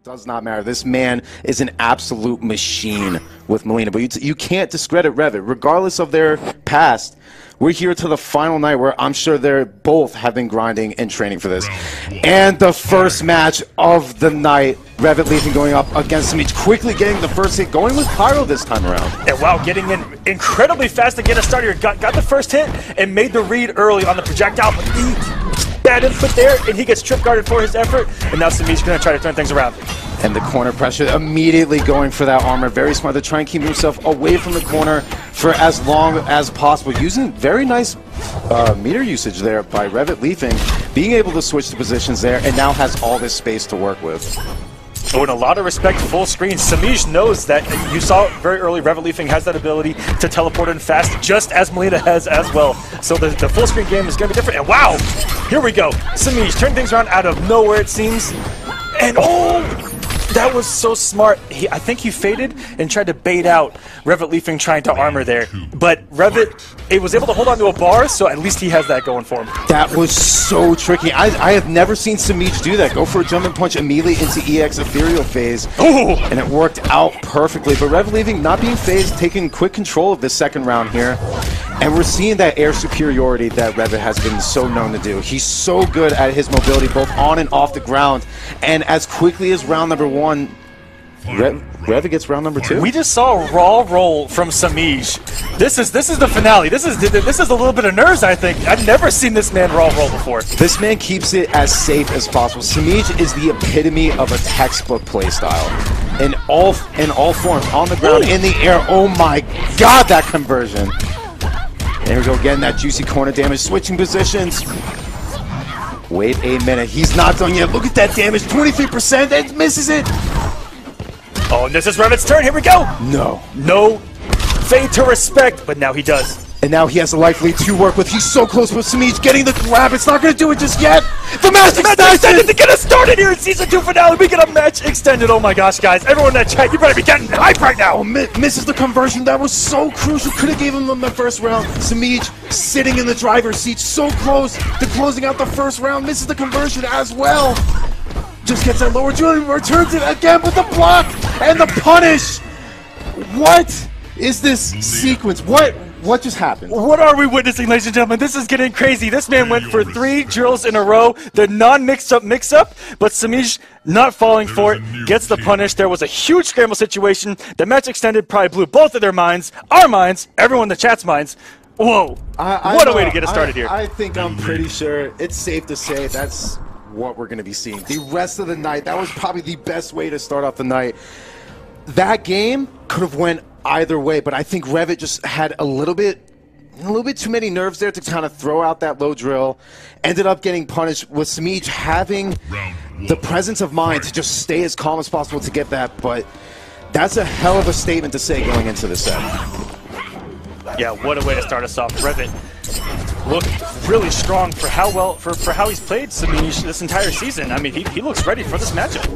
does not matter. This man is an absolute machine with Mileena, but you can't discredit Revit. Regardless of their past, we're here to the final night where I'm sure they're both have been grinding and training for this. And the first match of the night, Revetleafing going up against Semiij, quickly getting the first hit, going with Pyro this time around. And wow, getting in incredibly fast to get a start here. Got the first hit and made the read early on the projectile, but bad input there, and he gets trip guarded for his effort, and now Semiij's going to try to turn things around. And the corner pressure, immediately going for that armor. Very smart to try and keep himself away from the corner for as long as possible. Using very nice meter usage there by Revetleafing, being able to switch the positions there, and now has all this space to work with. Oh, and a lot of respect, full screen. Semiij knows that. You saw very early, Revetleafing has that ability to teleport in fast, just as Mileena has as well. So the full screen game is going to be different. And wow, here we go. Semiij turning things around out of nowhere, it seems. And oh, that was so smart. I think he faded and tried to bait out Revetleafing trying to armor there. But Revit, it was able to hold on to a bar, so at least he has that going for him. That was so tricky. I have never seen Semiij do that. Go for a jumping punch immediately into EX Ethereal phase. Ooh. And it worked out perfectly. But Revetleafing not being phased, taking quick control of this second round here. And we're seeing that air superiority that Revit has been so known to do. He's so good at his mobility, both on and off the ground. And as quickly as round number one, Revit gets round number two. We just saw a raw roll from Semiij. This is the finale. This is a little bit of nerves, I think. I've never seen this man raw roll before. This man keeps it as safe as possible. Semiij is the epitome of a textbook playstyle. In all forms, on the ground, in the air. Oh my god, that conversion. There we go again, that juicy corner damage, switching positions. Wait a minute, he's not done yet. Look at that damage, 23%, and misses it. Oh, and this is Revit's turn, here we go. No fade to respect, but now he does. And now he has a life lead to work with. He's so close with Semiij getting the grab. It's not going to do it just yet. The match extended to get us started here in Season 2 finale. We get a match extended. Oh my gosh, guys. Everyone in that chat, you better be getting hype right now. Oh, misses the conversion. That was so crucial. Could have given them the first round. Semiij sitting in the driver's seat. So close to closing out the first round. Misses the conversion as well. Just gets that lower Julian, returns it again with the block and the punish. What is this sequence? What just happened? What are we witnessing, ladies and gentlemen? This is getting crazy. This man went for 3 drills in a row. The non-mix-up mix-up, but Semiij not falling for it, gets the punish. There was a huge scramble situation. The match extended probably blew both of their minds, our minds, everyone in the chat's minds. Whoa. What a way to get us started here. I think I'm pretty sure it's safe to say that's what we're going to be seeing. The rest of the night, that was probably the best way to start off the night. That game could have went either way, but I think Revit just had a little bit too many nerves there to kind of throw out that low drill. Ended up getting punished with Semiij having the presence of mind to just stay as calm as possible to get that, but that's a hell of a statement to say going into the set. Yeah, what a way to start us off. Revit looked really strong for how he's played Semiij this entire season. I mean, he looks ready for this matchup.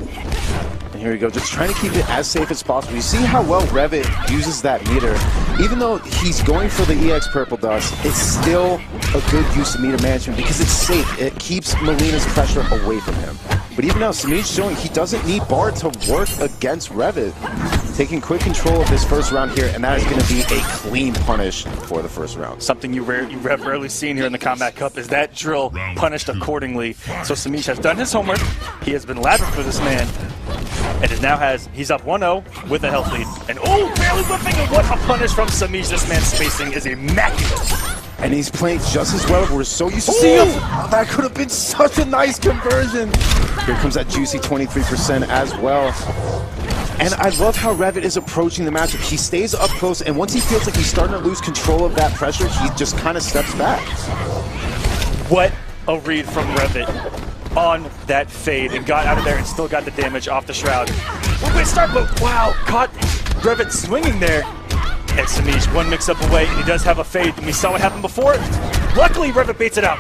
And here we go, just trying to keep it as safe as possible. You see how well Revit uses that meter. Even though he's going for the EX Purple Dust, it's still a good use of meter management because it's safe. It keeps Mileena's pressure away from him. But even now, Semiij showing he doesn't need Bard to work against Revit. Taking quick control of this first round here, and that is going to be a clean punish for the first round. Something you have rarely seen here in the Kombat Cup is that drill punished accordingly. So Semiij has done his homework. He has been labbing for this man. And it now he's up 1-0 with a health lead. And oh, barely whipping, and what a punish from Semiij. This man's spacing is immaculate. And he's playing just as well. We're so used to seeing him. Oh, that could have been such a nice conversion. Here comes that juicy 23% as well. And I love how Revit is approaching the matchup. He stays up close, and once he feels like he's starting to lose control of that pressure, he just kind of steps back. What a read from Revit on that fade, and got out of there and still got the damage off the shroud. Great start, but wow, caught Revit swinging there. And Semiij one mix-up away, and he does have a fade, and we saw what happened before. Luckily, Revit baits it out.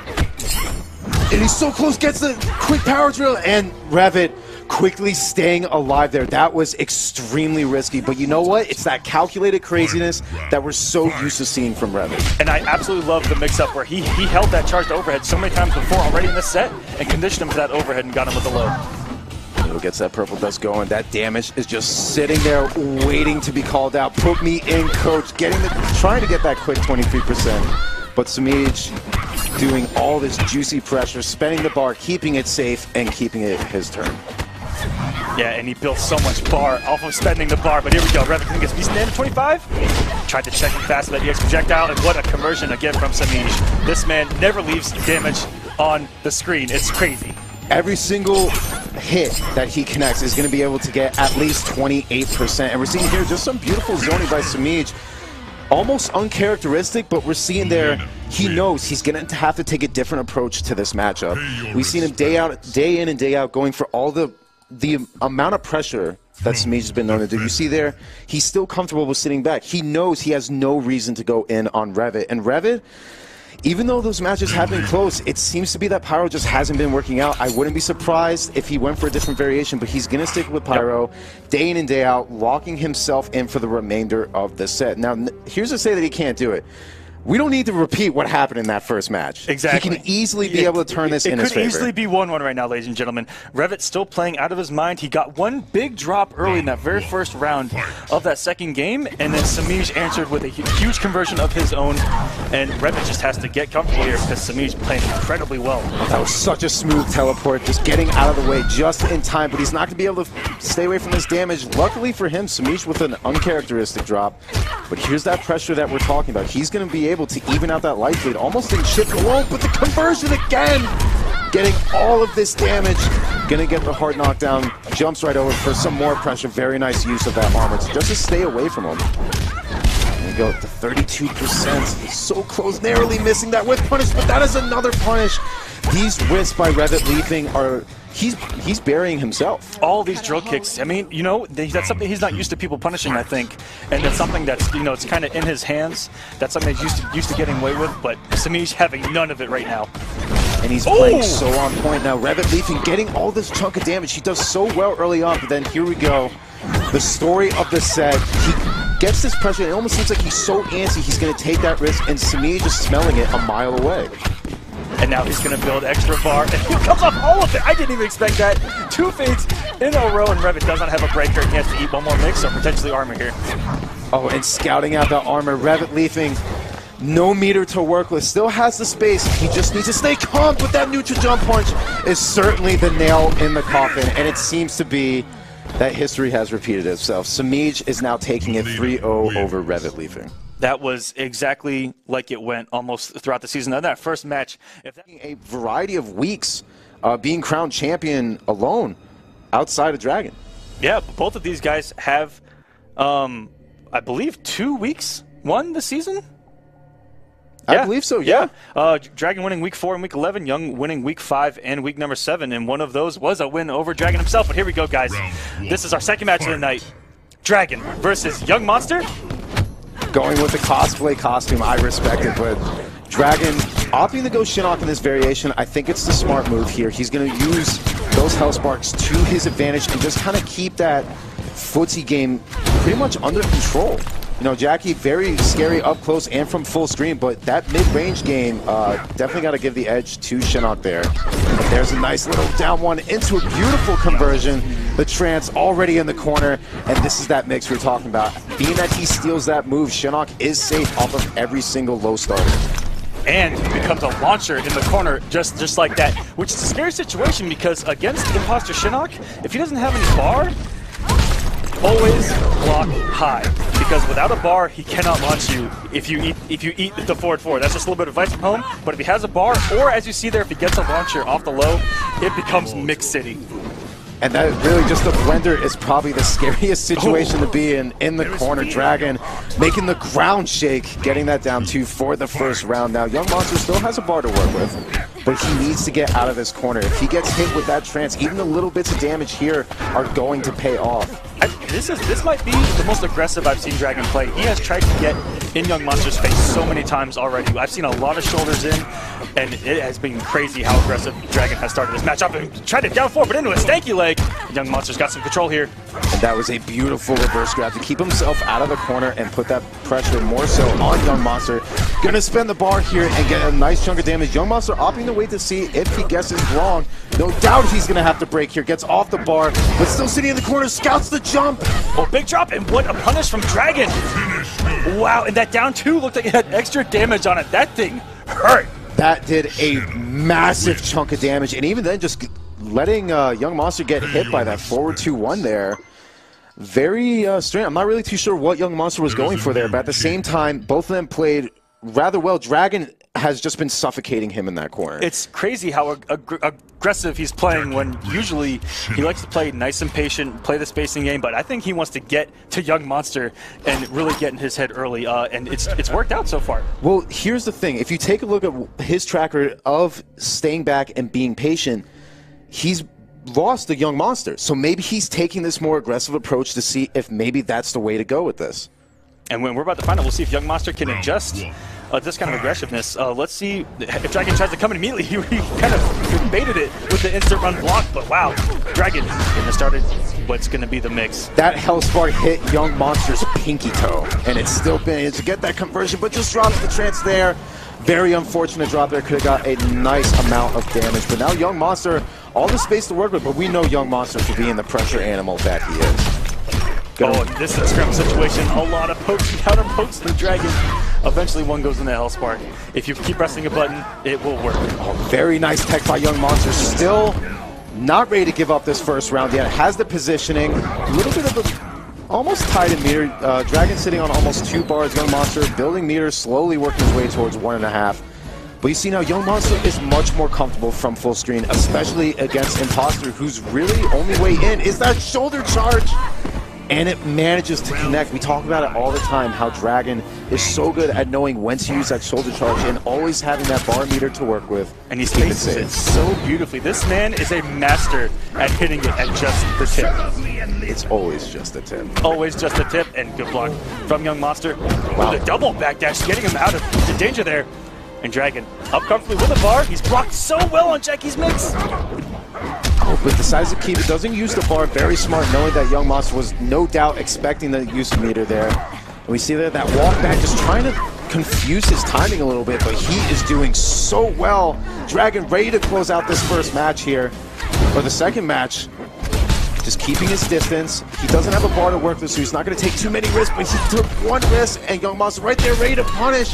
And he's so close, gets the quick power drill, and Revit quickly staying alive there. That was extremely risky, but you know what? It's that calculated craziness that we're so used to seeing from Revit. And I absolutely love the mix-up where he held that charged overhead so many times before already in this set and conditioned him to that overhead and got him with the low. Little gets that purple dust going. That damage is just sitting there waiting to be called out. Put me in, coach. Trying to get that quick 23%. But Semiij doing all this juicy pressure, spending the bar, keeping it safe, and keeping it his turn. Yeah, and he built so much bar off of spending the bar, but here we go. Revetleafing gets decent damage, 25. Tried to check him fast with that EX projectile, and what a conversion again from Semiij. This man never leaves damage on the screen. It's crazy. Every single hit that he connects is going to be able to get at least 28%. And we're seeing here just some beautiful zoning by Semiij. Almost uncharacteristic, but we're seeing there he knows he's going to have to take a different approach to this matchup. We've seen him day in and day out going for all the amount of pressure that Semiij has been known to do. You see there, he's still comfortable with sitting back. He knows he has no reason to go in on Revet. And Revet, even though those matches have been close, it seems to be that Pyro just hasn't been working out. I wouldn't be surprised if he went for a different variation, but he's going to stick with Pyro day in and day out, locking himself in for the remainder of the set. Now, here's to say that he can't do it. We don't need to repeat what happened in that first match. Exactly. He can easily be able to turn this in his favor. It could easily be 1-1 right now, ladies and gentlemen. Revet still playing out of his mind. He got one big drop early in that very first round of that second game, and then Semiij answered with a huge conversion of his own, and Revet just has to get comfortable here because Semiij playing incredibly well. That was such a smooth teleport, just getting out of the way just in time, but he's not going to be able to stay away from this damage. Luckily for him, Semiij with an uncharacteristic drop, but here's that pressure that we're talking about. He's going to be able to even out that life lead, almost in chip alone, but the conversion again! Getting all of this damage, gonna get the hard knockdown, jumps right over for some more pressure. Very nice use of that armor just to stay away from him. And we go up to 32%, so close, narrowly missing that whiff punish, but that is another punish. These whiffs by Revetleafing are, he's burying himself. All these drill kicks, I mean, you know, that's something he's not used to people punishing, I think. And that's something that's, you know, it's kind of in his hands. That's something he's used to getting away with, but Semiij having none of it right now. And he's playing so on point now. Revetleafing getting all this chunk of damage. He does so well early on, but then here we go. The story of the set. He gets this pressure. It almost seems like he's so antsy he's going to take that risk, and Semiij is smelling it a mile away. And now he's going to build extra bar, and he comes off all of it. I didn't even expect that. 2 fades in a row, and Revet does not have a breaker. He has to eat one more mix, or potentially armor here. Oh, and scouting out that armor. Revetleafing, no meter to work with. Still has the space. He just needs to stay calm, but that neutral jump punch is certainly the nail in the coffin, and it seems to be that history has repeated itself. Semiij is now taking it 3-0 over Revetleafing. That was exactly like it went almost throughout the season. In that first match, A variety of weeks being crowned champion alone outside of Dragon. Yeah, both of these guys have, I believe, 2 weeks won this season? I believe so, yeah. Dragon winning week 4 and week 11, Young winning week 5 and week number 7, and one of those was a win over Dragon himself. But here we go, guys. This is our second match of the night. Dragon versus Yungmonster. Going with the cosplay costume, I respect it, but Dragon opting to go Shinnok in this variation, I think it's the smart move here. He's going to use those health sparks to his advantage and just kind of keep that footsie game pretty much under control. You know, Jacqui, very scary up close and from full screen, but that mid-range game, definitely got to give the edge to Shinnok there. But there's a nice little down one into a beautiful conversion. The trance already in the corner, and this is that mix we're talking about. Being that he steals that move, Shinnok is safe off of every single low starter. And becomes a launcher in the corner just like that, which is a scary situation because against Imposter Shinnok, if he doesn't have any bar, always block high, because without a bar he cannot launch you if you eat the forward 4. That's just a little bit of advice from home, but if he has a bar, or as you see there, if he gets a launcher off the low, it becomes Mix City. And that really, just the blender is probably the scariest situation to be in the corner. Dragon making the ground shake, getting that down 2 for the first round. Now, Yungmonster still has a bar to work with, but he needs to get out of this corner. If he gets hit with that trance, even the little bits of damage here are going to pay off. This might be the most aggressive I've seen Dragon play. He has tried to get in Yungmonster's face so many times already. I've seen a lot of shoulders in, And it has been crazy how aggressive Dragon has started this match up and tried to down 4, but into a stanky leg. Yungmonster's got some control here. And that was a beautiful reverse grab to keep himself out of the corner and put that pressure more so on Yungmonster. Gonna spend the bar here and get a nice chunk of damage. Yungmonster opting to wait to see if he guesses wrong. No doubt he's gonna have to break here. Gets off the bar, but still sitting in the corner, scouts the jump. Oh, big drop, and what a punish from Dragon. Wow, and that down 2 looked like it had extra damage on it. That thing hurt. That did a massive chunk of damage, and even then just letting Yungmonster get hit by that forward 2-1 there. Very strange. I'm not really too sure what Yungmonster was going for there, but at the same time, both of them played rather well. Dragon has just been suffocating him in that corner. It's crazy how aggressive he's playing when usually he likes to play nice and patient, play the spacing game, but I think he wants to get to Yungmonster and really get in his head early, and it's worked out so far. Well, here's the thing. If you take a look at his track record of staying back and being patient, he's lost the Yungmonster. So maybe he's taking this more aggressive approach to see if maybe that's the way to go with this. And when we're about to find out, we'll see if Yungmonster can adjust this kind of aggressiveness. Let's see if Dragon tries to come in immediately. He kind of baited it with the instant run block, but wow, Dragon getting started. What's going to be the mix? That Hellspark hit Yungmonster's pinky toe, and it's still been able to get that conversion, but just drops the trance there. Very unfortunate drop there. Could have got a nice amount of damage, but now Yungmonster, all the space to work with, but we know Yungmonster for being the pressure animal that he is. Oh, this is a scrum situation. A lot of pokes, counter pokes to the Dragon. Eventually one goes into Hellspark. If you keep pressing a button, it will work. Oh, very nice tech by Yungmonster. Still not ready to give up this first round yet. Has the positioning. A little bit of a almost tied in meter. Dragon sitting on almost 2 bars. Yungmonster building meters, slowly working his way towards 1.5. But you see now, Yungmonster is much more comfortable from full screen, especially against Imposter, whose really only way in is that shoulder charge. And it manages to connect. We talk about it all the time, how Dragon is so good at knowing when to use that shoulder charge and always having that bar meter to work with. And he spaces it so beautifully. This man is a master at hitting it at just the tip. It's always just a tip. Always just a tip, and good block from Yungmonster. Wow. With a double backdash, getting him out of the danger there. And Dragon up comfortably with a bar. He's blocked so well on Jacqui's mix. Oh, but decides to keep it. Doesn't use the bar. Very smart, knowing that Yungmonster was no doubt expecting the use of meter there. And we see there that walk back, just trying to confuse his timing a little bit, but he is doing so well. Dragon ready to close out this first match here. For the second match, just keeping his distance. He doesn't have a bar to work with, so he's not going to take too many risks, but he took one risk, and Yungmonster right there ready to punish.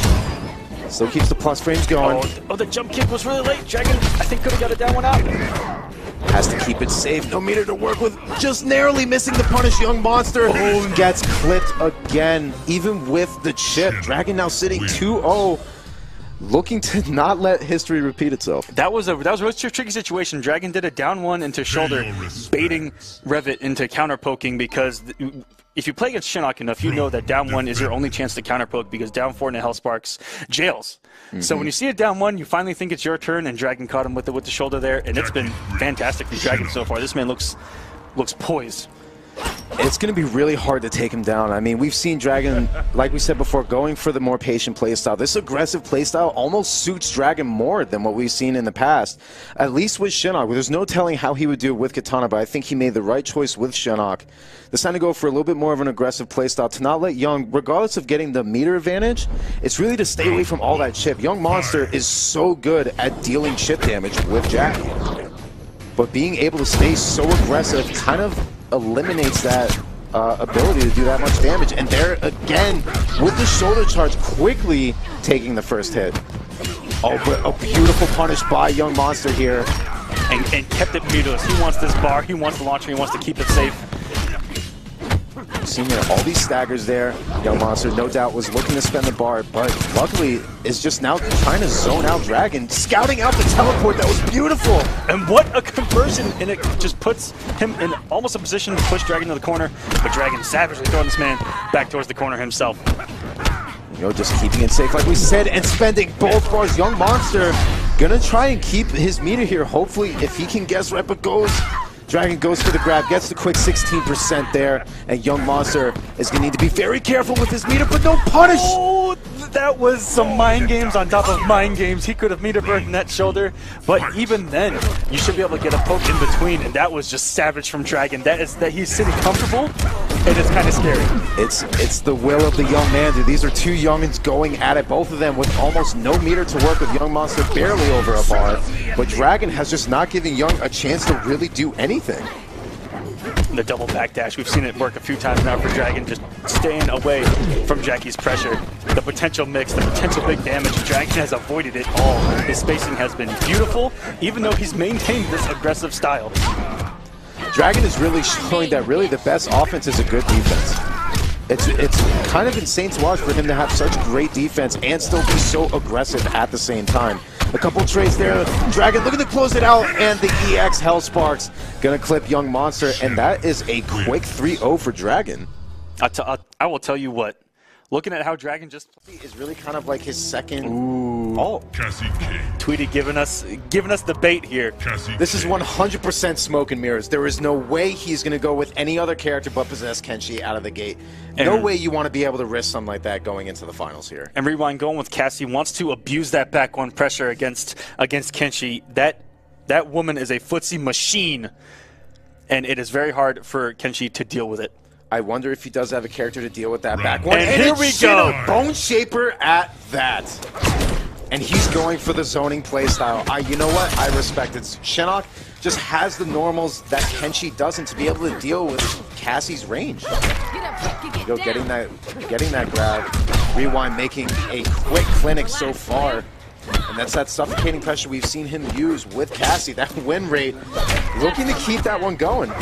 Still keeps the plus frames going. Oh, the jump kick was really late. Dragon, I think, could have got it down one out. Has to keep it safe. No meter to work with. Just narrowly missing the punish. Yungmonster gets clipped again, even with the chip. Dragon now sitting 2-0. Looking to not let history repeat itself. That was a really tricky situation. Dragon did a down 1 into shoulder, baiting Revet into counter poking, because if you play against Shinnok enough, you know that down 1 is your only chance to counter poke, because down 4 into Hellsparks jails. So when you see it down 1, you finally think it's your turn, and Dragon caught him with the shoulder there, and it's been fantastic for Dragon so far. This man looks poised. It's going to be really hard to take him down. I mean, we've seen Dragon, like we said before, going for the more patient playstyle. This aggressive playstyle almost suits Dragon more than what we've seen in the past. At least with Shinnok. There's no telling how he would do it with Kitana, but I think he made the right choice with Shinnok. This time to go for a little bit more of an aggressive playstyle, to not let Young, regardless of getting the meter advantage, it's really to stay away from all that chip. Yungmonster is so good at dealing chip damage with Jacqui. But being able to stay so aggressive kind of eliminates that ability to do that much damage. And there again, with the shoulder charge, quickly taking the first hit. Oh, but a beautiful punish by Yungmonster here. And kept it muteless. He wants this bar, he wants the launcher, he wants to keep it safe. Seeing all these staggers there. Yungmonster, no doubt, was looking to spend the bar, but luckily is just now trying to zone out Dragon, scouting out the teleport. That was beautiful. And what a conversion, and it just puts him in almost a position to push Dragon to the corner, but Dragon savagely throwing this man back towards the corner himself. Just keeping it safe, like we said, and spending both bars. Yungmonster gonna try and keep his meter here. Hopefully, if he can guess right, but Dragon goes for the grab, gets the quick 16% there, and Yungmonster is going to need to be very careful with his meter, but no punish! Oh, That was some mind games on top of mind games. He could have meter-burnt that shoulder, but even then, you should be able to get a poke in between, and that was just savage from Dragon. That he's sitting comfortable, and it's kind of scary. It's the will of the young man, dude. These are two youngins going at it, both of them with almost no meter to work with Yungmonster barely over a bar. But Dragon has just not given Young a chance to really do anything. The double backdash, we've seen it work a few times now for Dragon, just staying away from Jacqui's pressure. The potential mix, the potential big damage, Dragon has avoided it all. His spacing has been beautiful, even though he's maintained this aggressive style. Dragon is really showing that really the best offense is a good defense. It's kind of insane to watch for him to have such great defense and still be so aggressive at the same time. A couple trades there. Dragon looking to close it out, and the EX Hellsparks gonna clip Yungmonster, and that is a quick 3-0 for Dragon. I will tell you what. Looking at how Dragon just is really kind of like his second. Ooh. Oh, Cassie King. Tweedy giving us the bait here. This is 100% smoke and mirrors. There is no way he's going to go with any other character but possess Kenshi out of the gate. No way you want to be able to risk something like that going into the finals here. And Rewind going with Cassie wants to abuse that back one pressure against Kenshi. That woman is a footsie machine, and it is very hard for Kenshi to deal with it. I wonder if he does have a character to deal with that back one. And here we go. Bone Shaper at that. And he's going for the zoning playstyle. You know what? I respect it. Shinnok just has the normals that Kenshi doesn't to be able to deal with Cassie's range. Yo, getting that grab. Rewind making a quick clinic so far. And that's that suffocating pressure we've seen him use with Cassie. That win rate, looking to keep that one going.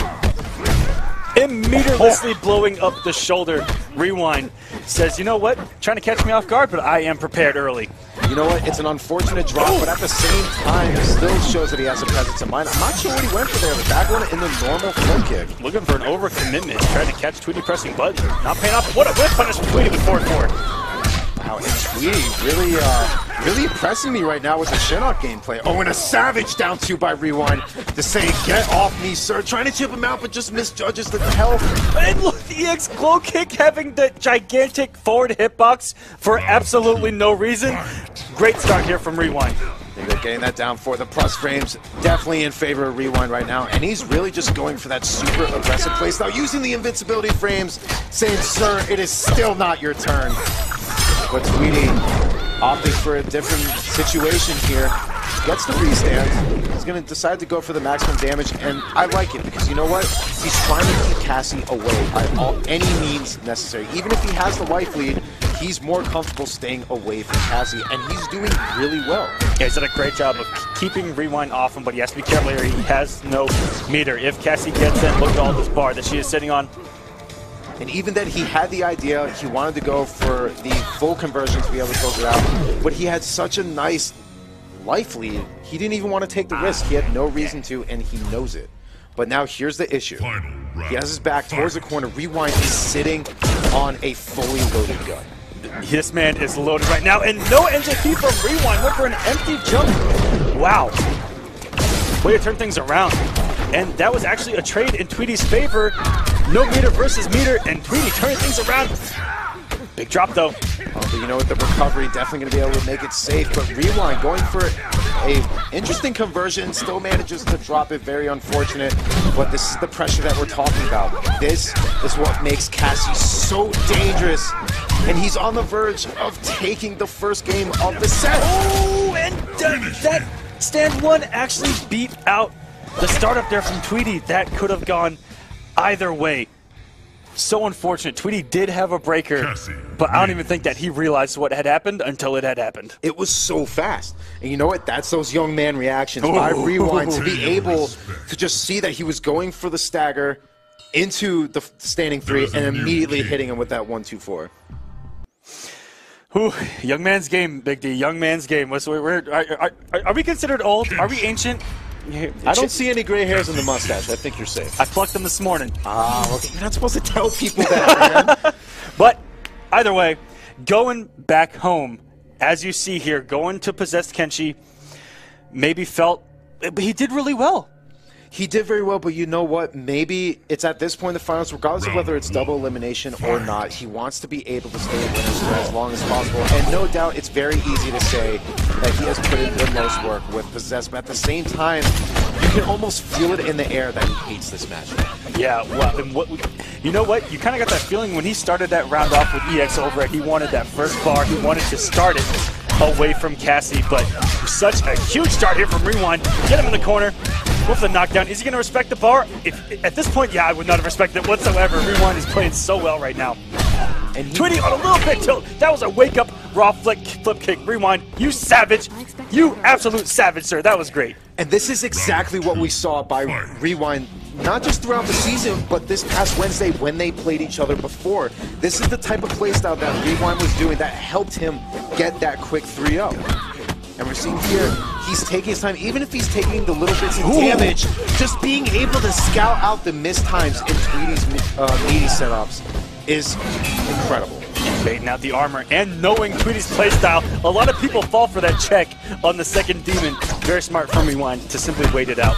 Immediately blowing up the shoulder. Rewind says, you know what? Trying to catch me off guard, but I am prepared early. You know what? It's an unfortunate drop, but at the same time, it still shows that he has a presence of mind. I'm not sure what he went for there. The back one in the normal front kick. Looking for an overcommitment. Trying to catch Tweedy pressing buttons. Not paying off. What a whip punish from Tweedy with forward four. Wow, and Tweedy really impressing me right now with the Shinnok gameplay. Oh, and a savage down two by Rewind to say, get off me, sir. Trying to chip him out, but just misjudges the health. And look, the EX glow kick having the gigantic forward hitbox for absolutely no reason. Great start here from Rewind. They're getting that down for the plus frames. Definitely in favor of Rewind right now. And he's really just going for that super aggressive playstyle, using the invincibility frames, saying, sir, it is still not your turn. But Tweedy opting for a different situation here. Gets the restand. He's going to decide to go for the maximum damage, and I like it because you know what? He's trying to keep Cassie away by any means necessary. Even if he has the life lead, he's more comfortable staying away from Cassie, and he's doing really well. Yeah, he's done a great job of keeping Rewind off him, but he has to be careful here. He has no meter. If Cassie gets in, look at all this bar that she is sitting on. And even that he had the idea, he wanted to go for the full conversion to be able to close it out, but he had such a nice life lead, he didn't even want to take the risk. He had no reason to, and he knows it. But now here's the issue. He has his back towards the corner. Rewind is sitting on a fully loaded gun. This man is loaded right now, and no NJP from Rewind. Went for an empty jump. Wow. Way to turn things around. And that was actually a trade in Tweedy's favor. No meter versus meter, and Tweedy turning things around. Big drop, though. Oh, but you know what? The recovery definitely going to be able to make it safe. But Rewind going for a interesting conversion. Still manages to drop it. Very unfortunate. But this is the pressure that we're talking about. This is what makes Cassie so dangerous. And he's on the verge of taking the first game of the set. Oh, and that stand one actually beat out the startup there from Tweedy. That could have gone either way. So unfortunate. Tweedy did have a breaker, but I don't even think that he realized what had happened until it had happened. It was so fast. And you know what? That's those young man reactions by Rewind to be able to just see that he was going for the stagger into the standing three and immediately hitting him with that 1-2-4. Whew, young man's game, Big D. Young man's game. Are we considered old? Are we ancient? I don't see any gray hairs in the mustache. I think you're safe. I plucked them this morning. Well, you're not supposed to tell people that, man. But either way, going back home, as you see here, going to possess Kenshi, maybe felt, but he did really well. He did very well, but you know what? Maybe it's at this point in the finals, regardless of whether it's double elimination or not, he wants to be able to stay in winners for as long as possible. And no doubt, it's very easy to say that he has put in the most work with Possess, but at the same time, you can almost feel it in the air that he hates this matchup. Yeah, well, and you know what? You kind of got that feeling when he started that round off with EX over it. He wanted that first bar. He wanted to start it away from Cassie, but such a huge start here from Rewind. Get him in the corner. With the knockdown, is he going to respect the bar? At this point, yeah, I would not have respected it whatsoever. Rewind is playing so well right now. And Tweedy on a little bit tilt. That was a wake-up raw flip kick. Rewind, you savage. You absolute savage, sir. That was great. And this is exactly what we saw by Rewind, not just throughout the season, but this past Wednesday when they played each other before. This is the type of playstyle that Rewind was doing that helped him get that quick 3-0. And we're seeing here, he's taking his time, even if he's taking the little bits of damage, just being able to scout out the missed times in Tweedy's meaty setups is incredible. Baiting out the armor and knowing Tweedy's playstyle, a lot of people fall for that check on the second demon. Very smart from Rewind to simply wait it out.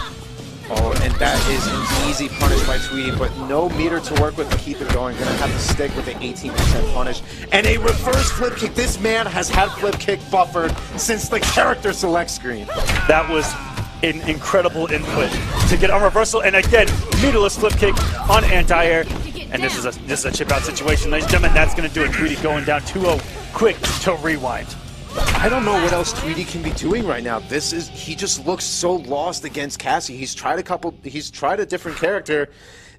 Oh, and that is an easy punish by Tweedy, but no meter to work with to keep it going. Gonna have to stick with the 18% punish. And a reverse flip kick. This man has had flip kick buffered since the character select screen. That was an incredible input to get on reversal. And again, meterless flip kick on anti-air. And this is a chip out situation, ladies and gentlemen. That's gonna do it. Tweedy going down 2-0 quick to Rewind. I don't know what else Tweedy can be doing right now. He just looks so lost against Cassie. He's tried a different character,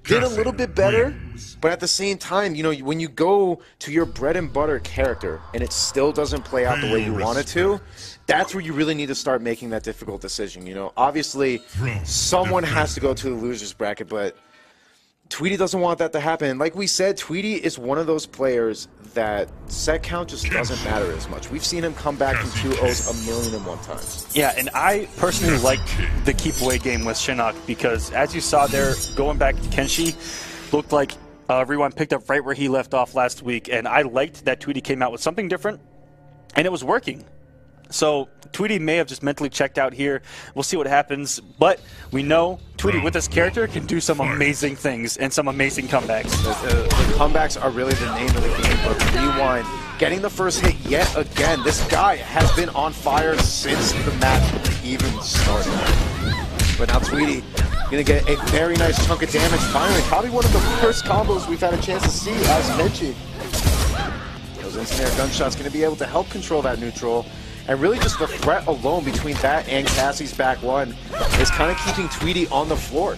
did a little bit better, but at the same time, you know, when you go to your bread and butter character and it still doesn't play out the way you want it to, that's where you really need to start making that difficult decision. You know, obviously, someone has to go to the losers bracket, but Tweedy doesn't want that to happen. Like we said, Tweedy is one of those players that set count just doesn't matter as much. We've seen him come back from 2-0s 1,000,001 times. Yeah, and I personally like the keep away game with Shinnok because as you saw there, going back to Kenshi, looked like Rewind picked up right where he left off last week, and I liked that Tweedy came out with something different, and it was working. So Tweedy may have just mentally checked out here. We'll see what happens, but we know Tweedy with this character can do some amazing things and some amazing comebacks. The comebacks are really the name of the game, but Rewind getting the first hit yet again. This guy has been on fire since the match even started. But now Tweedy gonna get a very nice chunk of damage finally. Probably one of the first combos we've had a chance to see as Kenshi. Those instant air gunshots gonna be able to help control that neutral. And really just the threat alone between that and Cassie's back one is kind of keeping Tweedy on the floor.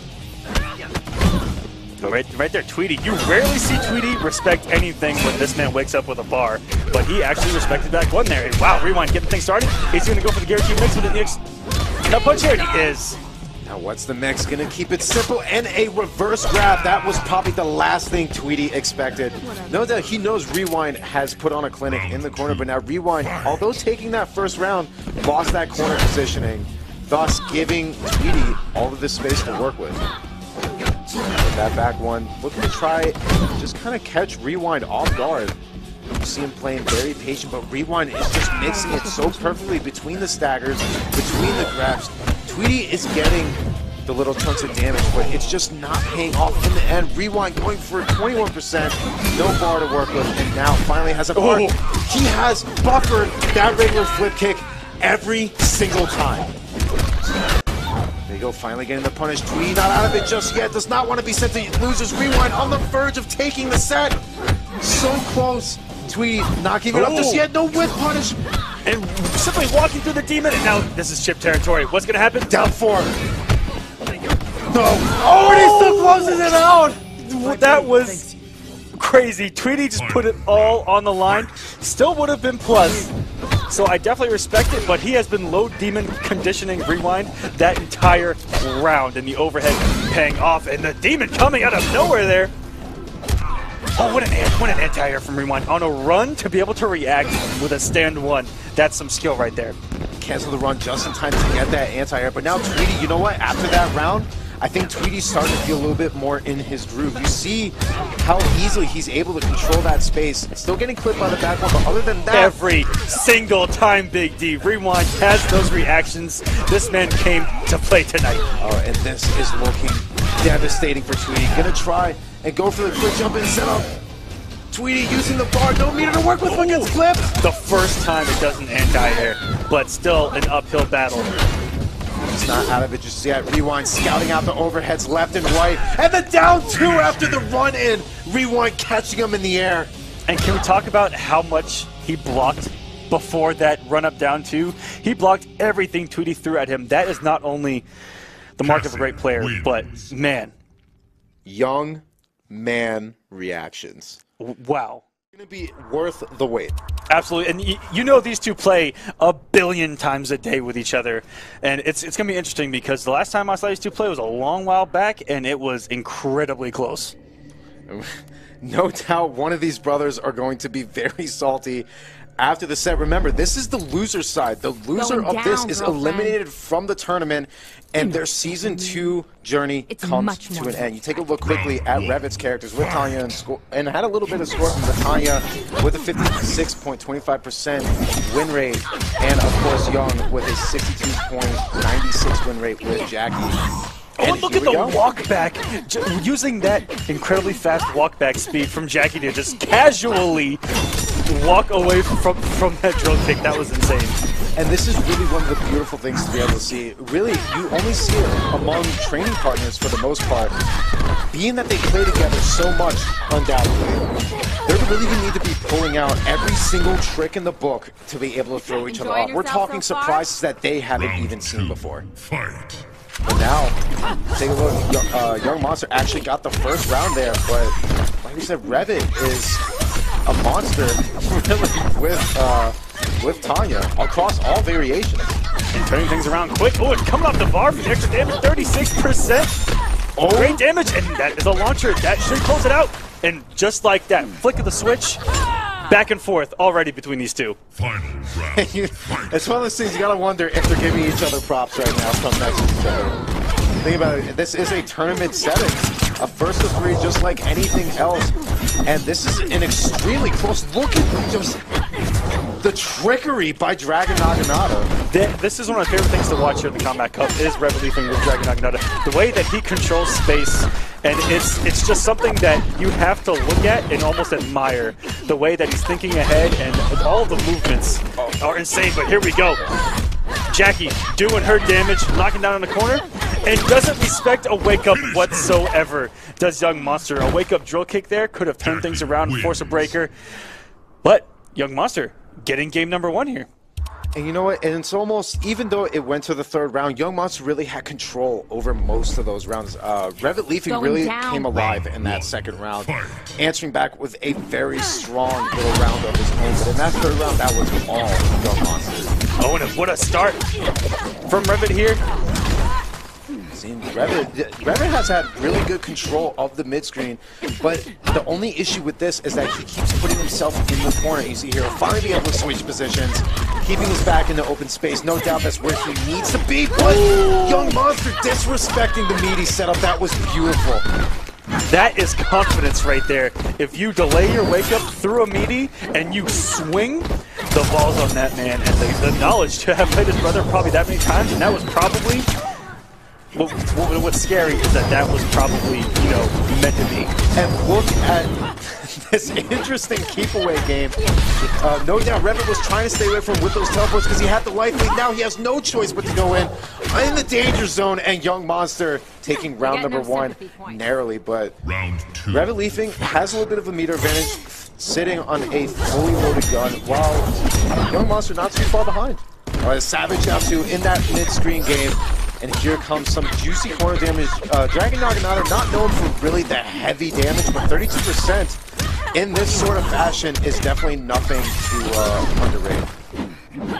Right there, Tweedy. You rarely see Tweedy respect anything when this man wakes up with a bar, but he actually respected back one there. And wow, Rewind getting things started. He's going to go for the guaranteed mix with the next punch here. He is. Now what's the mix? Gonna keep it simple and a reverse grab. That was probably the last thing Tweedy expected. No doubt he knows Rewind has put on a clinic in the corner, but now Rewind, although taking that first round, lost that corner positioning, thus giving Tweedy all of this space to work with. With that back one, looking to try just kind of catch Rewind off guard. You see him playing very patient, but Rewind is just mixing it so perfectly between the staggers, between the grabs. Tweedy is getting the little chunks of damage, but it's just not paying off in the end. Rewind going for 21%, no bar to work with, and now finally has a bar. He has buffered that regular flip kick every single time. There you go, finally getting the punish. Tweedy not out of it just yet, does not want to be sent to losers. Rewind on the verge of taking the set. So close. Tweedy not giving it up just yet, no whip punish. And simply walking through the demon, and now this is chip territory. What's going to happen? Down 4. No. Oh, and he still closes it out. That was crazy. Tweedy just put it all on the line. Still would have been plus. So I definitely respect it, but he has been low demon conditioning Rewind that entire round, and the overhead paying off, and the demon coming out of nowhere there. Oh, what an anti-air from Rewind. On a run to be able to react with a stand one. That's some skill right there. Cancel the run just in time to get that anti-air. But now Tweedy, you know what? After that round, I think Tweedy's starting to feel a little bit more in his groove. You see how easily he's able to control that space. Still getting clipped by the back one, but other than that... Every single time, Big D. Rewind has those reactions. This man came to play tonight. Oh, and this is looking devastating for Tweedy. Gonna try and go for the quick jump and set up. Tweedy using the bar, no meter to work with when gets clipped. The first time it doesn't anti-air, but still an uphill battle. He's not out of it just yet. Rewind scouting out the overheads left and right. And the down two after the run in. Rewind catching him in the air. And can we talk about how much he blocked before that run up down two? He blocked everything Tweedy threw at him. That is not only the mark of a great player, but man. Young man reactions. Wow. Going to be worth the wait. Absolutely, and you know these two play a billion times a day with each other, and it's going to be interesting because the last time I saw these two play was a long while back, and it was incredibly close. No doubt one of these brothers are going to be very salty after the set. Remember, this is the loser side. The loser of this is eliminated from the tournament, and their Season 2 journey comes to an end. You take a look quickly at Revet's characters with Tanya and had a little bit of score from the Tanya with a 56.25% win rate, and of course Young with his 62.96 win rate with Jacqui. Oh, and look at the walk back, using that incredibly fast walk back speed from Jacqui to just casually walk away from that drill kick. That was insane. And this is really one of the beautiful things to be able to see. Really, you only see it among training partners for the most part. Being that they play together so much, undoubtedly, they're really going to need to be pulling out every single trick in the book to be able to throw each other off. We're talking surprises that they haven't even seen before. But now, take a look. Yungmonster actually got the first round there, but like we said, Revet is a monster really with Tanya across all variations. And turning things around quick. Oh, it's coming off the bar for the extra damage, 36%. Oh, great damage, and that is a launcher. That should close it out. And just like that, flick of the switch, back and forth already between these two. It's one of those things you gotta wonder if they're giving each other props right now from next to each other. Think about it, this is a tournament setting. A first to three just like anything else. And this is an extremely close look at just the trickery by Dragon Naginata. This is one of my favorite things to watch here at the Kombat Cup is Revetleafing with Dragon Naginata. The way that he controls space, and it's just something that you have to look at and almost admire. The way that he's thinking ahead, and all of the movements are insane. But here we go. Jacqui doing her damage, knocking down in the corner, and doesn't respect a wake-up whatsoever. Does Yungmonster. A wake-up drill kick there could have turned things around and forced a breaker. But Yungmonster getting game number one here. And you know what? And it's almost, even though it went to the third round, Yungmonster really had control over most of those rounds. Revetleafing really came alive in that second round, answering back with a very strong little round of his own. But in that third round, that was all Yungmonster. Oh, and what a start from Revet here. Revet has had really good control of the mid-screen, but the only issue with this is that he keeps putting himself in the corner. You see here, finally being able to switch positions, keeping his back in the open space. No doubt that's where he needs to be, but Yungmonster disrespecting the meaty setup. That was beautiful. That is confidence right there. If you delay your wake-up through a meaty and you swing, the ball's on that man. And the knowledge to have played his brother probably that many times, and that was probably... What's scary is that was probably, you know, meant to be. And look at this interesting keep-away game. No doubt Revet was trying to stay away from with those teleports because he had the life lead. Now he has no choice but to go in the danger zone, and Yungmonster taking round number one narrowly. But Revetleafing has a little bit of a meter advantage, sitting on a fully loaded gun, while Yungmonster not too far behind. Savage now too in that mid-screen game. And here comes some juicy corner damage. Dragon Naginata not known for really that heavy damage, but 32% in this sort of fashion is definitely nothing to underrate.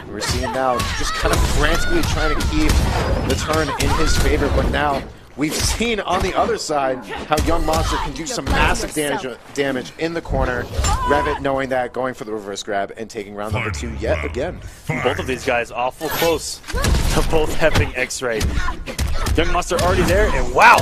We're seeing now just kind of frantically trying to keep the turn in his favor, but now we've seen on the other side how Yungmonster can do some massive damage in the corner. Revet knowing that, going for the reverse grab and taking round number two yet again. Both of these guys awful close to both having X-Ray. Yungmonster already there, and wow!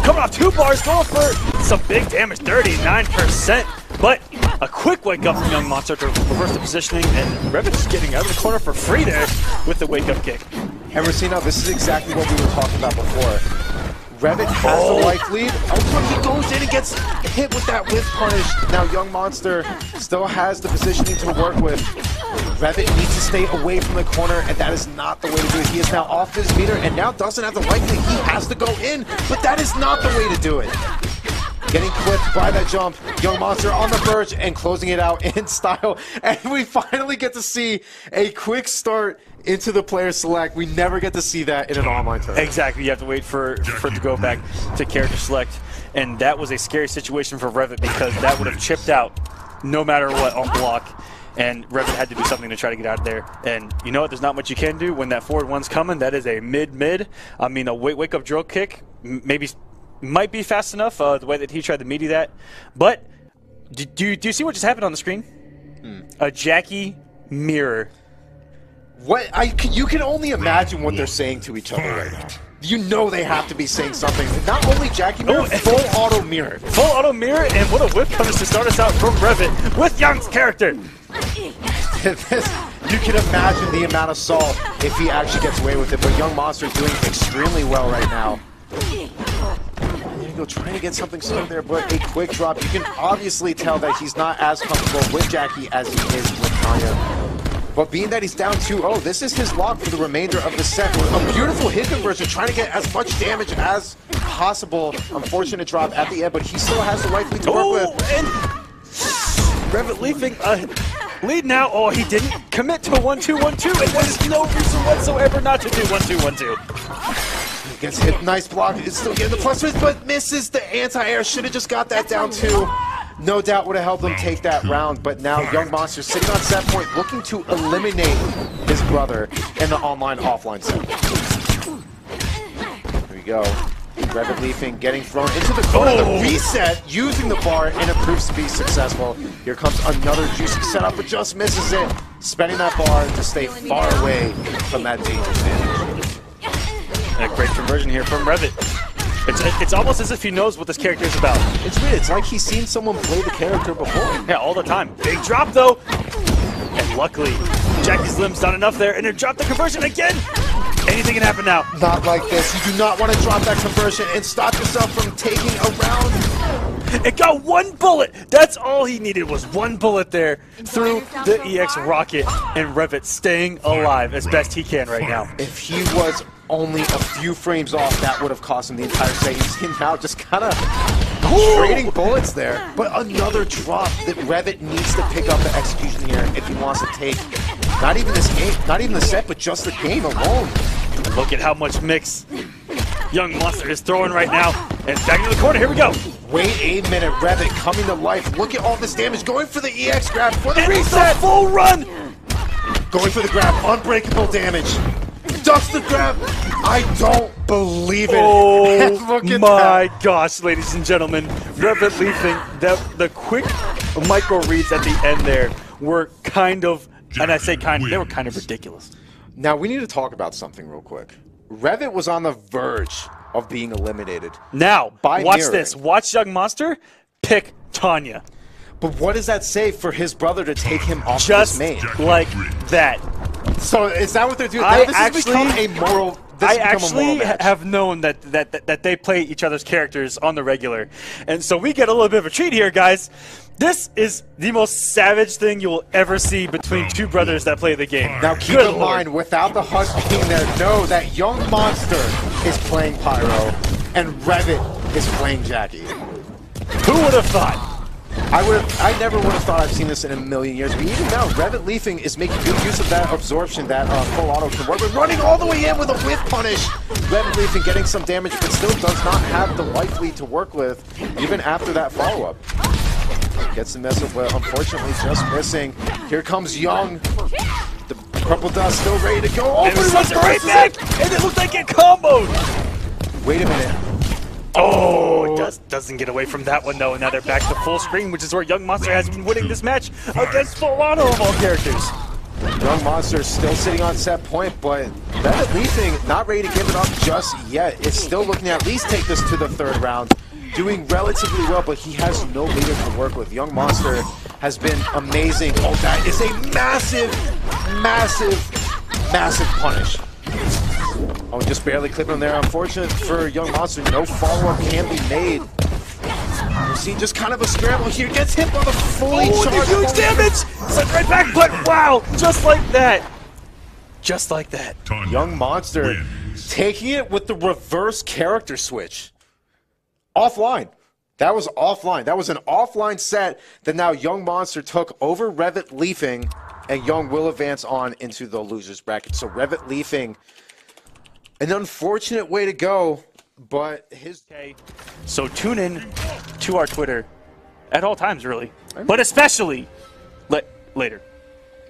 Coming off 2 bars, going for some big damage, 39%. But a quick wake up from Yungmonster to reverse the positioning, and Revet just getting out of the corner for free there with the wake up kick. And Racino, this is exactly what we were talking about before. Revet has the life lead. Oh, he goes in and gets hit with that whiff punish. Now Yungmonster still has the positioning to work with. Revet needs to stay away from the corner, and that is not the way to do it. He is now off his meter, and now doesn't have the life lead. He has to go in, but that is not the way to do it. Getting clipped by that jump, Yungmonster on the verge and closing it out in style. And we finally get to see a quick start into the player select. We never get to see that in an online tournament. Exactly, you have to wait for it to go back to character select. And that was a scary situation for Revet because that would have chipped out no matter what on block. And Revet had to do something to try to get out of there. And you know what? There's not much you can do when that forward one's coming. That is a mid-mid. I mean, a wake-up drill kick maybe might be fast enough the way that he tried to meaty that. But do you see what just happened on the screen? A Jacqui mirror. You can only imagine what they're saying to each other right now. You know they have to be saying something. Not only Jacqui mirror, full auto mirror. Full auto mirror, and what a whip punish to start us out from Revet with Young's character. You can imagine the amount of salt if he actually gets away with it, but Yungmonster is doing extremely well right now. There you go, trying to get something started there, but a quick drop. You can obviously tell that he's not as comfortable with Jacqui as he is with Tanya. But being that he's down 2-0, this is his lock for the remainder of the set. A beautiful hit conversion, trying to get as much damage as possible. Unfortunate drop at the end, but he still has the life lead to work with. And Revetleafing lead now. Oh, he didn't commit to a 1-2-1-2, and there's no reason whatsoever not to do 1-2-1-2. He gets hit, nice block. It's still getting the plus twist, but misses the anti-air. Should have just got that down 2. No doubt would have helped him take that round, but now Yungmonster sitting on set point, looking to eliminate his brother in the online-offline set. There we go. Revetleafing getting thrown into the corner. The reset, using the bar, and it proves to be successful. Here comes another juicy setup, but just misses it. Spending that bar to stay far away from that dangerous damage. And a great conversion here from Revet. It's almost as if he knows what this character is about. It's weird. It's like he's seen someone play the character before. Yeah, all the time. Big drop, though. And luckily, Jacqui's limbs not enough there, and it dropped the conversion again. Anything can happen now. Not like this. You do not want to drop that conversion and stop yourself from taking a round. It got 1 bullet. That's all he needed was 1 bullet there through the EX rocket, and Revet staying alive as best he can right now. If he was only a few frames off, that would have cost him the entire set. You see him now just kind of trading bullets there. But another drop that Revet needs to pick up the execution here if he wants to take not even this game, not even the set, but just the game alone. Look at how much mix Yungmonster is throwing right now. And back into the corner, here we go. Wait a minute, Revet coming to life. Look at all this damage, going for the EX grab for the and reset. Full run. Going for the grab, unbreakable damage. Ducks the grab. I don't believe it. Oh Look at my that. gosh, ladies and gentlemen. Revetleafing, the quick micro reads at the end there were kind of, and I say kind of, they were kind of ridiculous. Now we need to talk about something real quick. Revet was on the verge of being eliminated. Now, watch mirroring. this. Watch Yungmonster pick Tanya. But what does that say for his brother to take him off Just his main? like that. So is that what they're doing? I This has become a moral. I actually have known that they play each other's characters on the regular. And so we get a little bit of a treat here, guys. This is the most savage thing you will ever see between 2 brothers that play the game. Now keep in mind, without the HUD being there, know that Yungmonster is playing Pyro and Revet is playing Jacqui. Who would have thought? I never would have thought I've seen this in a million years. But even now, Revetleafing is making good use of that absorption, that full auto can work with, running all the way in with a whiff punish. Revetleafing getting some damage, but still does not have the life lead to work with, even after that follow-up. Gets the missile, but unfortunately just missing. Here comes Young. The purple dust still ready to go. Oh, it was such a great back, and it looked like it comboed. Wait a minute. Oh, it doesn't get away from that one, though. And now they're back to full screen, which is where Yungmonster has been winning this match against full auto of all characters. Yungmonster still sitting on set point, but Revetleafing not ready to give it up just yet. It's still looking to at least take this to the third round. Doing relatively well, but he has no leader to work with. Yungmonster has been amazing. Oh, that is a massive, massive, massive punish. Oh, just barely clipping him there. Unfortunate for Yungmonster, no follow-up can be made. You see just kind of a scramble here. Gets hit by the fully charged. Huge damage! Sent right back, but wow, just like that. Just like that. Yungmonster taking it with the reverse character switch. Offline. That was offline. That was an offline set that now Yungmonster took over Revetleafing, and Young will advance on into the losers bracket. So Revetleafing, an unfortunate way to go, but his... Okay. So tune in to our Twitter at all times, really, but especially later.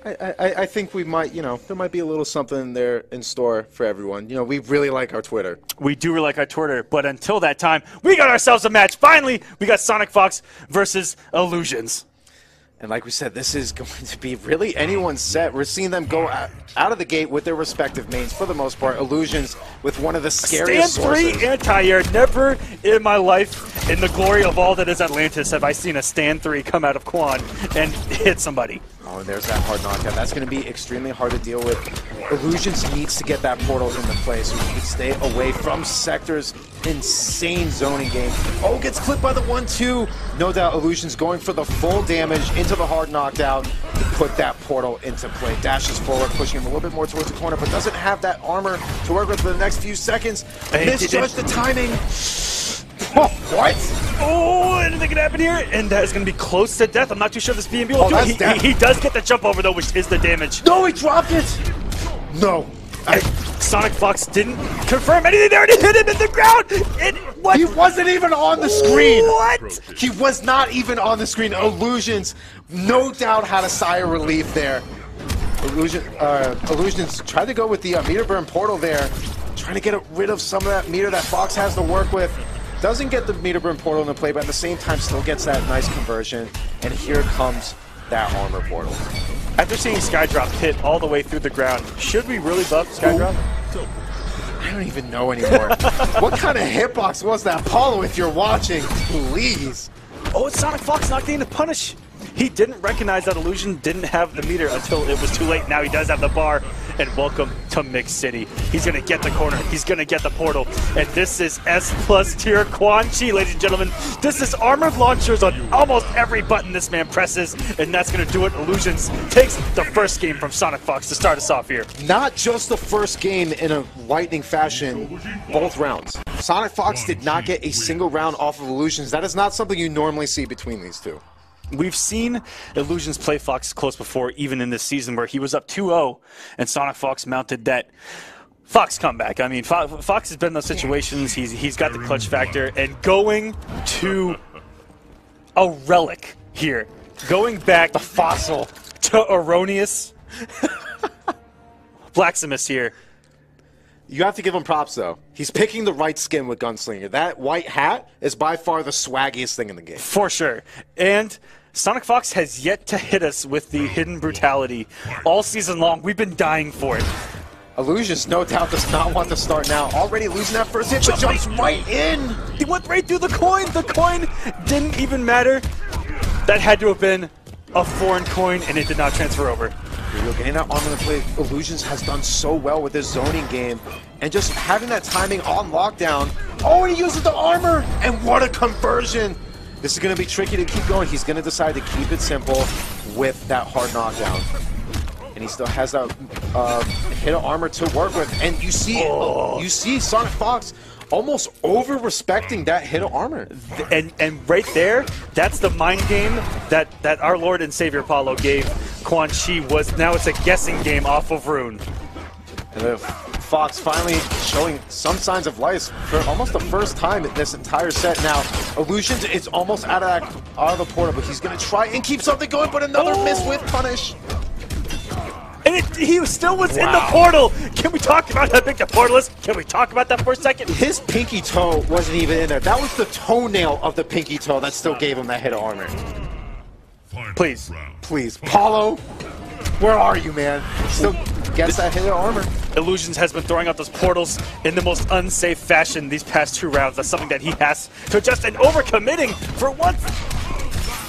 I think we might, there might be a little something there in store for everyone. We really like our Twitter. We do like our Twitter, but until that time, we got ourselves a match. Finally, we got SonicFox versus iLuusions. And like we said, this is going to be really anyone's set. We're seeing them go out of the gate with their respective mains for the most part. iLuusions with one of the scariest Stand 3 anti-air. Never in my life, in the glory of all that is Atlantis, have I seen a Stand 3 come out of Quan and hit somebody. Oh, and there's that hard knockout. That's going to be extremely hard to deal with. iLuusions needs to get that portal into play so he can stay away from Sector's insane zoning game. Oh, gets clipped by the 1-2. No doubt iLuusions going for the full damage into the hard knockdown to put that portal into play. Dashes forward, pushing him a little bit more towards the corner, but doesn't have that armor to work with for the next few seconds. Misjudged the timing. Oh, what? Oh, anything can happen here, and that is going to be close to death. I'm not too sure this BNB will do it. He does get the jump over, though, which is the damage. No, he dropped it! No. SonicFox didn't confirm anything. They already hit him in the ground! What? He wasn't even on the screen! What? He was not even on the screen. iLuusions, no doubt, had a sigh of relief there. iLuusions tried to go with the meter burn portal there, trying to get rid of some of that meter that Fox has to work with. Doesn't get the meter burn portal into play, but at the same time still gets that nice conversion. And here comes that armor portal. After seeing Skydrop hit all the way through the ground, should we really buff Skydrop? I don't even know anymore. What kind of hitbox was that? Paulo, if you're watching, please. Oh, it's SonicFox not getting the punish. He didn't recognize that iLuusion didn't have the meter until it was too late. Now he does have the bar, and welcome to Mix City. He's going to get the corner. He's going to get the portal. And this is S+ tier Quan Chi, ladies and gentlemen. This is armored launchers on almost every button this man presses, and that's going to do it. iLuusions takes the first game from SonicFox to start us off here. Not just the first game in a lightning fashion, both rounds. SonicFox did not get a single round off of iLuusions. That is not something you normally see between these two. We've seen iLuusions play Fox close before, even in this season, where he was up 2-0, and SonicFox mounted that Fox comeback. I mean, Fox has been in those situations. He's got the clutch factor, and going to a relic here, going back the fossil to Erroneous Blacksmith here. You have to give him props, though. He's picking the right skin with Gunslinger. That white hat is by far the swaggiest thing in the game. For sure. And SonicFox has yet to hit us with the hidden brutality all season long. We've been dying for it. iLuusions, no doubt, does not want to start now. Already losing that first hit, but jumps right in. He went right through the coin. The coin didn't even matter. That had to have been a foreign coin, and it did not transfer over. Getting that armor in play, iLuusions has done so well with his zoning game, and just having that timing on lockdown. Oh, and he uses the armor, and what a conversion! This is going to be tricky to keep going. He's going to decide to keep it simple with that hard knockdown, and he still has that hit of armor to work with. And you see SonicFox almost over-respecting that hit of armor. And right there, that's the mind game that our Lord and Savior Apollo gave Quan Chi. Now it's a guessing game off of Rune. And Fox finally showing some signs of life for almost the first time in this entire set now. iLuusions is almost out of the portal, but he's going to try and keep something going, but another miss with punish. And he still was in the portal. Can we talk about how big the portal is? Can we talk about that for a second? His pinky toe wasn't even in there. That was the toenail of the pinky toe that still gave him that hit of armor. Please. Please. Paulo, Where are you, man? Still gets that hit of armor. iLuusions has been throwing out those portals in the most unsafe fashion these past 2 rounds. That's something that he has to adjust, and overcommitting for once.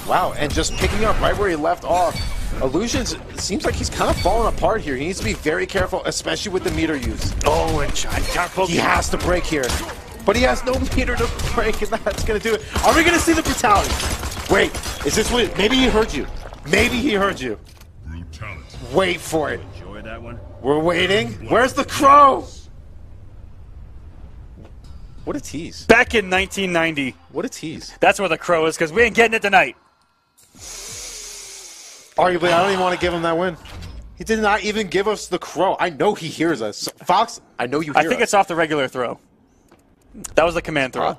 Wow, and just picking up right where he left off. iLuusions, seems like he's kind of falling apart here. He needs to be very careful, especially with the meter use. Oh, and counterpoke. He has to break here. But he has no meter to break, and that's going to do it. Are we going to see the brutality? Wait, is this what... Maybe he heard you. Maybe he heard you. Brutality. Wait for it. Enjoy that one. We're waiting. Where's the crow? What a tease. Back in 1990. What a tease. That's where the crow is, because we ain't getting it tonight. Arguably, I don't even want to give him that win. He did not even give us the crow. I know he hears us. So, Fox, I know you hear us. I think it's off the regular throw. That was the command throw. You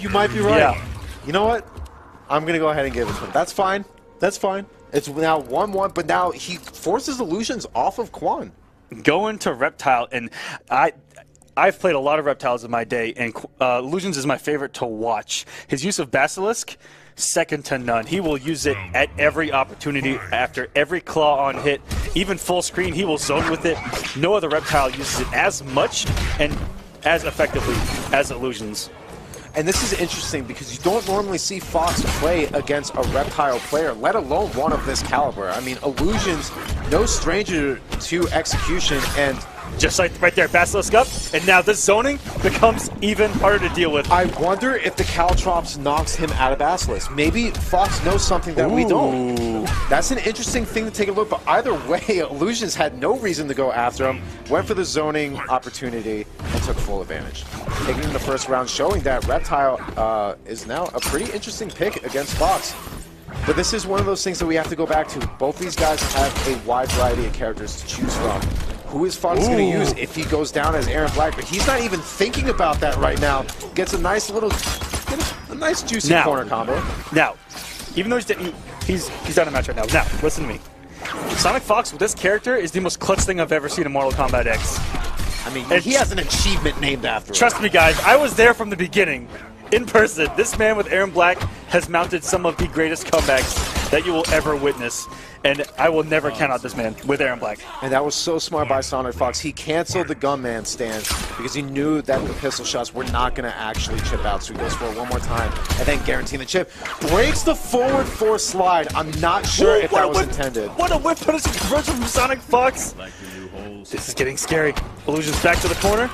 might be right. Yeah. You know what? I'm going to go ahead and give it to him. That's fine. That's fine. It's now 1-1, but now he forces iLuusions off of Quan. Going to Reptile, and I've played a lot of Reptiles in my day, and iLuusions is my favorite to watch. His use of Basilisk, second to none. He will use it at every opportunity, after every claw on hit, even full screen, he will zone with it. No other Reptile uses it as much and as effectively as iLuusions. And this is interesting because you don't normally see Fox play against a Reptile player, let alone one of this caliber. I mean, iLuusions, no stranger to execution, and just like right there, Basilisk up, and now this zoning becomes even harder to deal with. I wonder if the Caltrops knocks him out of Basilisk. Maybe Fox knows something that we don't. That's an interesting thing to take a look, but either way, iLuusions had no reason to go after him, went for the zoning opportunity, and took full advantage. Taking in the first round, showing that Reptile is now a pretty interesting pick against Fox. But this is one of those things that we have to go back to. Both these guys have a wide variety of characters to choose from. Who is Fox going to use if he goes down as Erron Black? But he's not even thinking about that right now. Gets a nice little, a nice juicy corner combo. Now, even though he's out of match right now. Now, listen to me. SonicFox with this character is the most clutch thing I've ever seen in Mortal Kombat X. I mean, he has an achievement named after him. Trust me, guys. I was there from the beginning. In person, this man with Erron Black has mounted some of the greatest comebacks that you will ever witness. And I will never count out this man with Erron Black. And that was so smart by SonicFox. He canceled the gunman stance because he knew that the pistol shots were not going to actually chip out. So he goes for it one more time and then guaranteeing the chip. Breaks the forward 4 slide. I'm not sure if that was intended. What a whip punishing conversion from SonicFox. This is getting scary. iLuusions back to the corner.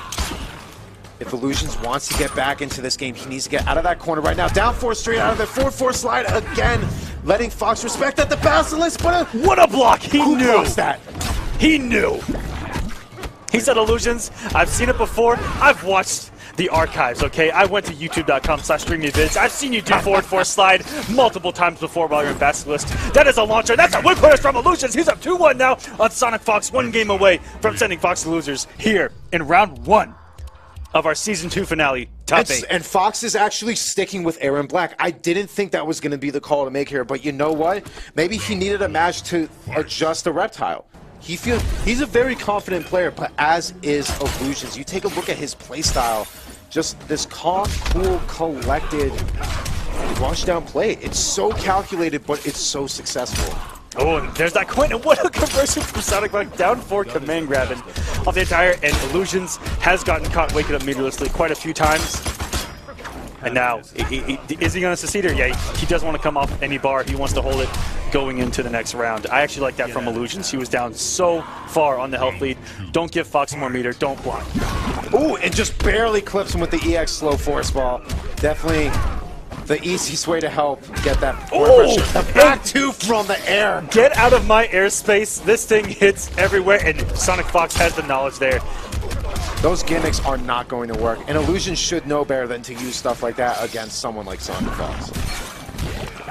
If iLuusions wants to get back into this game, he needs to get out of that corner right now. Down 4 straight out of the 4-4 slide again. Letting Fox respect that the Basilisk, but what a block! He who knew blocks that. He knew. He said iLuusions. I've seen it before. I've watched the archives, okay? I went to youtube.com/streamyvids. I've seen you do forward 4 slide multiple times before while you're in Basilisk. That is a launcher. That's a whip punish from iLuusions. He's up 2-1 now on SonicFox, 1 game away from sending Fox to losers here in round 1 of our Season 2 finale, top 8. And Fox is actually sticking with Erron Black. I didn't think that was going to be the call to make here, but you know what? Maybe he needed a match to adjust the Reptile. He's a very confident player, but as is iLuusions. You take a look at his playstyle, just this calm, cool, collected, rush-down play. It's so calculated, but it's so successful. Oh, and there's that Quan, and what a conversion from SonicFox, down 4, command grabbing off the entire, and iLuusions has gotten caught waking up meterlessly quite a few times. And now, is he going to succeed here? Yeah, he doesn't want to come off any bar. He wants to hold it going into the next round. I actually like that from iLuusions. He was down so far on the health lead. Don't give Fox more meter. Don't block. Ooh, and just barely clips him with the EX slow force ball. Definitely the easiest way to help get that pressure. The back 2 from the air. Get out of my airspace. This thing hits everywhere, and SonicFox has the knowledge there. Those gimmicks are not going to work, and iLuusions should know better than to use stuff like that against someone like SonicFox.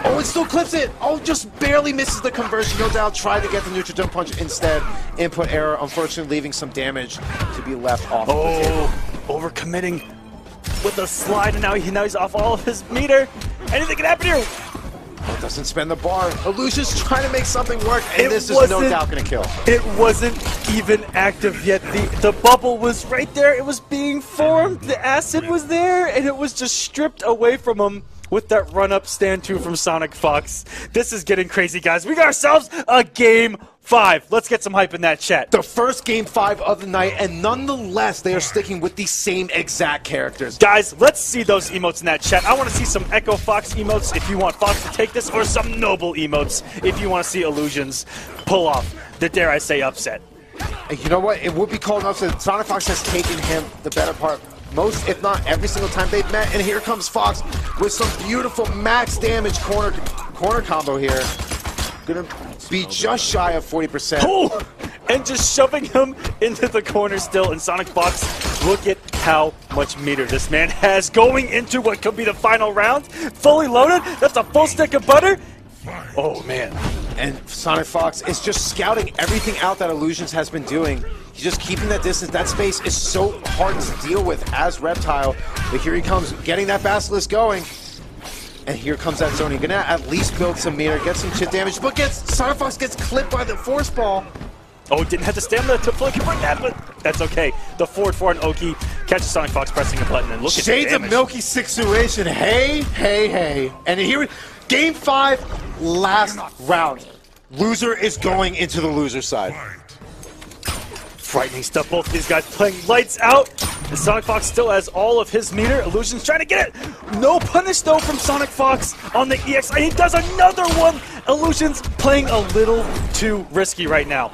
Oh, it still clips it. Oh, just barely misses the conversion. No doubt tried to get the neutral jump punch instead. Input error, unfortunately leaving some damage to be left off of the table. Overcommitting with the slide, and now he's off all of his meter. Anything can happen here. Oh, doesn't spend the bar. iLuusions trying to make something work, and this is no doubt going to kill. It wasn't even active yet. The bubble was right there. It was being formed. The acid was there, and it was just stripped away from him with that run-up stand 2 from SonicFox. This is getting crazy, guys. We got ourselves a Game 5. Let's get some hype in that chat. The first Game 5 of the night, and nonetheless, they are sticking with the same exact characters. Guys, let's see those emotes in that chat. I want to see some Echo Fox emotes if you want Fox to take this, or some Noble emotes if you want to see iLuusions pull off the, dare I say, upset. You know what? It would be called an upset. SonicFox has taken him the better part. Most, if not every single time they've met, and here comes Fox with some beautiful max damage corner combo here. Gonna be just shy of 40%. Oh, and just shoving him into the corner still. And SonicFox, look at how much meter this man has going into what could be the final round. Fully loaded. That's a full stick of butter. Oh man. And SonicFox is just scouting everything out that iLuusions has been doing. He's just keeping that distance. That space is so hard to deal with as Reptile. But here he comes, getting that Basilisk going. And here comes that zone. He's gonna at least build some meter, get some chip damage, but SonicFox gets clipped by the force ball. Oh, didn't have the stamina to fully convert that, but that's okay. The forward 4 on Oki catches SonicFox pressing a button, and look at the damage. Shades of Milky situation. Hey, hey, hey. And here, Game 5, last round. Loser is going into the loser side. Frightening stuff, both of these guys playing lights out. And SonicFox still has all of his meter. iLuusions trying to get it. No punish though from SonicFox on the EX. And he does another one. iLuusions playing a little too risky right now.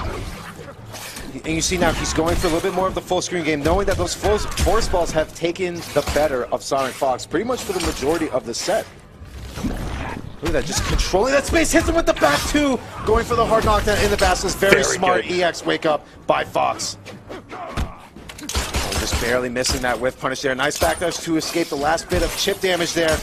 And you see now he's going for a little bit more of the full screen game, knowing that those force balls have taken the better of SonicFox pretty much for the majority of the set. Look at that, just controlling that space, hits him with the back 2, going for the hard knockdown in the Basilisk. Very smart good. EX wake up by Fox. Just barely missing that whiff punish there. Nice backdash to escape the last bit of chip damage there.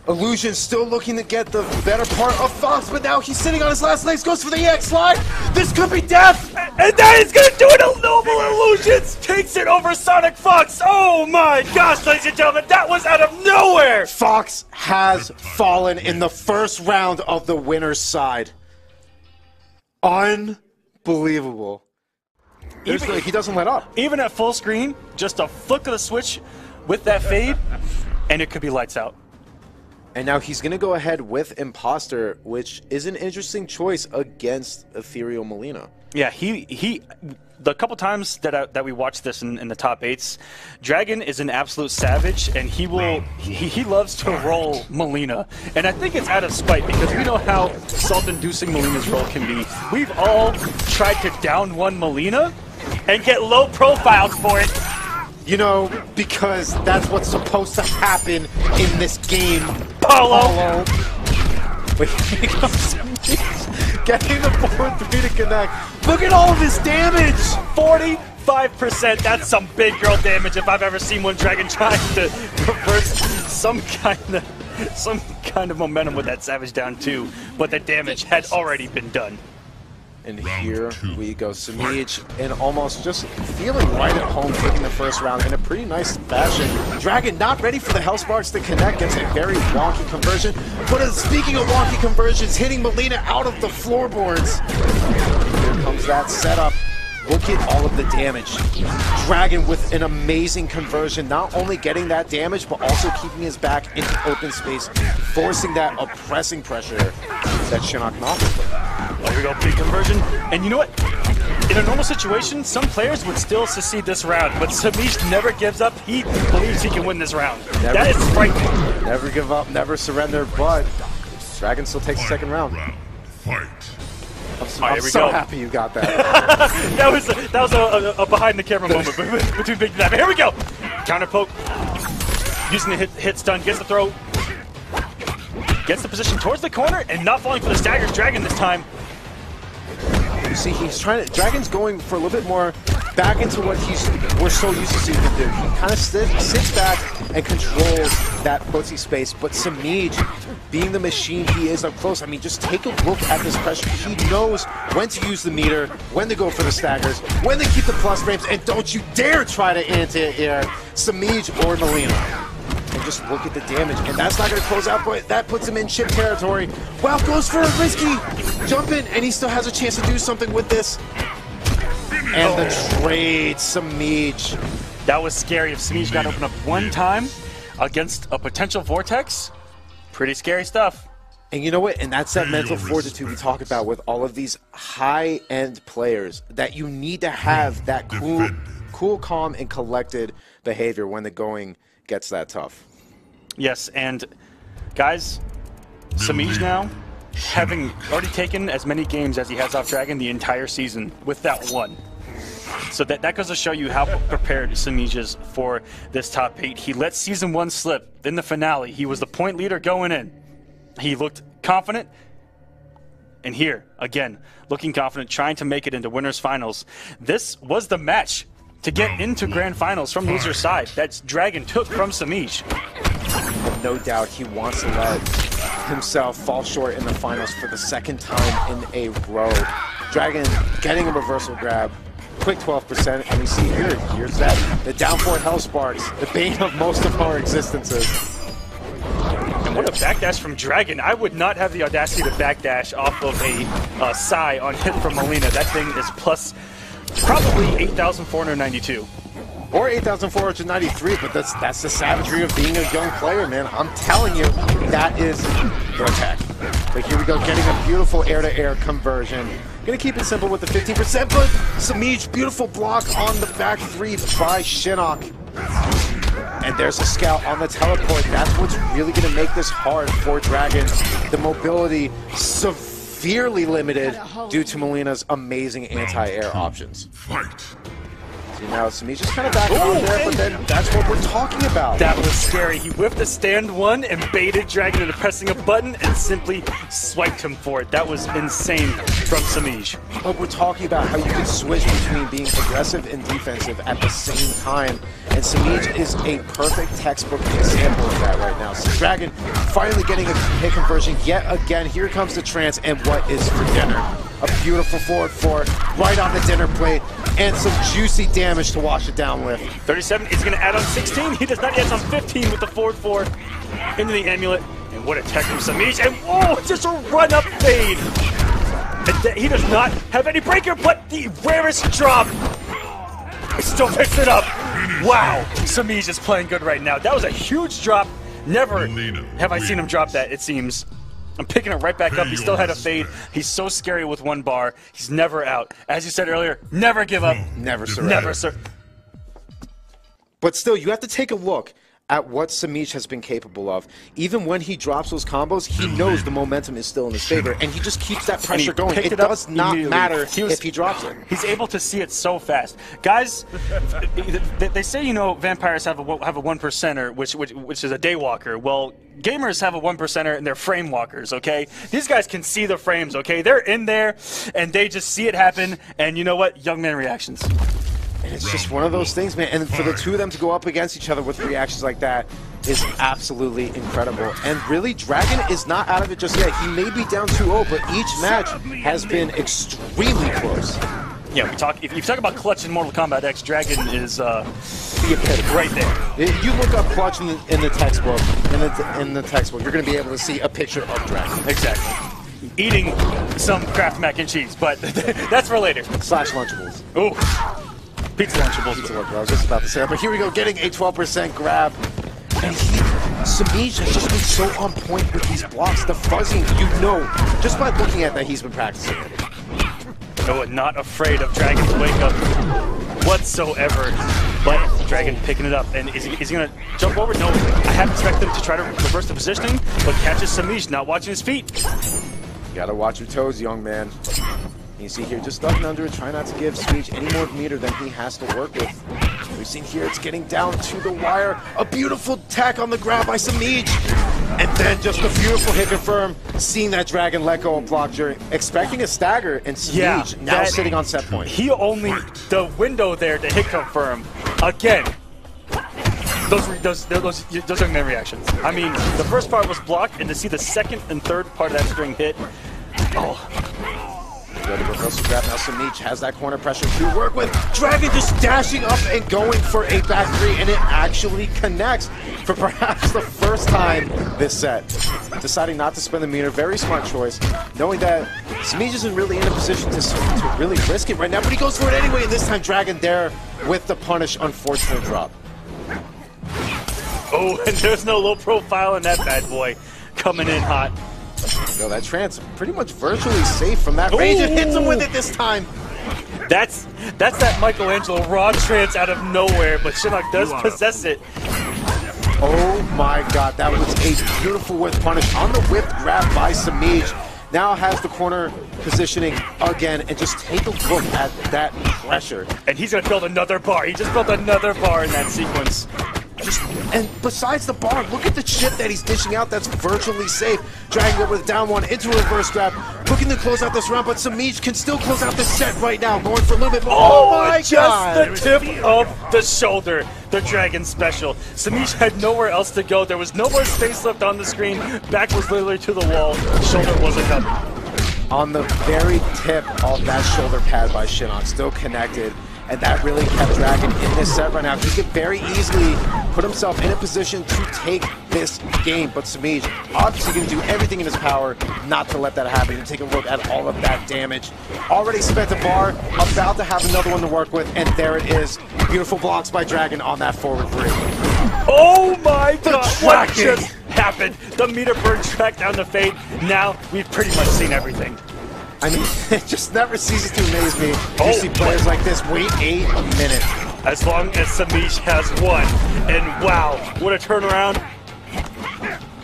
iLuusions still looking to get the better part of Fox, but now he's sitting on his last legs, goes for the EX slide. This could be death! And that is going to do it! A Noble iLuusions takes it over SonicFox! Oh my gosh, ladies and gentlemen, that was out of nowhere! Fox has fallen in the first round of the winner's side. Unbelievable. He doesn't let up. Even at full screen, just a flick of the switch with that fade, and it could be lights out. And now he's going to go ahead with Imposter, which is an interesting choice against Ethereal Mileena. Yeah, the couple times that we watched this in the top 8s, Dragon is an absolute savage, and he loves to roll Mileena. And I think it's out of spite, because we know how salt-inducing Mileena's roll can be. We've all tried to down one Mileena and get low profiled for it. You know, because that's what's supposed to happen in this game. Paulo! Wait, here he comes. Getting the 4-3 to connect. Look at all of his damage! 45%. That's some big girl damage if I've ever seen one. Dragon trying to reverse some kind of momentum with that Savage down 2, but the damage had already been done. And here we go. Semiij in almost just feeling right at home, taking the first round in a pretty nice fashion. Dragon not ready for the Hellsparks to connect, gets a very wonky conversion. But speaking of wonky conversions, hitting Mileena out of the floorboards. Here comes that setup. Look at all of the damage. Dragon with an amazing conversion, not only getting that damage, but also keeping his back into open space, forcing that oppressing pressure that Shinnok knocked. There we go, big conversion. And you know what? In a normal situation, some players would still succeed this round, but Semiij never gives up. He believes he can win this round. That is frightening. Never give up, never surrender, but Dragon still takes the second round. Fight. I'm so happy you got that. that was a behind the camera moment between Big and Dab. Here we go. Counter poke. Using the hit stun, gets the throw. Gets the position towards the corner and not falling for the stagger Dragon this time. You see, he's trying to. Dragon's going for a little bit more back into what we're so used to seeing him do. He kind of sits back and controls that footsie space. But Semiij, being the machine he is up close, I mean, just take a look at this pressure. He knows when to use the meter, when to go for the staggers, when to keep the plus frames, and don't you dare try to anti-air Semiij or Mileena. And just look at the damage, and that's not going to close out, but that puts him in chip territory. Wow, goes for a risky jump in, and he still has a chance to do something with this. And the trade, Semiij. That was scary. If Semiij got opened up one time against a potential Vortex, Pretty scary stuff. And you know what? And that's that mental fortitude we talk about with all of these high-end players, that you need to have that cool, calm, and collected behavior when the going gets that tough. Yes, and guys, Semiij now, having already taken as many games as he has off Dragon the entire season with that one. So that goes to show you how prepared Semiij is for this top 8. He let Season 1 slip. In the finale, he was the point leader going in. He looked confident. And here, again, looking confident, trying to make it into winners finals. This was the match to get into grand finals from loser's side that Dragon took from Semiij. No doubt he wants to let himself fall short in the finals for the second time in a row. Dragon getting a reversal grab, quick 12%, and we see here's that, the down forward Hell Sparks, the bane of most of our existences. And what a backdash from Dragon. I would not have the audacity to backdash off of a Psy on hit from Mileena. That thing is plus probably 8,492. Or 8,493, but that's the savagery of being a young player, man. I'm telling you, that is the attack. But here we go, getting a beautiful air-to-air conversion. Gonna keep it simple with the 15%, but Semiij, beautiful block on the back 3 by Shinnok. And there's a scout on the teleport. That's what's really gonna make this hard for Dragon. The mobility severely limited due to Mileena's amazing anti-air options. See, now Semiij just kind of back on there, but then that's what we're talking about. That was scary. He whiffed a stand 1 and baited Dragon into pressing a button and simply swiped him for it. That was insane from Semiij. But we're talking about how you can switch between being aggressive and defensive at the same time. And Semiij is a perfect textbook example of that right now. So Dragon finally getting a hit conversion yet again. Here comes the trance, and what is for dinner? A beautiful forward 4 right on the dinner plate, and some juicy damage to wash it down with. 37 is going to add on 16. He does not yet on 15 with the forward 4 into the amulet. And what a tech from Semiij. And whoa, just a run-up fade. And he does not have any breaker, but the rarest drop. He still picks it up. Wow, Semiij is playing good right now. That was a huge drop. Never have I seen him drop that, it seems. I'm picking it right back up. He still had a fade. He's so scary with 1 bar. He's never out. As you said earlier, never give up. Never surrender. Never surrender. But still, you have to take a look at what Semiij has been capable of. Even when he drops those combos, he knows the momentum is still in his favor, and he just keeps that pressure going. It does not matter if he drops it. He's able to see it so fast. Guys, they say, you know, vampires have a 1%er, which is a daywalker. Well, gamers have a 1%er and they're frame walkers, okay? These guys can see the frames, okay? They're in there, and they just see it happen, and you know what? Young man reactions. And it's just one of those things, man. And for the two of them to go up against each other with reactions like that is absolutely incredible. And really, Dragon is not out of it just yet. He may be down 2-0, but each match has been extremely close. Yeah, if you talk about clutch in Mortal Kombat X, Dragon is the epitome right there. You look up clutch in the textbook, in the textbook, you're going to be able to see a picture of Dragon. Exactly. Eating some Kraft mac and cheese, but that's for later. Slash Lunchables. Ooh. Pizza Lunchables. Pizza Lunchables, I was just about to say that, but here we go, getting a 12% grab. And Semiij has just been so on point with these blocks. The fuzzing, you know, just by looking at that, he's been practicing it. No, not afraid of Dragon's wake up whatsoever. But Dragon picking it up, and is he going to jump over? No, I half expect him to try to reverse the positioning, but catches Semiij, not watching his feet. You gotta watch your toes, young man. You see here, just ducking under it, try not to give Semiij any more meter than he has to work with. We've seen here, it's getting down to the wire. A beautiful tack on the grab by Semiij. And then just a beautiful hit confirm, seeing that Dragon let go and block during, expecting a stagger, and Semiij now sitting on set point. He only, the window there to hit confirm, again. Those young man reactions. I mean, the first part was blocked, and to see the second and third part of that string hit, oh. Go to reversal grab. Now Semiij has that corner pressure to work with. Dragon just dashing up and going for a back 3, and it actually connects for perhaps the first time this set. Deciding not to spend the meter, very smart choice, knowing that Semiij isn't really in a position to really risk it right now, but he goes for it anyway, and this time Dragon there with the punish, unfortunate drop. Oh, and there's no low profile in that bad boy. coming in hot. Yo, that trance pretty much virtually safe from that range. It hits him with it this time. That's that Michelangelo raw trance out of nowhere, but Shinnok does possess it. Oh my god, that was a beautiful whip punish on the whip grab by Semiij. Now has the corner positioning again, and just take a look at that pressure. And he's gonna build another bar. He just built another bar in that sequence. And besides the bar, look at the shit that he's dishing out that's virtually safe. Dragging it with down one into a reverse grab. Looking to close out this round, but Semiij can still close out this set right now. Going for a little bit more. Oh my god! Just the tip of the shoulder. The Dragon special. Semiij had nowhere else to go. There was no more space left on the screen. Back was literally to the wall. Shoulder wasn't up. On the very tip of that shoulder pad by Shinnok, still connected. And that really kept Dragon in this set right now. He could very easily put himself in a position to take this game. But Semiij obviously going to do everything in his power not to let that happen. And take a look at all of that damage. Already spent a bar, about to have another one to work with. And there it is. Beautiful blocks by Dragon on that forward three. Oh my god! What just happened? The meter burn track down the fade. Now we've pretty much seen everything. I mean, it just never ceases to amaze me. You see players like this wait a minute. As long as Semiij has one. And wow, what a turnaround.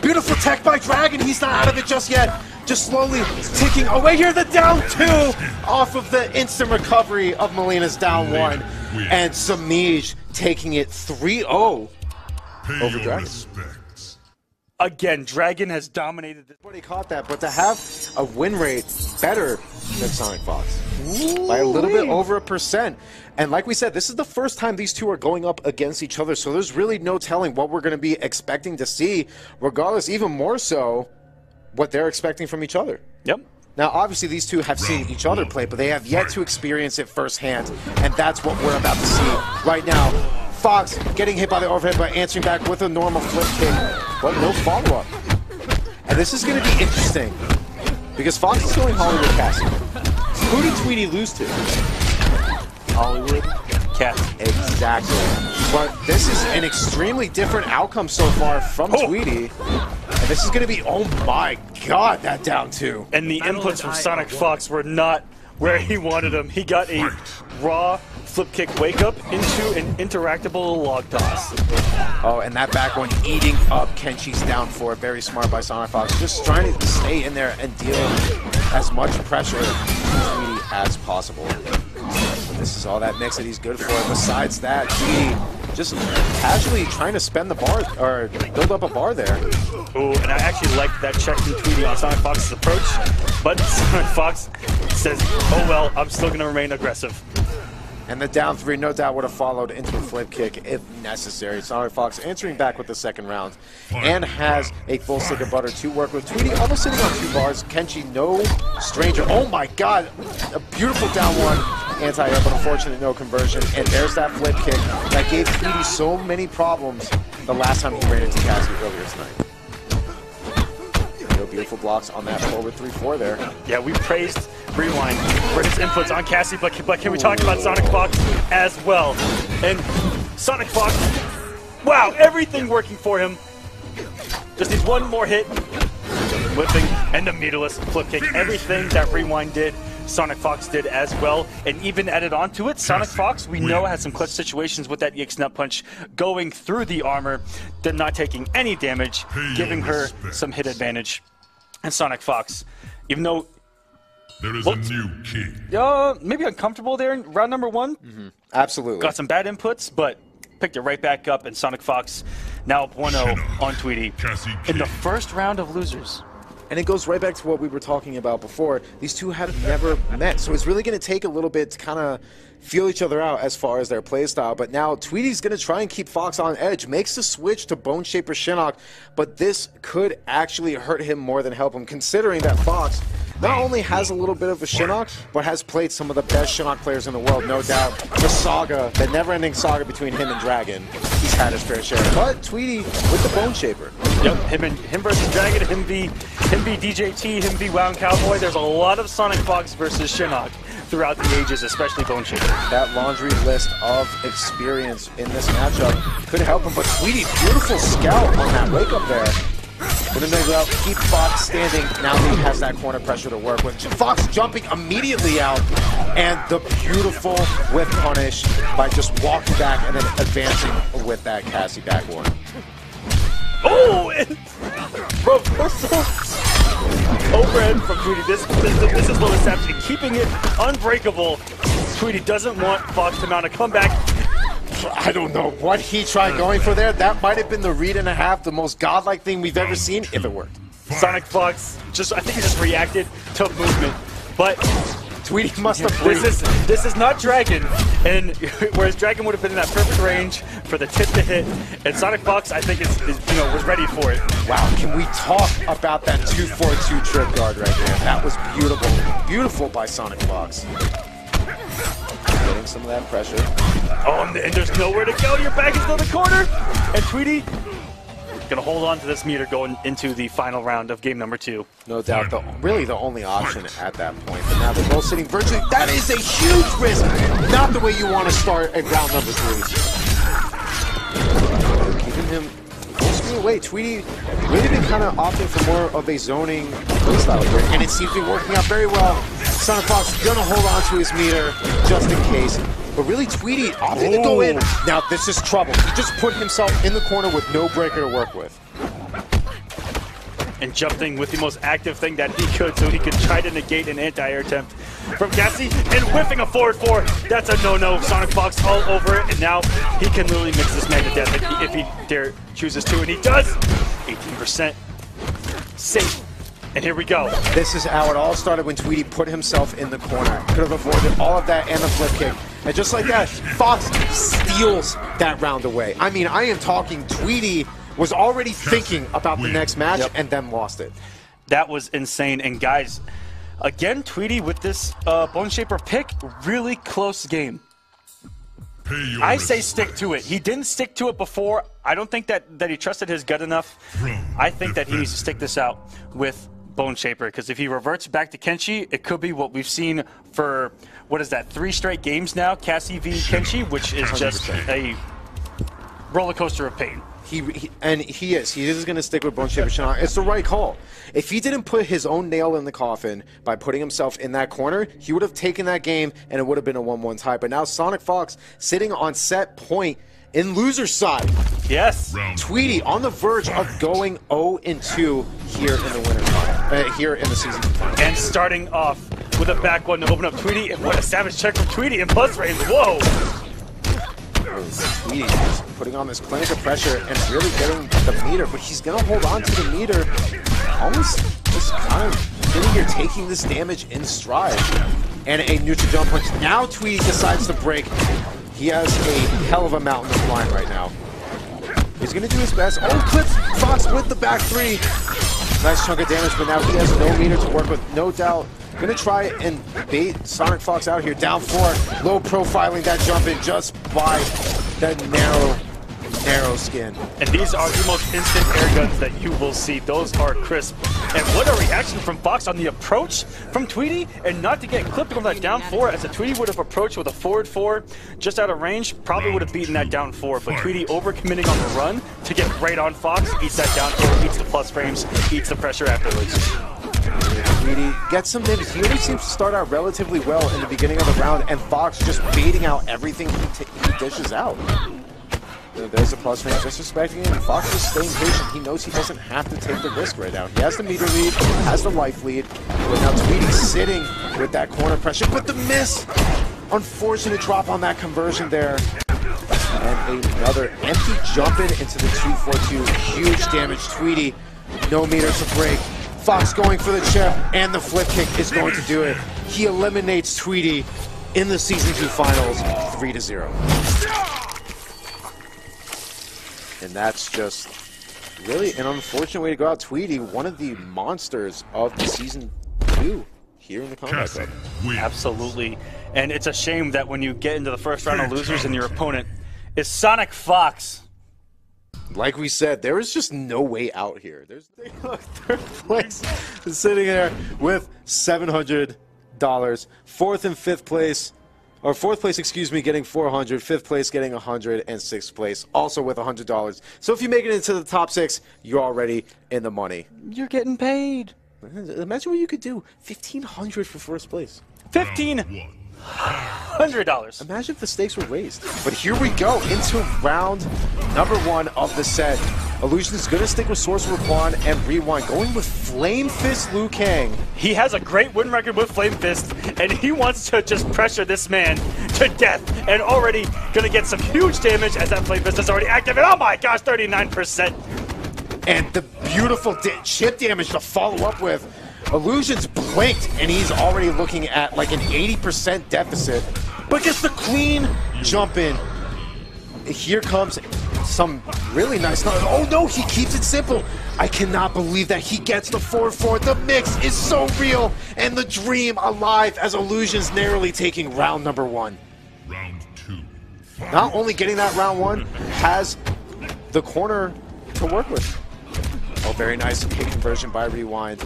Beautiful tech by Dragon. He's not out of it just yet. Just slowly ticking away here. The down two off of the instant recovery of Mileena's down one. And Semiij taking it 3-0 over Dragon. Again, Dragon has dominated this. Everybody caught that, but to have a win rate better than SonicFox by a little bit over 1%. And like we said, this is the first time these two are going up against each other, so there's really no telling what we're going to be expecting to see, regardless, even more so, what they're expecting from each other. Yep. Now, obviously, these two have seen each other play, but they have yet to experience it firsthand, and that's what we're about to see right now. Fox getting hit by the overhead, but answering back with a normal flip kick, but no follow-up. And this is going to be interesting, because Fox is going Hollywood Cassie. Who did Tweedy lose to? Hollywood Cassie. Exactly. But this is an extremely different outcome so far from Tweedy. And this is going to be, oh my god, that down two. And the inputs from SonicFox were not where he wanted them. He got a raw flip kick wake up into an interactable log toss. Oh, and that back one eating up Kenshi's down four. Very smart by SonicFox. Just trying to stay in there and deal as much pressure to Tweedy as possible. But this is all that mix that he's good for. Besides that, Tweedy just casually trying to spend the bar, or build up a bar there. Ooh, and I actually like that check from Tweedy on SonicFox's approach, but SonicFox says, oh well, I'm still going to remain aggressive. And the down three, no doubt, would have followed into a flip kick if necessary. SonicFox answering back with the second round and has a full stick of butter to work with. Tweedy almost sitting on 2 bars. Kenshi, no stranger. Oh my god, a beautiful down one. Anti-up, but unfortunately no conversion. And there's that flip kick that gave Tweedy so many problems the last time he ran into Cassie earlier tonight. Beautiful blocks on that forward 3-4 there. Yeah, we praised Rewind for his inputs on Cassie, but can we talk about SonicFox as well? And SonicFox, wow, everything working for him. Just needs one more hit, whipping, and the meterless flip kick. Everything that Rewind did, SonicFox did as well, and even added on to it, SonicFox, we know, has some clutch situations with that EX nut punch going through the armor. They're not taking any damage, giving her some hit advantage. And SonicFox, even though there is a new king. Maybe uncomfortable there in round number 1. Absolutely. Got some bad inputs, but picked it right back up, and SonicFox now up 1-0 on Tweedy in the first round of losers. And it goes right back to what we were talking about before. These two have never met, so it's really going to take a little bit to kind of feel each other out as far as their play style. But now Tweedy's going to try and keep Fox on edge, makes the switch to Bone Shaper Shinnok, but this could actually hurt him more than help him, considering that Fox not only has a little bit of a Shinnok, but has played some of the best Shinnok players in the world, no doubt. The saga, the never-ending saga between him and Dragon, he's had his fair share. But Tweedy with the Bone Shaper. Yep, him versus Dragon, him v DJT, him v Wound Cowboy. There's a lot of SonicFox versus Shinnok throughout the ages, especially Bone Shaper. That laundry list of experience in this matchup could help him, but Tweedy, beautiful scout on that wake up there. Gonna no doubt keep Fox standing now that he has that corner pressure to work with. Fox jumping immediately out, and the beautiful whip punish by just walking back and then advancing with that Cassie backboard. Oh! Reversal overhead from Tweedy. This is what is happening. Keeping it unbreakable. Tweedy doesn't want Fox to mount a comeback. I don't know what he tried going for there. That might have been the read and a half, the most godlike thing we've ever seen, if it worked. SonicFox I think he just reacted to movement, but Tweedy must have breathed. This is not Dragon, and whereas Dragon would have been in that perfect range for the tip to hit, and SonicFox I think was ready for it. Wow, can we talk about that 2-4-2 trip guard right there? That was beautiful, beautiful by SonicFox. Getting some of that pressure. Oh, and there's nowhere to go. You're back into the corner, and Tweedy gonna hold on to this meter going into the final round of game number 2. No doubt, really the only option at that point. But now they're both sitting virtually. That is a huge risk. Not the way you want to start at round number 3. Keeping him full screen away. Tweedy really been kind of opting for more of a zoning playstyle here, and it seems to be working out very well. SonicFox gonna hold on to his meter just in case. But really, Tweedy opting to go in. Now, this is trouble. He just put himself in the corner with no breaker to work with. And jumping with the most active thing that he could so he could try to negate an anti-air attempt from Cassie, and whipping a forward 4. That's a no-no. SonicFox all over it, and now he can literally mix this man to death if he dare chooses to, and he does. 18% safe. And here we go. This is how it all started when Tweedy put himself in the corner. Could have avoided all of that and the flip kick. And just like that, Fox steals that round away. I mean, I am talking Tweedy was already thinking about the next match and then lost it. That was insane. And guys, again, Tweedy with this Bone Shaper pick, really close game. I say stick to it. He didn't stick to it before. I don't think that he trusted his gut enough. I think that he needs to stick this out with Bone Shaper, because if he reverts back to Kenshi, it could be what we've seen for, what is that, 3 straight games now, Cassie v Kenshi, which is 100%. Just a roller coaster of pain. He is going to stick with Bone Shaper Shinnok. It's the right call. If he didn't put his own nail in the coffin by putting himself in that corner, he would have taken that game and it would have been a 1-1 tie. But now SonicFox sitting on set point in loser's side. Yes. Tweedy on the verge of going 0-2 here in the winter final, here in the season final. And starting off with a back one to open up Tweedy, and what a savage check from Tweedy in plus range. Whoa. Tweedy just putting on this clinical pressure and really getting the meter, but he's going to hold on to the meter, almost just kind of feeling here, taking this damage in stride. And a neutral jump punch. Now Tweedy decides to break. He has a hell of a mountain to climb right now. He's going to do his best. Oh, clips Fox with the back 3. Nice chunk of damage, but now he has no meter to work with, no doubt. Gonna try and bait SonicFox out here. Down 4, low profiling that jump in just by that narrow skin. And these are the most instant air guns that you will see. Those are crisp. And what a reaction from Fox on the approach from Tweedy, and not to get clipped on that down 4, as a Tweedy would have approached with a forward 4 just out of range, probably would have beaten that down 4. But Tweedy overcommitting on the run to get right on Fox, eats that down 4, eats the plus frames, eats the pressure afterwards. Tweedy gets some damage. He always seems to start out relatively well in the beginning of the round, and Fox just baiting out everything he dishes out. There's a plus frame, disrespecting him, and Fox is staying patient. He knows he doesn't have to take the risk right now. He has the meter lead, has the life lead, but now Tweedy's sitting with that corner pressure, but the miss! Unfortunate drop on that conversion there. And another empty jump in into the 2-4-2. Huge damage. Tweedy, no meter to break. Fox going for the chip, and the flip kick is going to do it. He eliminates Tweedy in the Season 2 Finals, 3-0. And that's just really an unfortunate way to go out. Tweedy, one of the monsters of the Season 2 here in the Kombat Club. Absolutely. And it's a shame that when you get into the first round of losers and your opponent is SonicFox. Like we said, there is just no way out here. There's third place sitting there with $700. Fourth and fifth place or fourth place, excuse me, getting 400, fifth place getting 100, and sixth place also with $100. So if you make it into the top 6, you're already in the money. You're getting paid. Imagine what you could do. $1,500 for first place. $1,500. Imagine if the stakes were raised. But here we go into round number 1 of the set. iLuusions is going to stick with Sorcerer Quan and Rewind, going with Flame Fist Liu Kang. He has a great win record with Flame Fist, and he wants to just pressure this man to death, and already going to get some huge damage as that Flame Fist is already active, and oh my gosh, 39%. And the beautiful chip damage to follow up with. iLuusions blinked, and he's already looking at like an 80% deficit. But gets the clean jump in. Here comes some really nice... Oh no, he keeps it simple. I cannot believe that he gets the 4-4. The mix is so real, and the dream alive as iLuusions narrowly taking round number 1. Round 2. Not only getting that round 1, has the corner to work with. Oh, very nice hit conversion by Rewind.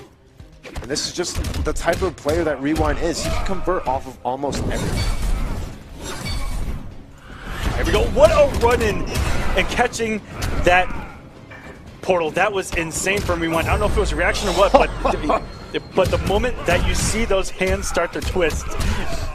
And this is just the type of player that Rewind is. He can convert off of almost everything. There we go. What a run-in and catching that portal. That was insane from Rewind. I don't know if it was a reaction or what, but the moment that you see those hands start to twist,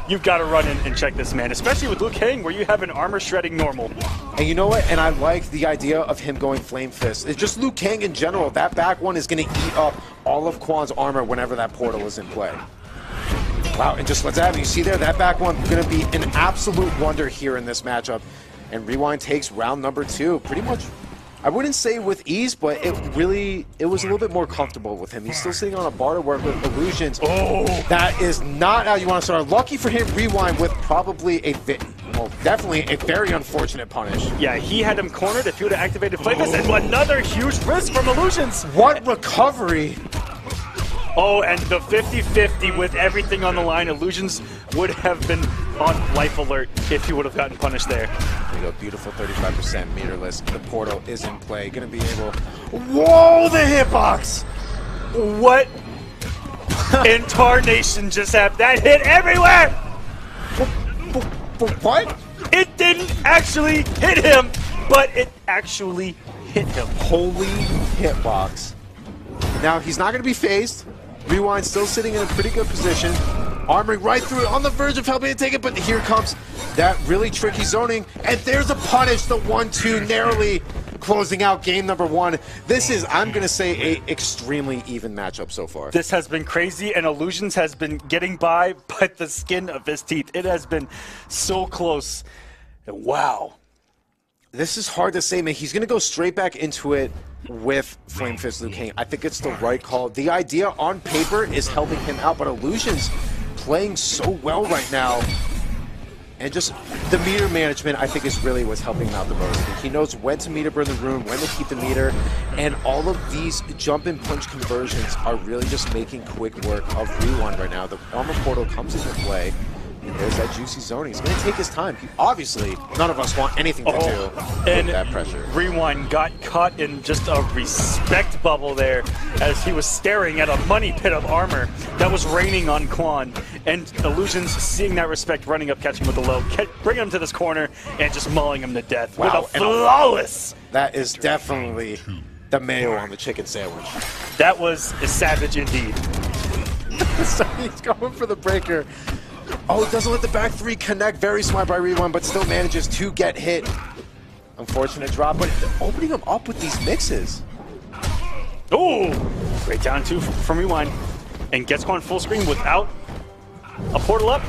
you've got to run in and check this man, especially with Liu Kang, where you have an armor shredding normal. And you know what? And I like the idea of him going Flame Fist. It's just Liu Kang in general. That back one is going to eat up all of Quan's armor whenever that portal is in play. Wow, and just what's happening. You see there, that back one going to be an absolute wonder here in this matchup. And Rewind takes round number 2 pretty much. I wouldn't say with ease, but it was a little bit more comfortable with him. He's still sitting on a bar to work with iLuusions. Oh, that is not how you want to start. Lucky for him, Rewind with probably definitely a very unfortunate punish. Yeah, he had him cornered if he would have activated Flame Fist, and another huge risk from iLuusions. What recovery! Oh, and the 50-50 with everything on the line, iLuusions would have been on life alert if he would have gotten punished there. There you go, beautiful 35% meterless. The portal is in play. Gonna be able... Whoa, the hitbox! What in tarnation just happened? That hit everywhere! What? It didn't actually hit him, but it actually hit him. Holy hitbox. Now, he's not gonna be phased. Rewind still sitting in a pretty good position. Armoring right through it, on the verge of helping to take it, but here comes that really tricky zoning, and there's a punish, the 1-2, narrowly closing out game number 1. This is, I'm going to say, a extremely even matchup so far. This has been crazy, and iLuusions has been getting by the skin of his teeth. It has been so close. Wow. This is hard to say, man. He's going to go straight back into it with Flame Fist Liu Kang. I think it's the right call. The idea on paper is helping him out, but iLuusions playing so well right now. And just the meter management, I think, is really what's helping him out the most. He knows when to meter burn the room, when to keep the meter, and all of these jump and punch conversions are really just making quick work of Rewind right now. The armor portal comes into play. And there's that juicy zoning. He's going to take his time. Obviously, none of us want anything to do with that pressure. Rewind got caught in just a respect bubble there as he was staring at a money pit of armor that was raining on Quan. And iLuusions, seeing that respect, running up, catching him with the low, bringing him to this corner, and just mauling him to death. Wow, with a flawless... That is definitely the mayo on the chicken sandwich. That was a savage indeed. So he's going for the breaker. Oh, it doesn't let the back 3 connect. Very smart by Rewind, but still manages to get hit. Unfortunate drop, but opening him up with these mixes. Oh, great down 2 from Rewind. And gets Quan full screen without a portal up.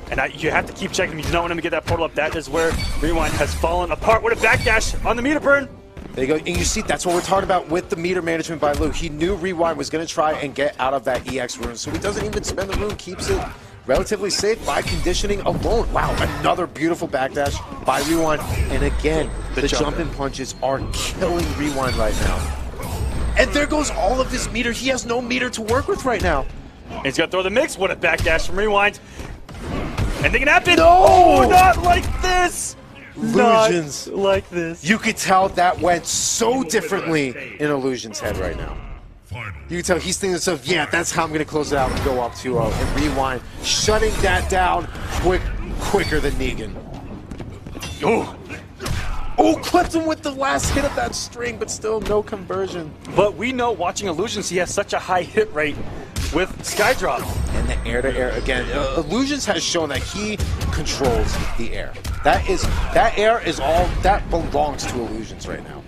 And you have to keep checking. You don't want him to get that portal up. That is where Rewind has fallen apart with a backdash on the meter burn. There you go. And you see, that's what we're talking about with the meter management by Liu. He knew Rewind was going to try and get out of that EX rune, so he doesn't even spend the rune, keeps it relatively safe by conditioning alone. Wow, another beautiful backdash by Rewind. And again, the jumping punches are killing Rewind right now. And there goes all of his meter. He has no meter to work with right now. And he's going to throw the mix. What a backdash from Rewind. Anything can happen. No! Oh, not like this. iLuusions. Not like this. You could tell that went so differently in iLuusions' head right now. You can tell he's thinking to himself, yeah, that's how I'm going to close it out and go up 2-0. And Rewind shutting that down. Quick quicker than Negan. Oh, Oh, clipped him with the last hit of that string, but still no conversion. but we know watching Illusions, he has such a high hit rate with Skydrop. And the air-to-air again. Illusions has shown that he controls the air. That air is all that belongs to Illusions right now.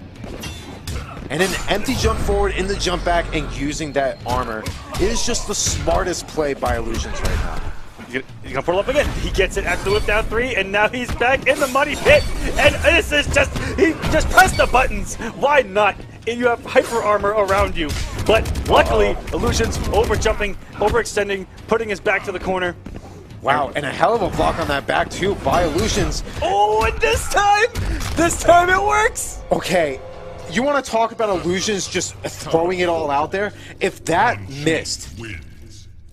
And an empty jump forward in the jump back and using that armor is just the smartest play by Illusions right now. He's gonna pull up again. He gets it after the whip down 3, and now he's back in the muddy pit. And this is just, he just pressed the buttons. Why not? And you have hyper armor around you. But luckily, Illusions over-jumping, overextending, putting his back to the corner. Wow, and a hell of a block on that back too by Illusions. Oh, and this time it works. Okay, you want to talk about Illusions just throwing it all out there? If that missed,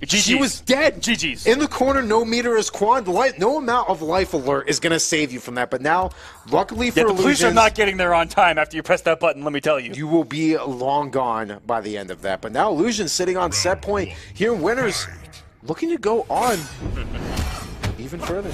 she was dead. GG's. In the corner, no meter is Quan. No amount of life alert is going to save you from that. But now, luckily for Yeah, the police are Illusions, not getting there on time after you press that button, let me tell you. you will be long gone by the end of that. But now Illusions sitting on set point here in Winners, looking to go on even further.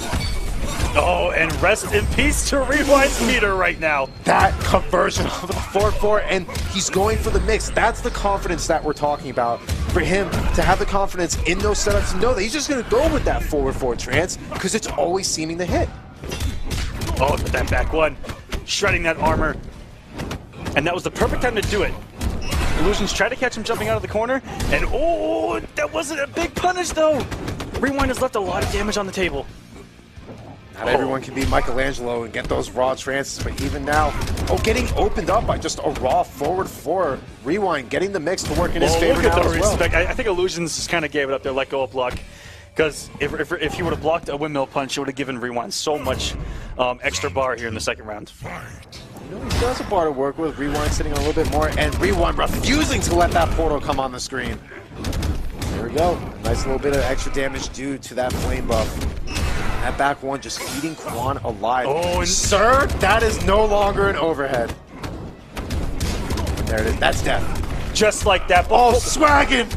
Oh, and rest in peace to Rewind's meter right now. That conversion of the 4-4, and he's going for the mix. That's the confidence that we're talking about. For him to have the confidence in those setups to know that he's just going to go with that forward 4 trance because it's always seeming to hit. Oh, that back one. Shredding that armor. And that was the perfect time to do it. Illusions tried to catch him jumping out of the corner, and oh, that wasn't a big punish though. Rewind has left a lot of damage on the table. Not everyone can be Michelangelo and get those raw trances, but even now, getting opened up by just a raw forward 4. Rewind, getting the mix to work in his favor look at now the as well. respect. I think Illusions just kind of gave it up there, let go of block. Because if he would have blocked a windmill punch, it would have given Rewind so much extra bar here in the second round. You know, he still has a bar to work with. Rewind sitting a little bit more, and Rewind refusing to let that portal come on the screen. There we go. Nice little bit of extra damage due to that flame buff. That back one just eating Quan alive. Oh, and sir, that is no longer an overhead. There it is. That's death. just like that. Oh, Swaggin!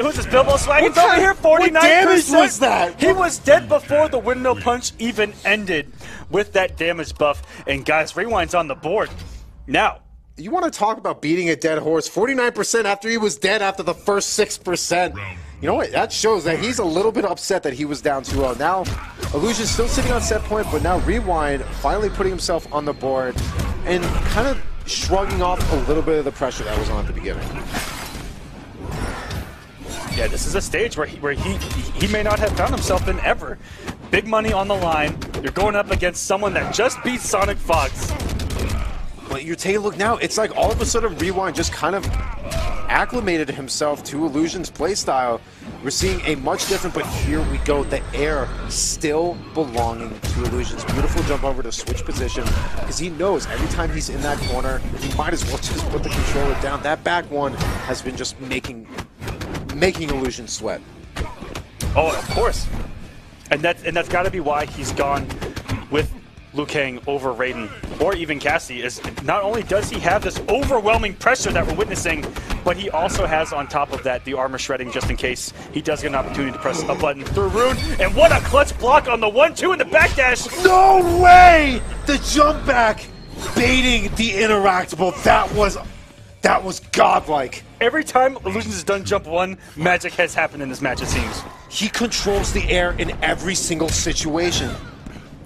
Who's this? Bilbo Swaggins What over here? 49%. What damage was that? He was dead before the windmill punch even ended with that damage buff. And guys, Rewind's on the board. Now, You want to talk about beating a dead horse? 49% after he was dead after the first 6%. You know what? That shows that he's a little bit upset that he was down 2-0. Now, Illusion's still sitting on set point, but now Rewind finally putting himself on the board and kind of shrugging off a little bit of the pressure that was on at the beginning. yeah, this is a stage where he may not have found himself in ever. Big money on the line. You're going up against someone that just beat SonicFox. But you take a look now, it's like all of a sudden Rewind just kind of acclimated himself to Illusion's playstyle. We're seeing a much different, but here we go, the air still belonging to Illusion's beautiful jump over to switch position, because he knows every time he's in that corner, he might as well just put the controller down. That back one has been just making Illusion sweat. Oh, of course. And that's got to be why he's gone with Liu Kang over Raiden, or even Cassie, is not only does he have this overwhelming pressure that we're witnessing, but he also has on top of that the armor shredding just in case he does get an opportunity to press a button through Rune. And what a clutch block on the 1-2 and the backdash! No way! The jump back baiting the interactable. That was godlike. Every time Illusions has done jump 1, magic has happened in this match, it seems. He controls the air in every single situation.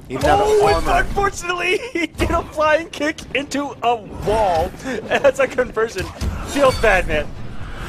Even out of and armor. unfortunately, he did a flying kick into a wall. That's a conversion. Feels bad, man.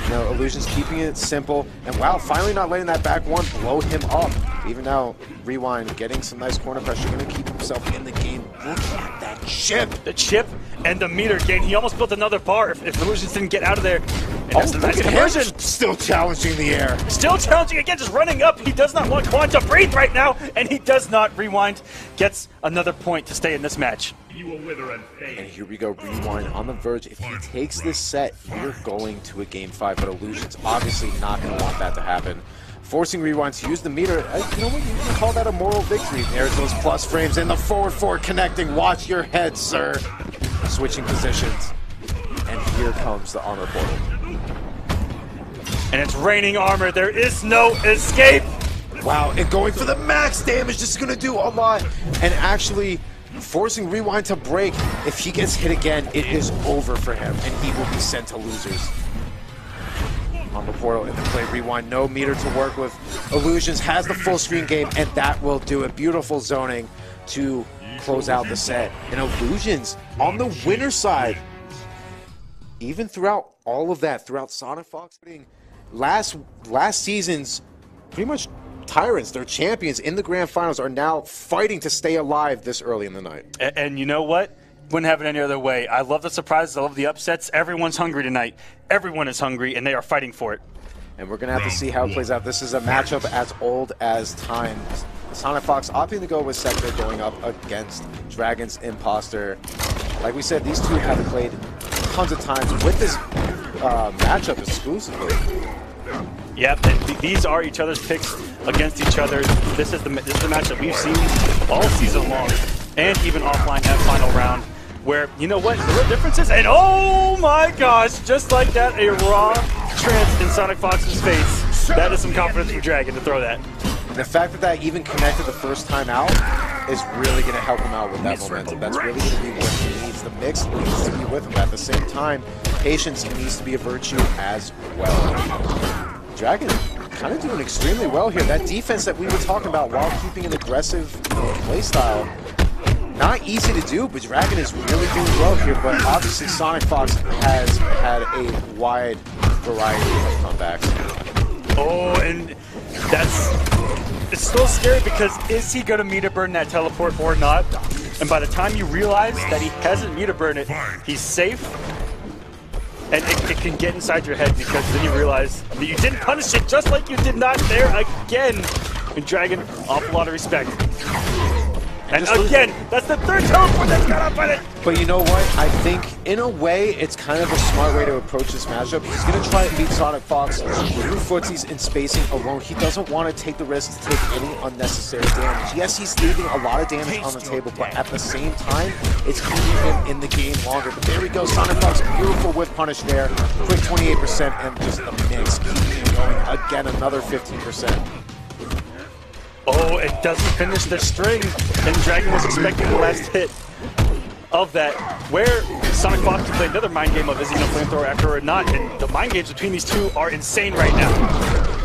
No, Illusion's keeping it simple. And wow, finally not letting that back one blow him up. Even now, Rewind getting some nice corner pressure, going to keep himself in the game. Look at that chip. The chip and the meter gain. He almost built another bar if Illusions didn't get out of there. And that's the nice conversion. Still challenging the air. Still challenging again, just running up. He does not want Quan to breathe right now, and he does not. Rewind gets another point to stay in this match. You will wither and fade. And here we go, Rewind on the verge. If he takes this set, we're going to a Game 5, but Illusion's obviously not going to want that to happen. Forcing Rewind to use the meter. You know what? You can call that a moral victory. There's those plus frames and the forward connecting. Watch your head, sir. Switching positions. And here comes the armor portal. And it's raining armor. There is no escape. Wow, and going for the max damage, this is going to do a lot. And actually forcing Rewind to break. If he gets hit again, it is over for him, and he will be sent to losers. On the portal in the play, Rewind, no meter to work with. iLuusions has the full screen game, and that will do it. Beautiful zoning to close out the set. And iLuusions on the winner side, even throughout all of that, throughout SonicFox, last season's pretty much tyrants, their champions in the grand finals, are now fighting to stay alive this early in the night. And you know what? Wouldn't have it any other way. I love the surprises. I love the upsets. Everyone's hungry tonight. Everyone is hungry, and they are fighting for it. And we're going to have to see how it plays out. This is a matchup as old as time. SonicFox opting to go with Sector, going up against Dragon's Imposter. Like we said, these two have played tons of times with this matchup exclusively. Yep, and these are each other's picks against each other. This is the matchup we've seen all season long, and even offline at final round, where, you know what, the real difference is, and oh my gosh, just like that, a raw trance in SonicFox's face. That is some confidence from Dragon to throw that. And the fact that that even connected the first time out is really going to help him out with that momentum. That's really going to be what he needs. The mix needs to be with him. At the same time, patience needs to be a virtue as well. Dragon kind of doing extremely well here. That defense that we were talking about while keeping an aggressive playstyle, not easy to do, but Dragon is really doing well here. But obviously SonicFox has had a wide variety of comebacks. Oh, and it's still scary because is he going to meter burn that teleport or not? And by the time you realize that he hasn't meter burned it, he's safe. And it can get inside your head because then you realize that you didn't punish it just like you did not there again. And Dragon, awful lot of respect. And again, that's the third teleport that's got up on it. But you know what? I think, in a way, it's kind of a smart way to approach this matchup. He's going to try and beat SonicFox through footsies and spacing alone. He doesn't want to take the risk to take any unnecessary damage. Yes, he's leaving a lot of damage on the table, but at the same time, it's keeping him in the game longer. But there we go, SonicFox, beautiful whip punish there. Quick 28%, and just the mix keeping him going. Again, another 15%. Oh, it doesn't finish the string, and Dragon was expecting the last hit of that, where SonicFox can play another mind game of is he going to flamethrower after or not, and the mind games between these two are insane right now.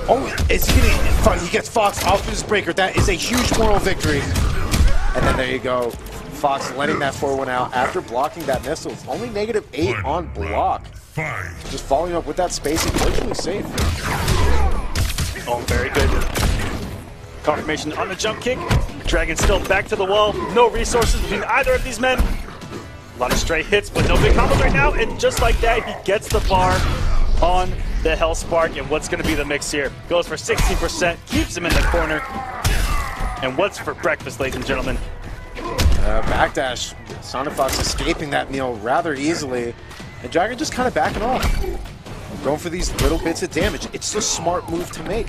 Oh, he gets Fox off his breaker. That is a huge moral victory. And then there you go. Fox letting that 4-1 out after blocking that missile. It's only -8 on block. Just following up with that spacing, virtually safe. Oh, very good. Confirmation on the jump kick. Dragon still back to the wall. No resources between either of these men. A lot of stray hits, but no big combos right now. And just like that, he gets the bar on the Hell Spark. And what's going to be the mix here? Goes for 16%, keeps him in the corner. And what's for breakfast, ladies and gentlemen? Backdash. SonicFox escaping that meal rather easily. And Dragon just kind of backing off. Going for these little bits of damage. It's the smart move to make.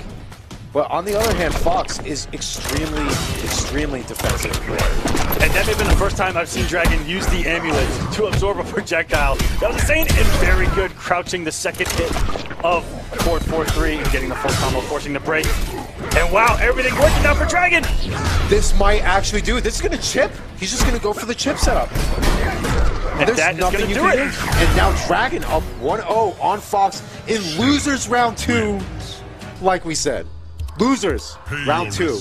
But on the other hand, Fox is extremely, extremely defensive. And that may have been the first time I've seen Dragon use the amulet to absorb a projectile. That was insane and very good, crouching the second hit of 4-4-3 and getting the full combo, forcing the break. And wow, everything working now for Dragon! This might actually do it. This is going to chip. He's just going to go for the chip setup. And there's that is nothing going to you do can it. do. And now Dragon up 1-0 on Fox in losers round 2, like we said. Losers, round 2.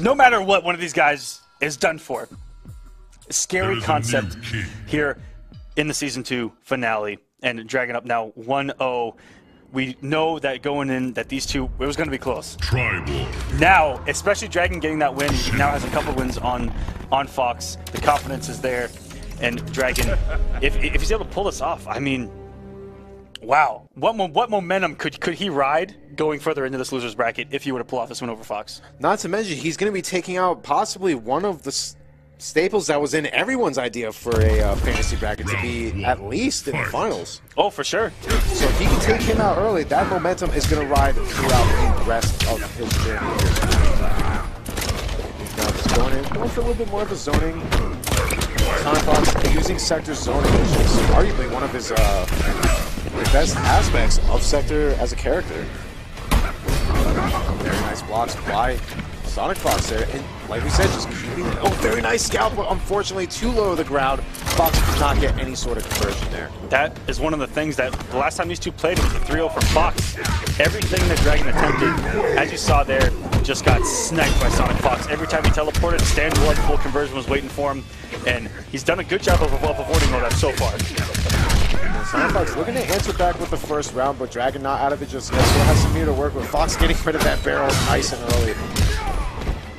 No matter what one of these guys is done for. Scary concept here in the Season 2 finale. And Dragon up now 1-0. We know that going in that these two, it was going to be close. Triborg. Now, especially Dragon getting that win, he now has a couple wins on Fox. The confidence is there. And Dragon, if he's able to pull this off, I mean, wow. What momentum could he ride going further into this loser's bracket if he were to pull off this win over Fox? Not to mention, he's going to be taking out possibly one of the staples that was in everyone's idea for a fantasy bracket to be at least in the finals. Oh, for sure. So if he can take him out early, that momentum is going to ride throughout the rest of his journey. Now just going for a little bit more of a zoning. SonicFox using Sector zoning, which is arguably one of his the best aspects of Sector as a character. Very nice blocks by SonicFox there, and like we said, just keeping it. Oh, very nice scout, but unfortunately too low to the ground. Fox could not get any sort of conversion there. That is one of the things that the last time these two played, it was a 3-0 for Fox. Everything that Dragon attempted, as you saw there, just got sniped by SonicFox. Every time he teleported, stand one, full conversion was waiting for him, and he's done a good job of avoiding all that so far. SonicFox looking to answer back with the first round, but Dragon not out of it just yet. Still has some meter to work with. Fox getting rid of that barrel nice and early.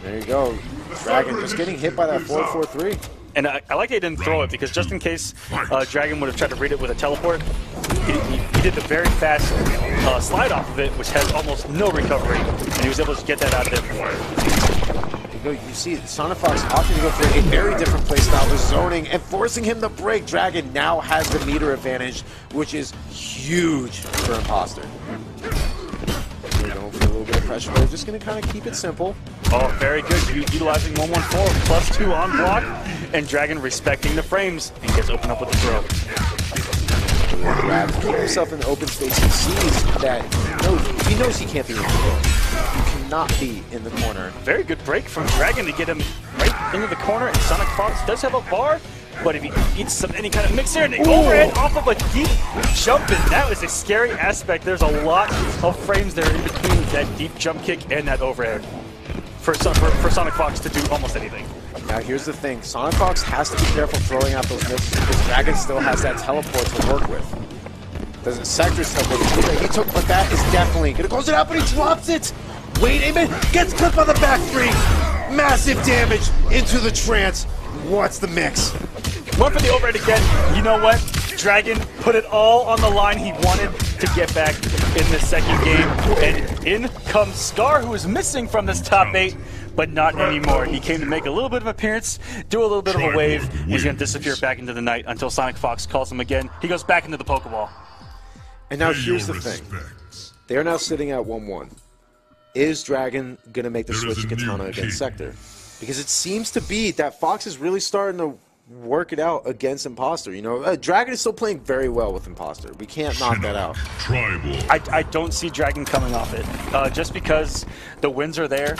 There you go. Dragon just getting hit by that 4-4-3. And I like they didn't throw it, because just in case Dragon would have tried to read it with a teleport, he did the very fast slide off of it, which has almost no recovery, and he was able to get that out of there. You see SonicFox opting to go for a very different playstyle with zoning and forcing him to break. Dragon now has the meter advantage, which is huge for Imposter. We're going for a little bit of pressure, but they're just going to kind of keep it simple. Oh, very good. Utilizing 114 plus 2 on block, and Dragon respecting the frames and gets opened up with the throw. Grab to keep himself in the open space. He sees that he knows he can't be in the corner. He cannot be in the corner. Very good break from Dragon to get him right into the corner, and SonicFox does have a bar, but if he eats any kind of mixer and they overhead off of a deep jump, and that was a scary aspect. There's a lot of frames there in between that deep jump kick and that overhead for SonicFox to do almost anything. Now here's the thing, SonicFox has to be careful throwing out those misses because Dragon still has that teleport to work with. Doesn't Sector's teleport he took, but that is definitely gonna close it out, but he drops it! Wait a minute, gets clipped on the back three! Massive damage into the trance. What's the mix? Went for the overhead again. You know what? Dragon put it all on the line. He wanted to get back in the second game. And in comes Scar, who is missing from this top 8, but not anymore. He came to make a little bit of appearance, do a little bit of a wave. He's going to disappear back into the night until SonicFox calls him again. He goes back into the Pokeball. And now here's the thing. They are now sitting at 1-1. Is Dragon going to make the switch to Kitana against Sector? Because it seems to be that Fox is really starting to work it out against Imposter. You know, Dragon is still playing very well with Imposter. We can't knock that out. I don't see Dragon coming off it, just because the wins are there.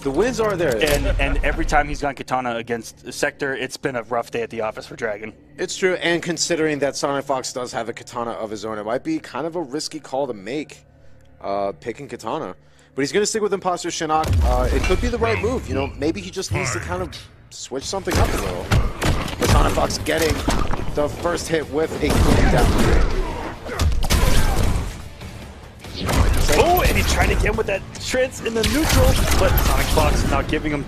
The wins are there. And every time he's gone Kitana against Sector, it's been a rough day at the office for Dragon. It's true, and considering that SonicFox does have a Kitana of his own, it might be kind of a risky call to make, picking Kitana. But he's going to stick with Imposter Shinnok. It could be the right move. You know, maybe he just needs to kind of switch something up a little. But SonicFox getting the first hit with a clean down. Oh, and he's trying to get him with that trance in the neutral, but SonicFox not giving him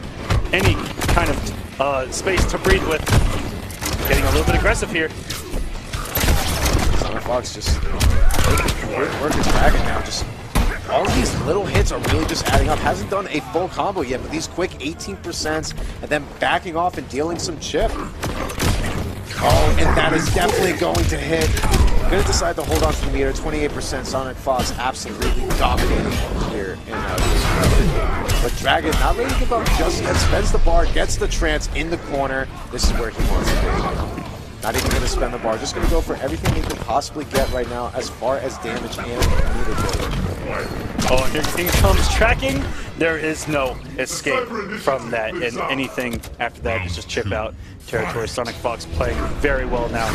any kind of space to breathe with. Getting a little bit aggressive here. SonicFox just working Dragon now. Just all of these little hits are really just adding up. Hasn't done a full combo yet, but these quick 18% and then backing off and dealing some chip. Oh, and that is definitely going to hit. Going to decide to hold on to the meter. 28%. SonicFox absolutely dominating here in this. But Dragon not ready to give up just yet. Spends the bar, gets the trance in the corner. This is where he wants to be. Not even going to spend the bar. Just going to go for everything he can possibly get right now as far as damage and meter building. Oh, here comes tracking. There is no escape from that, and anything after that is just chip out territory. SonicFox playing very well now.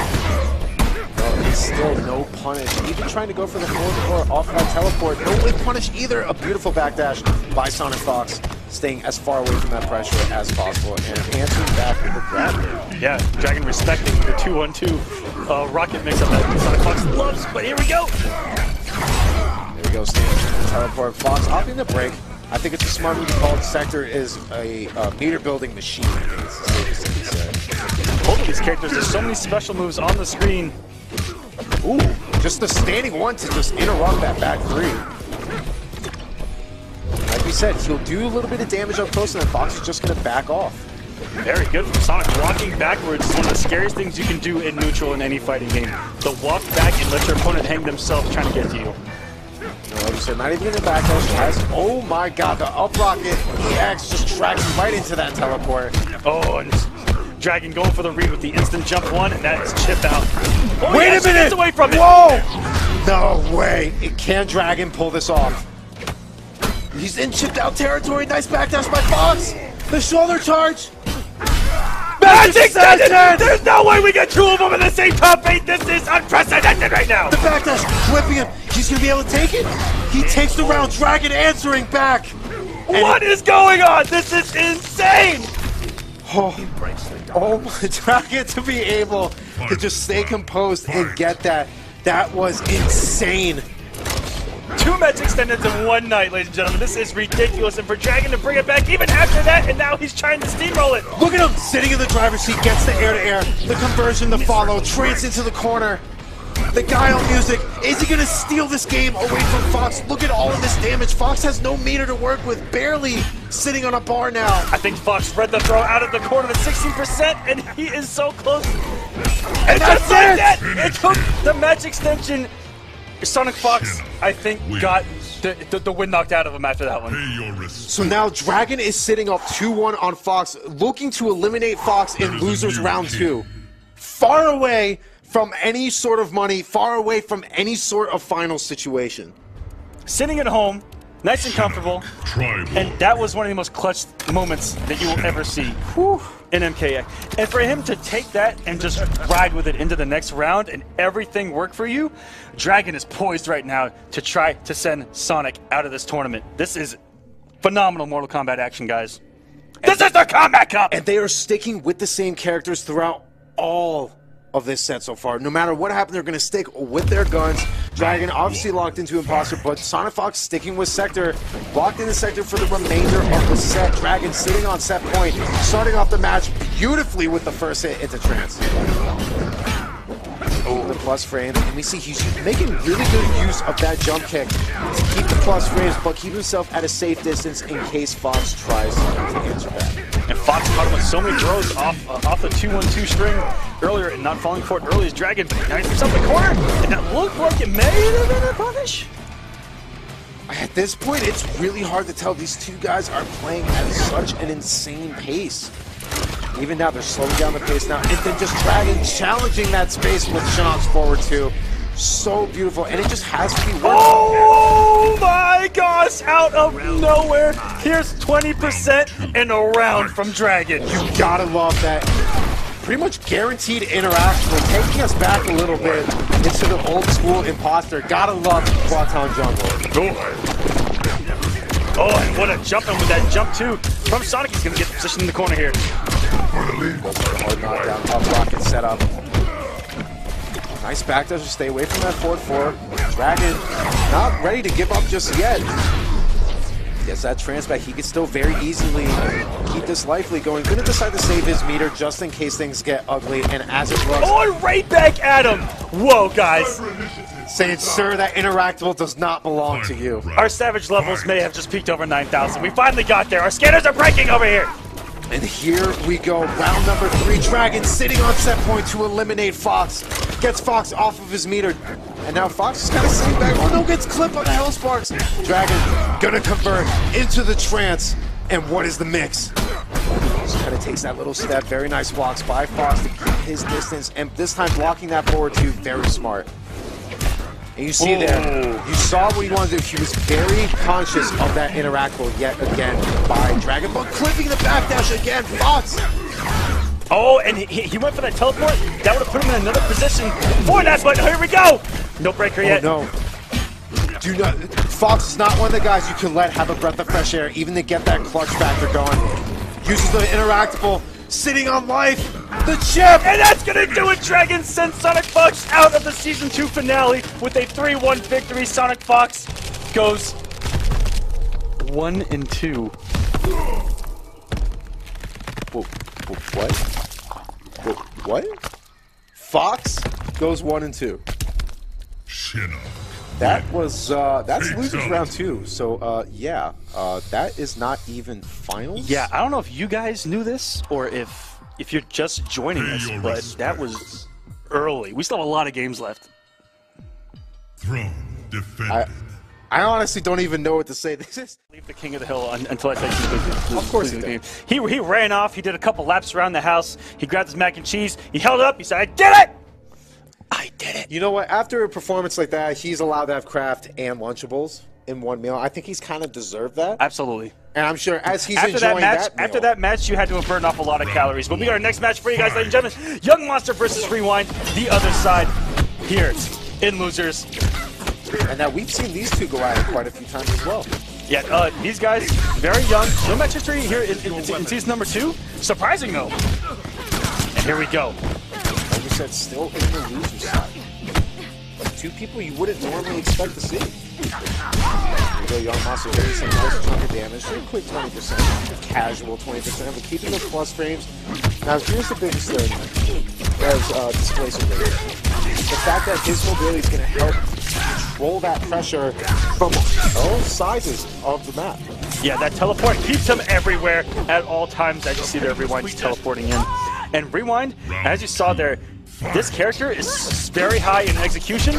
It's still no punish. Even trying to go for the forward floor off that teleport. No way punish either. A beautiful backdash by SonicFox, staying as far away from that pressure as possible and answering back with the grab. Yeah, Dragon respecting the 2-1-2 rocket mix-up that SonicFox loves, but here we go. There we go, standing teleport. Fox opting to break. I think it's a smart move to call it. Sector is a meter building machine. Both of these characters, there's so many special moves on the screen. Ooh, just the standing one to just interrupt that back three. Like we said, he'll do a little bit of damage up close, and then Fox is just going to back off. Very good from Sonic. Walking backwards is one of the scariest things you can do in neutral in any fighting game. The walk back and let your opponent hang themselves trying to get to you. No, like you said, not even in the back dash. Oh my god, the up rocket EX just tracks right into that teleport. Oh, and Dragon going for the read with the instant jump one, and that is chip out. Oh, wait a minute! Gets away from it. Whoa! No way! Can Dragon pull this off? He's in chipped out territory. Nice backdash by Fox. The shoulder charge. Magic extended! There's no way we get 2 of them in the same top 8. This is unprecedented right now. The backdash clipping him. He's going to be able to take it. He takes the round. Dragon answering back. What is going on? This is insane. Oh my, Dragon to be able to just stay composed and get that. That was insane. 2 match extendeds in one night, ladies and gentlemen. This is ridiculous. And for Dragon to bring it back even after that, and now he's trying to steamroll it. Look at him sitting in the driver's seat, gets the air-to-air. The conversion to follow, trades into the corner. The Guile music. Is he going to steal this game away from Fox? Look at all of this damage. Fox has no meter to work with, barely sitting on a bar now. I think Fox read the throw out of the corner at 16%, and he is so close. And that's just like it! that, it took the match extension. SonicFox, I think, got the wind knocked out of him after that one. So now Dragon is sitting up 2-1 on Fox, looking to eliminate Fox in losers round 2. Far away from any sort of money, far away from any sort of final situation. Sitting at home, nice and comfortable, and that was one of the most clutch moments that you will ever see in MKX. And for him to take that and just ride with it into the next round and everything work for you, Dragon is poised right now to try to send Sonic out of this tournament. This is phenomenal Mortal Kombat action, guys. This is the Combat Cup! And they are sticking with the same characters throughout all of this set so far. No matter what happens, they're going to stick with their guns. Dragon obviously locked into Imposter, but SonicFox sticking with Sector, locked into Sector for the remainder of the set. Dragon sitting on set point, starting off the match beautifully with the first hit into trance. Oh, the plus frame, and we see he's making really good use of that jump kick to keep the plus frames, but keep himself at a safe distance in case Fox tries to answer back. And Fox caught him with so many throws off the 2-1-2 string earlier and not falling for it early as Dragon finds himself in the corner, and that looked like it may have been a punish. At this point, it's really hard to tell. These two guys are playing at such an insane pace. Even now, they're slowing down the pace now, and then just Dragon challenging that space with Shinnok's forward two. So beautiful, and it just has to be working. Oh my gosh, out of nowhere, here's 20% in a round from Dragon. You gotta love that. Pretty much guaranteed interaction, taking us back a little bit into the old school Imposter. Gotta love Quaton Jungle. Oh, and what a jump in with that jump too. From Sonic, he's gonna get positioned in the corner here. Hard knockdown, up rocket setup. Nice back dash to stay away from that forward four. Dragon not ready to give up just yet. Gets that trance back. He can still very easily keep this lively going. Gonna decide to save his meter just in case things get ugly. And as it runs, oh, and right back at him. Whoa, guys. Saying, sir, that interactable does not belong to you. Our Savage levels may have just peaked over 9,000. We finally got there. Our scanners are breaking over here. And here we go, round number 3. Dragon sitting on set point to eliminate Fox. Gets Fox off of his meter. And now Fox is kind of sitting back. Oh no, gets clipped on the Hellsparks. Dragon gonna convert into the trance. And what is the mix? Just kind of takes that little step. Very nice blocks by Fox to keep his distance. And this time blocking that forward two, very smart. And you see there, you saw what he wanted to do. He was very conscious of that interactable yet again by Dragon, but clipping the backdash again, Fox. Oh, and he went for that teleport. That would have put him in another position for that, but here we go. No breaker yet. No. Do not. Fox is not one of the guys you can let have a breath of fresh air, even to get that clutch factor going. Uses the interactable, sitting on life. The chip! And that's gonna do it! Dragon sends SonicFox out of the Season 2 finale with a 3-1 victory. SonicFox goes 1-2. What? Fox goes 1-2. Shinnok. That was, that's losers round 2. So, yeah, that is not even finals? Yeah, I don't know if you guys knew this or if you're just joining us, but that was early. We still have a lot of games left. Throne defended. I honestly don't even know what to say. This is Leave the king of the hill until I say he's Of course he did. He ran off. He did a couple laps around the house. He grabbed his mac and cheese. He held it up. He said, "I did it! I did it!" You know what? After a performance like that, he's allowed to have craft and Lunchables. in one meal. I think he's kind of deserved that. Absolutely. And I'm sure as he's After enjoying that meal, after that match, you had to have burned off a lot of calories. But we got our next match for you guys, ladies and gentlemen. Yungmonster versus Rewind, the other side here in Losers. And now we've seen these two go at it quite a few times as well. Yeah, these guys, very young. No match history here in season number 2. Surprising, though. And here we go. Like we said, still in the loser side. Two people you wouldn't normally expect to see. Here we go, Yungmonster getting some nice chunk of damage. Pretty quick 20%, casual 20%, but keeping those plus frames. Now here's the biggest thing as Displacer Rate. The fact that his mobility is going to help control that pressure from all sizes of the map. Yeah, that teleport keeps him everywhere at all times. As you see there, Rewind's teleporting in. And Rewind, as you saw there, this character is very high in execution.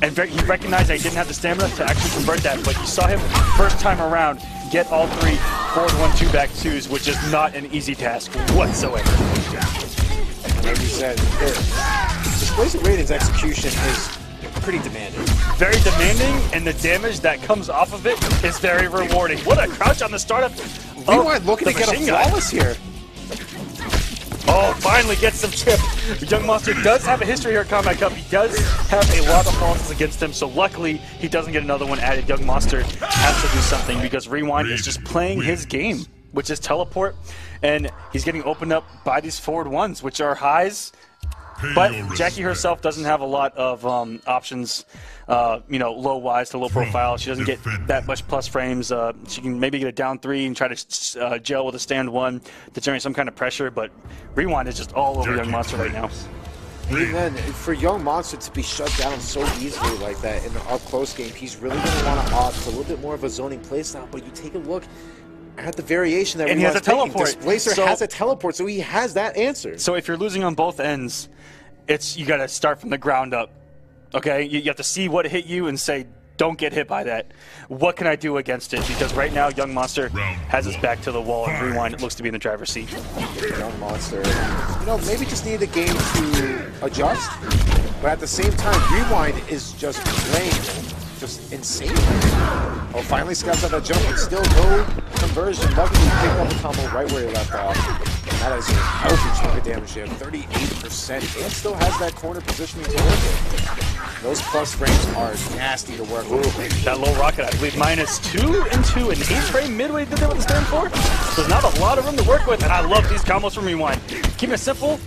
And he recognized that he didn't have the stamina to actually convert that, but you saw him first time around get all 3 forward 1-2 back 2s, which is not an easy task whatsoever. And like you said, Displacer Raiden's execution is pretty demanding. Very demanding, and the damage that comes off of it is very rewarding. What a crouch on the startup. Rewind looking to get a flawless here. Oh, finally gets some chip. Yungmonster does have a history here at Kombat Cup. He does have a lot of losses against him, so luckily he doesn't get another one added. Yungmonster has to do something because Rewind is just playing his game, which is teleport, and he's getting opened up by these forward 1s, which are highs. But Jacqui herself doesn't have a lot of options, you know, low-wise to low profile. She doesn't get that much plus frames. She can maybe get a down 3 and try to gel with a stand 1 to generate some kind of pressure, but Rewind is just all over Yungmonster right now. And then for Yungmonster to be shut down so easily like that in the up-close game, he's really going to want to opt for a little bit more of a zoning playstyle, but you take a look at the variation that he has a teleport. Displacer has a teleport, so he has that answer. So if you're losing on both ends, you got to start from the ground up. Okay, you have to see what hit you and say, don't get hit by that. What can I do against it? Because right now, Yungmonster has his back to the wall, and Rewind looks to be in the driver's seat. Yungmonster, you know, maybe just need the game to adjust, but at the same time, Rewind is just playing just insane. Oh, finally scouts out that jump, but still no conversion. Luckily, he picked up the combo right where he left off. That is a healthy chunk of damage here, 38%, and still has that corner positioning to work with. Those plus frames are nasty to work with. That low rocket, I believe, -2 into an 8 frame midway that they were stand for. There's not a lot of room to work with, and I love these combos from Rewind. Keeping it simple.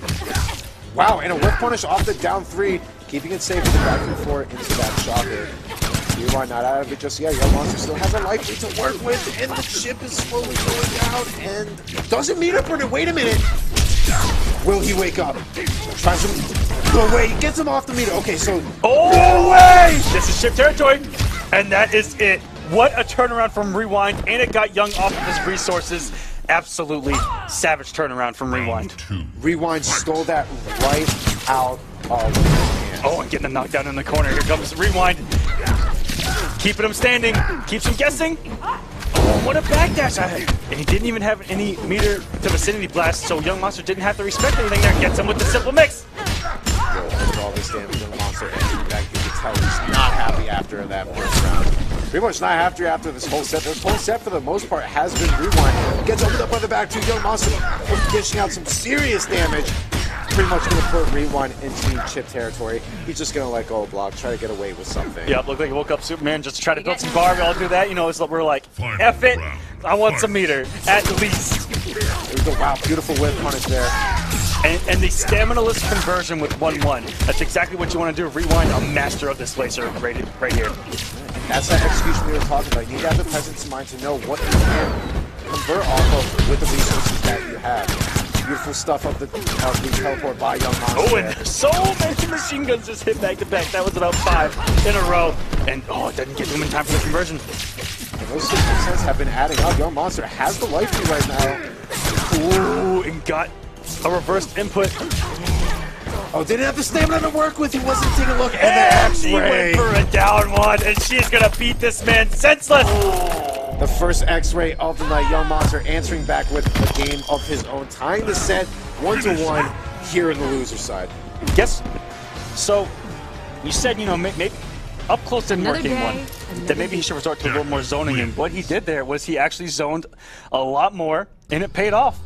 Wow, and a whip punish off the down 3, keeping it safe with the back 4 into that shocker. Rewind not out of it just yet. Yungmonster still has a life lead to work with, and the chip is slowly going down, and doesn't meet up with it. Wait a minute. Will he wake up? Tries to go away. He gets him off the meter. Okay, so... Oh, no way! This is chip territory, and that is it. What a turnaround from Rewind, and it got Young off of his resources. Absolutely savage turnaround from Rewind. Rewind stole that right out of his hands. Oh, and getting a knockdown in the corner. Here comes Rewind. Keeping him standing, keeps him guessing. Oh, what a backdash! And he didn't even have any meter to vicinity blast, so Yungmonster didn't have to respect anything there. Gets him with the simple mix. With all this damage, Yungmonster entering back, you can tell he's not happy after that first round. Pretty much not happy after this whole set. This whole set, for the most part, has been Rewind. Gets opened up by the back two. Yungmonster dishing out some serious damage. Pretty much going to put Rewind into chip territory. He's just going to let go of block, try to get away with something. Yep, looked like he woke up Superman just to try to build some bar. I'll do that. You know, we're like, F it. I want some meter, at least. There we go. Wow, beautiful whip punish there. And the stamina-less conversion with 1-1. That's exactly what you want to do. Rewind, a master of this laser right here. That's that execution we were talking about. You need to have the presence of mind to know what you can convert off of with the resources that you have. Beautiful stuff of the teleport by Yungmonster. Oh, and so many machine guns just hit back to back. That was about 5 in a row. And oh, it doesn't get to him in time for the conversion. And those 6% have been adding up. Yungmonster has the life lead right now. Ooh, and got a reversed input. Oh, didn't have the stamina to work with. He wasn't taking a look at the X-ray. He went for a down 1, and she's gonna beat this man senseless. The first X-ray of the night. Yungmonster answering back with a game of his own, tying the set 1-1 here in the loser side. Yes. So you said, you know, maybe up close didn't work game one. Another Then maybe he should resort to a little more zoning. And what he did there was he actually zoned a lot more, and it paid off.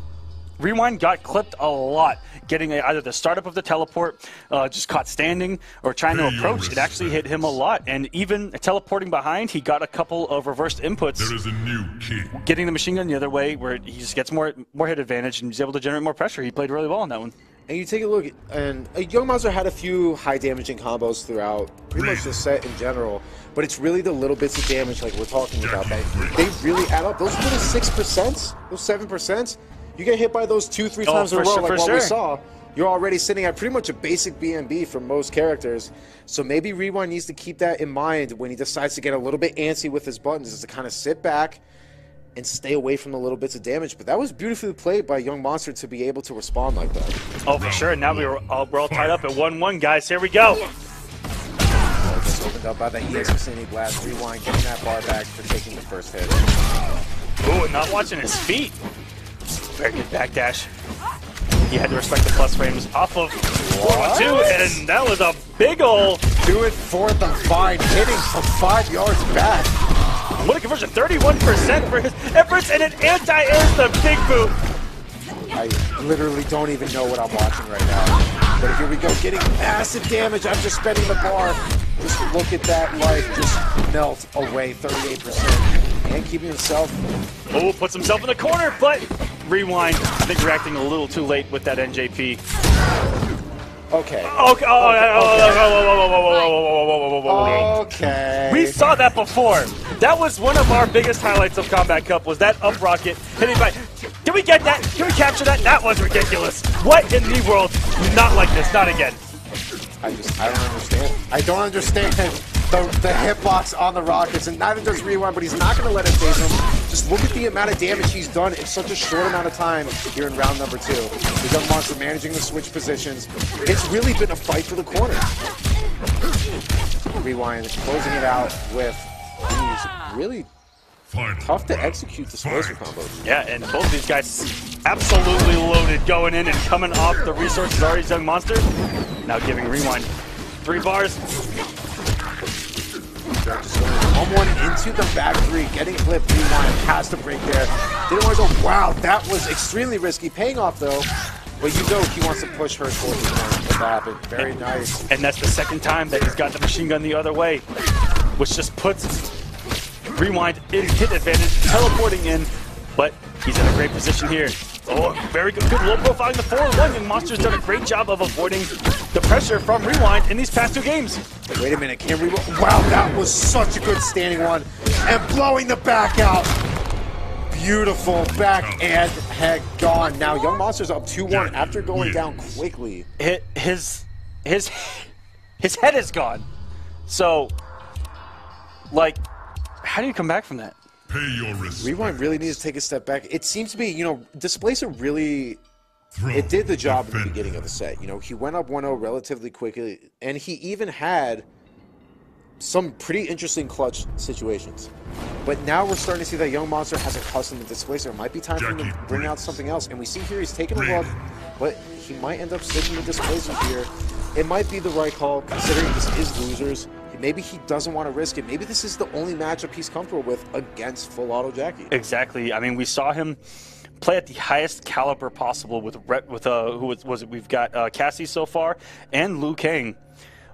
Rewind got clipped a lot, getting either the startup of the teleport, just caught standing, or trying to approach. It actually hit him a lot. And even teleporting behind, he got a couple of reversed inputs. There is a new king. Getting the machine gun the other way, where he just gets more hit advantage and he's able to generate more pressure. He played really well on that one. And you take a look, and Yungmonster had a few high damaging combos throughout pretty much the set in general, but it's really the little bits of damage like we're talking about that they really add up. Those little 6%, those 7%, you get hit by those 2-3 times in a row like what we saw, you're already sitting at pretty much a basic BMB for most characters. So maybe Rewind needs to keep that in mind when he decides to get a little bit antsy with his buttons, is to kind of sit back and stay away from the little bits of damage. But that was beautifully played by Yungmonster to be able to respond like that. Oh, for sure. Now we're all tied up at 1-1, guys. Here we go. Just opened up by the EX Vicinity Blast. Rewind getting that bar back for taking the first hit. Ooh, and not watching his feet. Very good backdash. He had to respect the plus frames off of 4-2, and that was a big ol' do it for the vine, hitting from 5 yards back. What a conversion, 31% for his efforts, and an anti-air the big boot. I literally don't even know what I'm watching right now. But here we go, getting massive damage. I'm just spending the bar. Just look at that life just melt away, 38%. And keeping himself. Oh, puts himself in the corner, but Rewind, I think reacting a little too late with that NJP. Okay. Okay. We saw that before. That was one of our biggest highlights of Combat Cup, was that up rocket hitting by. Can we get that? Can we capture that? That was ridiculous. What in the world? Not like this. Not again. I don't understand. I don't understand the hitbox on the rockets, and neither does Rewind, but he's not going to let it phase him. Just look at the amount of damage he's done in such a short amount of time here in round number 2. The Yungmonster managing the switch positions. It's really been a fight for the corner. Rewind closing it out with these really tough to execute displacer combos. Yeah, and both of these guys absolutely loaded going in and coming off the resources already. Yungmonster now giving Rewind 3 bars. Just going 1-1 into the back 3, getting clipped. Rewind has to break there. Didn't want to go. Wow, that was extremely risky. Paying off though. But you know he wants to push her towards the corner. But that happened. Very nice. And that's the second time that he's got the machine gun the other way, which just puts Rewind in hit advantage, teleporting in, but he's in a great position here. Oh, very good low profiling the 4-1, and Monster's done a great job of avoiding the pressure from Rewind in these past 2 games. Wait a minute, can Rewind? Wow, that was such a good standing one, and blowing the back out. Beautiful back and head gone. Now Yungmonster's up 2-1 after going down quickly. His head is gone. So, like, how do you come back from that? Pay your respect. Rewind really needs to take a step back. It seems to be, you know, Displacer really, it did the job at the beginning of the set. You know, he went up 1-0 relatively quickly, and he even had some pretty interesting clutch situations. But now we're starting to see that Yungmonster has accustomed to Displacer. It might be time for him to bring out something else. And we see here he's taking a look, but he might end up sticking with Displacer here. It might be the right call, considering this is losers. Maybe he doesn't want to risk it. Maybe this is the only matchup he's comfortable with against full auto Jacqui. Exactly. I mean, we saw him play at the highest caliber possible with who was it? We've got Cassie so far and Liu Kang.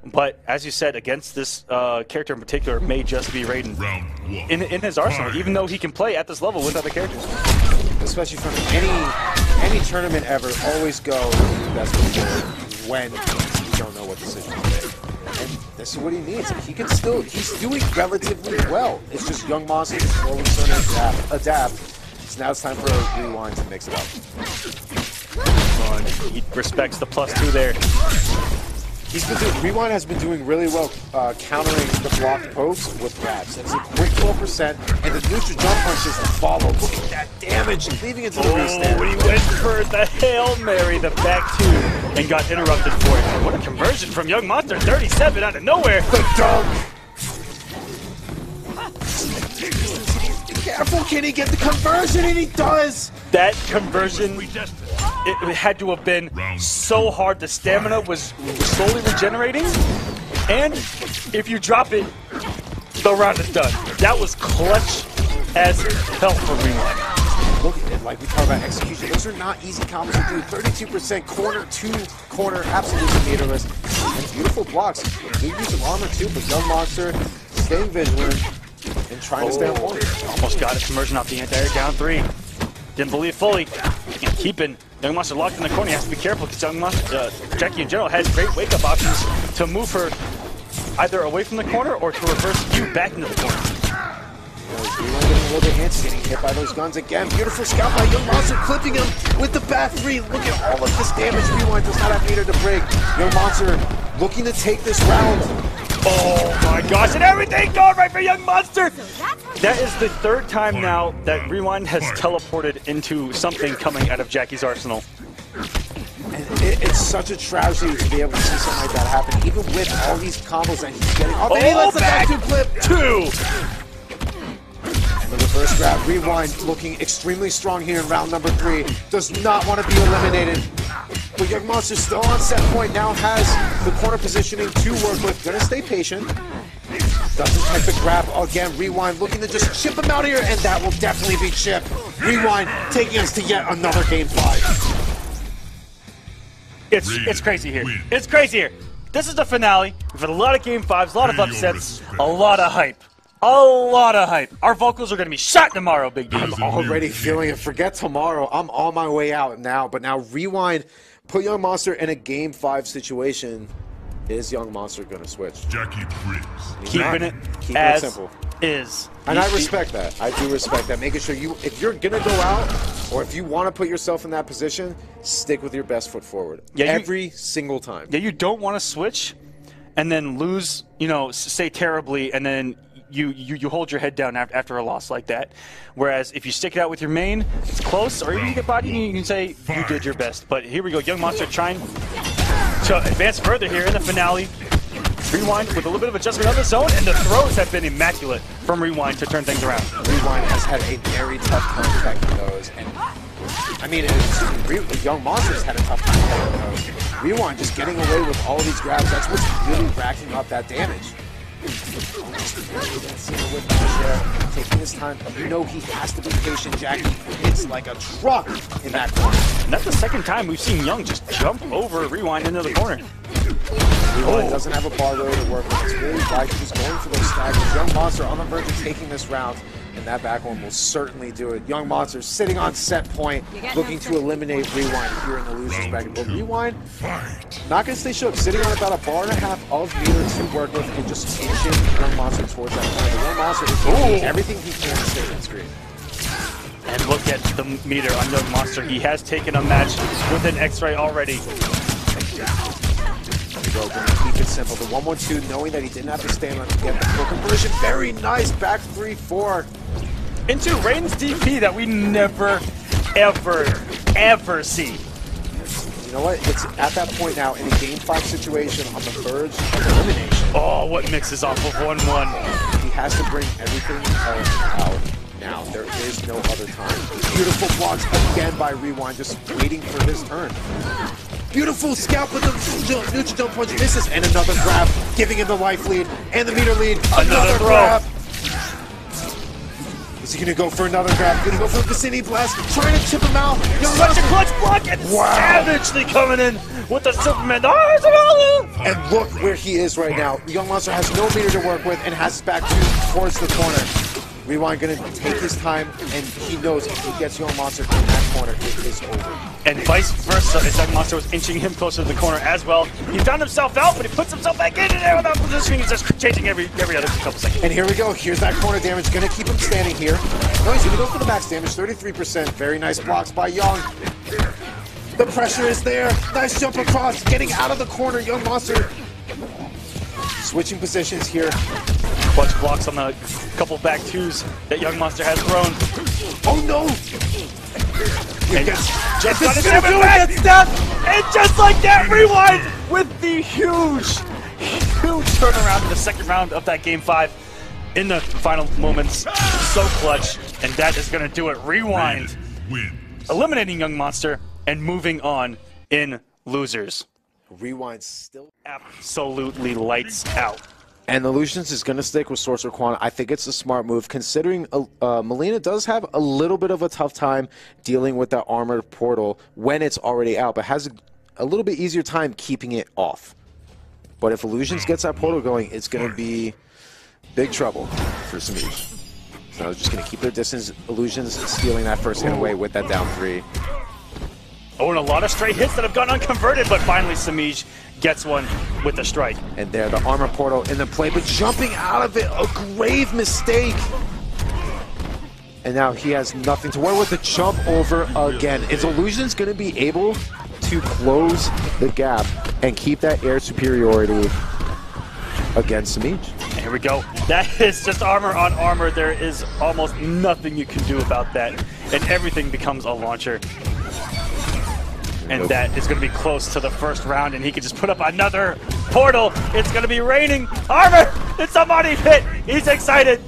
But as you said, against this character in particular, may just be Raiden in his arsenal, even though he can play at this level with other characters. Especially from any tournament ever, always go best before when you don't know what decision to make. And this is what he needs. He can still, he's doing relatively well. It's just Yungmonster is slowly starting to adapt. So now it's time for a Rewind to mix it up. He respects the +2 there. Rewind has been doing really well countering the blocked pokes with grabs. It's a quick 12%, and the neutral jump punches follow. Look at that damage, leaving it to the restand. When he went for the Hail Mary, the back 2, and got interrupted for it. What a conversion from Yungmonster, 37 out of nowhere. The dunk. Careful, can he get the conversion? And he does. That conversion, it had to have been so hard. The stamina was slowly regenerating, and If you drop it, the round is done. That was clutch as hell for Rewind. Look at it, like we talked about execution. Those are not easy combos to do. 32% corner to corner, absolutely meterless. And beautiful blocks. He used some armor too, but Yungmonster staying vigilant and trying to stay on point. Almost got it. Conversion off the anti-air, down 3. Didn't believe fully. And keeping Yungmonster locked in the corner. He has to be careful because Jacqui in general has great wake-up options to move her either away from the corner or to reverse you back into the corner. Getting a little bit antsy, getting hit by those guns again. Beautiful scout by Yungmonster, clipping him with the back 3. Look at all of this damage. Rewind does not have meter to break. Yungmonster looking to take this round. Oh my gosh, and everything going right for Yungmonster! That is the 3rd time now that Rewind has teleported into something coming out of Jacqui's arsenal. And it's such a tragedy to be able to see something like that happen, even with all these combos that he's getting. Oh, he lets the back 2 clip! 2! And the reverse grab, Rewind looking extremely strong here in round number 3. Does not want to be eliminated. But Yungmonster still on set point, now has the corner positioning to work with. Gonna stay patient. Doesn't check the grab again. Rewind looking to just chip him out here, and that will definitely be chipped. Rewind taking us to yet another game 5. It's crazy here. It's crazy here. This is the finale. We've had a lot of game 5s, a lot of upsets, a lot of hype. A lot of hype. Our vocals are going to be shot tomorrow, Big D. I'm already feeling it. Forget tomorrow. I'm on my way out now. But now Rewind put Yungmonster in a game 5 situation. Is Yungmonster going to switch? Jacqui Briggs. Keeping it as simple. Is. And I respect that. I do respect that. Making sure if you're going to go out, or if you want to put yourself in that position, stick with your best foot forward. Yeah, every single time. Yeah, you don't want to switch and then lose, say terribly, and then you hold your head down after a loss like that. Whereas if you stick it out with your main, it's close, or even you get body, you can say you did your best. But here we go, Yungmonster trying to advance further here in the finale. Rewind with a little bit of adjustment on the zone, and the throws have been immaculate from Rewind to turn things around. Rewind has had a very tough time protecting those, and I mean, Yungmonster's had a tough time protecting those. Rewind just getting away with all of these grabs, that's what's really racking up that damage. Taking his time, he has to be patient. Jacqui hits like a truck in that corner. And that's the 2nd time we've seen Young just jump over Rewind into the corner. Rewind doesn't have a bar really to work with. It's really like he's going for those stacks. Yungmonster on the verge of taking this round, and that back one will certainly do it. Yungmonster sitting on set point, looking to eliminate Rewind here in the losers bracket. But Rewind, not going to stay shook, sitting on about a bar and a half of meters to work with, and just inching Yungmonster towards that corner. The Yungmonster is doing everything he can to stay on screen. And look at the meter on Yungmonster. He has taken a match with an X-ray already. Going to keep it simple. The 1-1-2, knowing that he didn't have to stand on to get the full conversion. Very nice back 3-4. Into Raiden's DP that we never, ever see. You know what? It's at that point now in a game 5 situation on the verge of elimination. Oh, what mixes off of 1-1. He has to bring everything else out now. There is no other time. Beautiful blocks again by Rewind, just waiting for his turn. Beautiful scalp with the neutral jump punch misses, and another grab, giving him the life lead and the meter lead. Another grab. Is he going to go for another grab? Going to go for the vicinity blast, trying to chip him out. Such a clutch block, and savagely coming in with the Superman. And look where he is right now. Yungmonster has no meter to work with and has his back towards the corner. Rewind going to take his time, and he knows if he gets Yungmonster in that corner, it is over. And vice versa, as Yungmonster was inching him closer to the corner as well. He found himself out, but he puts himself back in there without positioning. He's just changing every other couple seconds. And here we go. Here's that corner damage. Going to keep him standing here. No, he's going to go for the max damage, 33%. Very nice blocks by Young. The pressure is there. Nice jump across, getting out of the corner. Yungmonster switching positions here. Clutch blocks on the couple back 2s that Yungmonster has thrown. Oh no! And just got his back. And just like that, Rewind with the huge turnaround in the 2nd round of that game 5 in the final moments. So clutch, and that is going to do it. Rewind eliminating Yungmonster and moving on in losers. Rewind still absolutely lights out. And iLuusions is going to stick with Sorcerer Quan. I think it's a smart move, considering Mileena does have a little bit of a tough time dealing with that armored portal when it's already out, but has a little bit easier time keeping it off. But if iLuusions gets that portal going, it's going to be big trouble for Semiij. So just going to keep their distance. iLuusions stealing that first hit away with that down 3. Oh, and a lot of straight hits that have gone unconverted, but finally Semiij gets one with the strike. And there, the armor portal in the play, but jumping out of it, a grave mistake. And now he has nothing to work with. The jump over again. Is iLuusions going to be able to close the gap and keep that air superiority against Semiij? Here we go. That is just armor on armor. There is almost nothing you can do about that, and everything becomes a launcher. And that is going to be close to the first round, and he can just put up another portal. It's going to be raining armor. It's somebody hit. He's excited.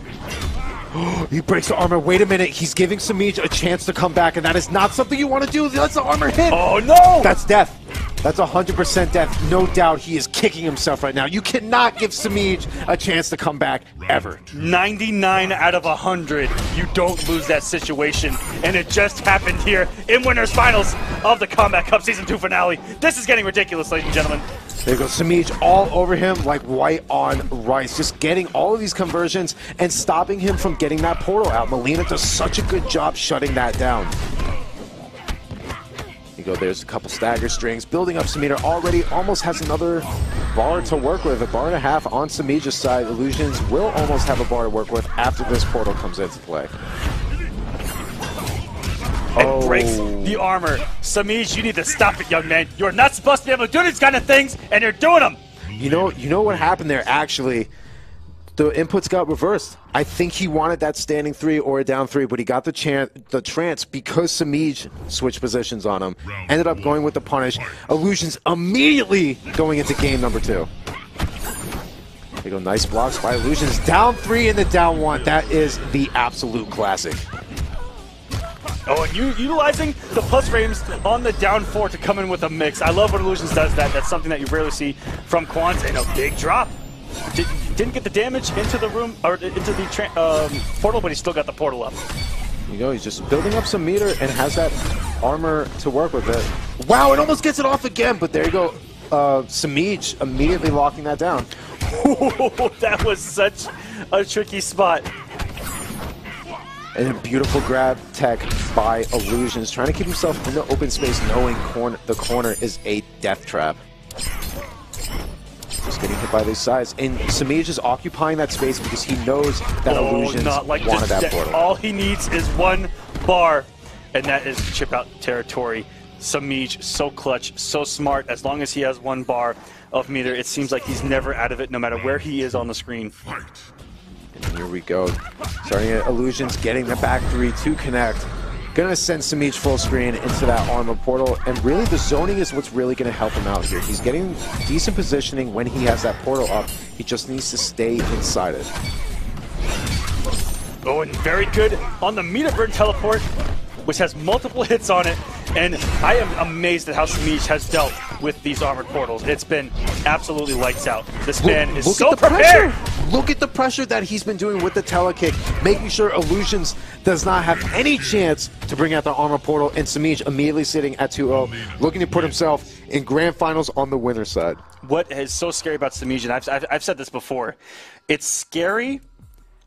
He breaks the armor. Wait a minute. He's giving Semiij a chance to come back, and that is not something you want to do. That's the armor hit. Oh, no. That's death. That's 100% death. No doubt he is kicking himself right now. You cannot give Semiij a chance to come back ever. 99 out of 100. You don't lose that situation. And it just happened here in Winners Finals of the Kombat Cup Season 2 finale. This is getting ridiculous, ladies and gentlemen. There goes Semiij all over him like white on rice. Just getting all of these conversions and stopping him from getting that portal out. Mileena does such a good job shutting that down. There's a couple stagger strings building up. Semiij already almost has another bar to work with, a bar and a half on Semiij's side. iLuusions will almost have a bar to work with after this portal comes into play. And breaks the armor. Semiij, you need to stop it, young man. You're not supposed to be able to do these kind of things, and you're doing them. You know what happened there, actually? The inputs got reversed. I think he wanted that standing 3 or a down 3, but he got the trance because Semiij switched positions on him. Ended up going with the punish. iLuusions immediately going into game number 2. There you go, nice blocks by iLuusions. Down 3 and the down 1. That is the absolute classic. Oh, and utilizing the plus frames on the down 4 to come in with a mix. I love when iLuusions does that. That's something that you rarely see from Quan. And a big drop. Didn't get the damage into the room, or into the portal, but he still got the portal up. There you go, he's just building up some meter and has that armor to work with it. Wow, it almost gets it off again, but there you go. Semiij immediately locking that down. That was such a tricky spot. And a beautiful grab tech by iLuusions, trying to keep himself in the open space, knowing the corner is a death trap. Just getting hit by these sides, and Semiij is occupying that space because he knows that iLuusions wanted that portal. All he needs is one bar, and that is chip out territory. Semiij, so clutch, so smart. As long as he has one bar of meter, it seems like he's never out of it, no matter where he is on the screen. And here we go. Starting at iLuusions, getting the back 3 to connect. Gonna send Semiij full screen into that armor portal, and really the zoning is what's really gonna help him out here. He's getting decent positioning when he has that portal up. He just needs to stay inside it. Oh, and very good on the meter burn teleport, which has multiple hits on it. And I am amazed at how Semiij has dealt with these armored portals. It's been absolutely lights out. This man is so prepared. Look at the pressure that he's been doing with the telekick, making sure iLuusions does not have any chance to bring out the armor portal, and Semiij immediately sitting at 2-0, looking to put himself in grand finals on the winner's side. What is so scary about Semiij, and I've said this before, it's scary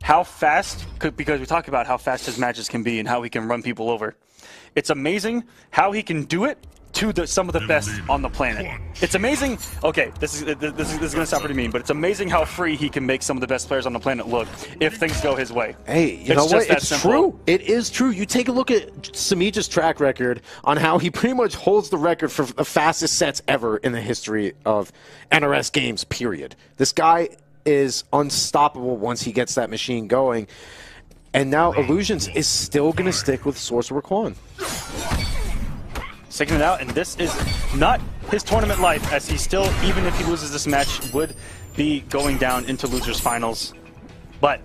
how fast, because we talk about how fast his matches can be and how he can run people over. It's amazing how he can do it to some of the best on the planet. It's amazing. Okay, this is going to sound pretty mean, but it's amazing how free he can make some of the best players on the planet look if things go his way. Hey, you know what? It's true. It is true. You take a look at Semiij's track record on how he pretty much holds the record for the fastest sets ever in the history of NRS games, period. This guy is unstoppable once he gets that machine going. And now iLuusions is still going to stick with Sorcerer Quan. Sticking it out, and this is not his tournament life, as he still, even if he loses this match, would be going down into losers finals. But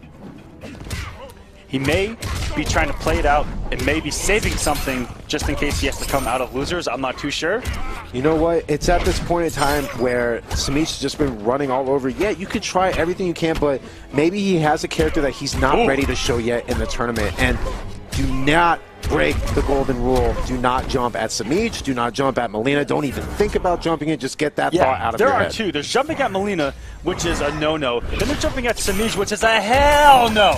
he may be trying to play it out and maybe saving something just in case he has to come out of losers. I'm not too sure. You know what? It's at this point in time where Semiij has just been running all over. Yeah, you could try everything you can, but maybe he has a character that he's not ready to show yet in the tournament. And do not break the golden rule. Do not jump at Semiij. Do not jump at Mileena. Don't even think about jumping it. Just get that thought out of your head. There are two. There's jumping at Mileena, which is a no-no. Then they're jumping at Semiij, which is a hell no.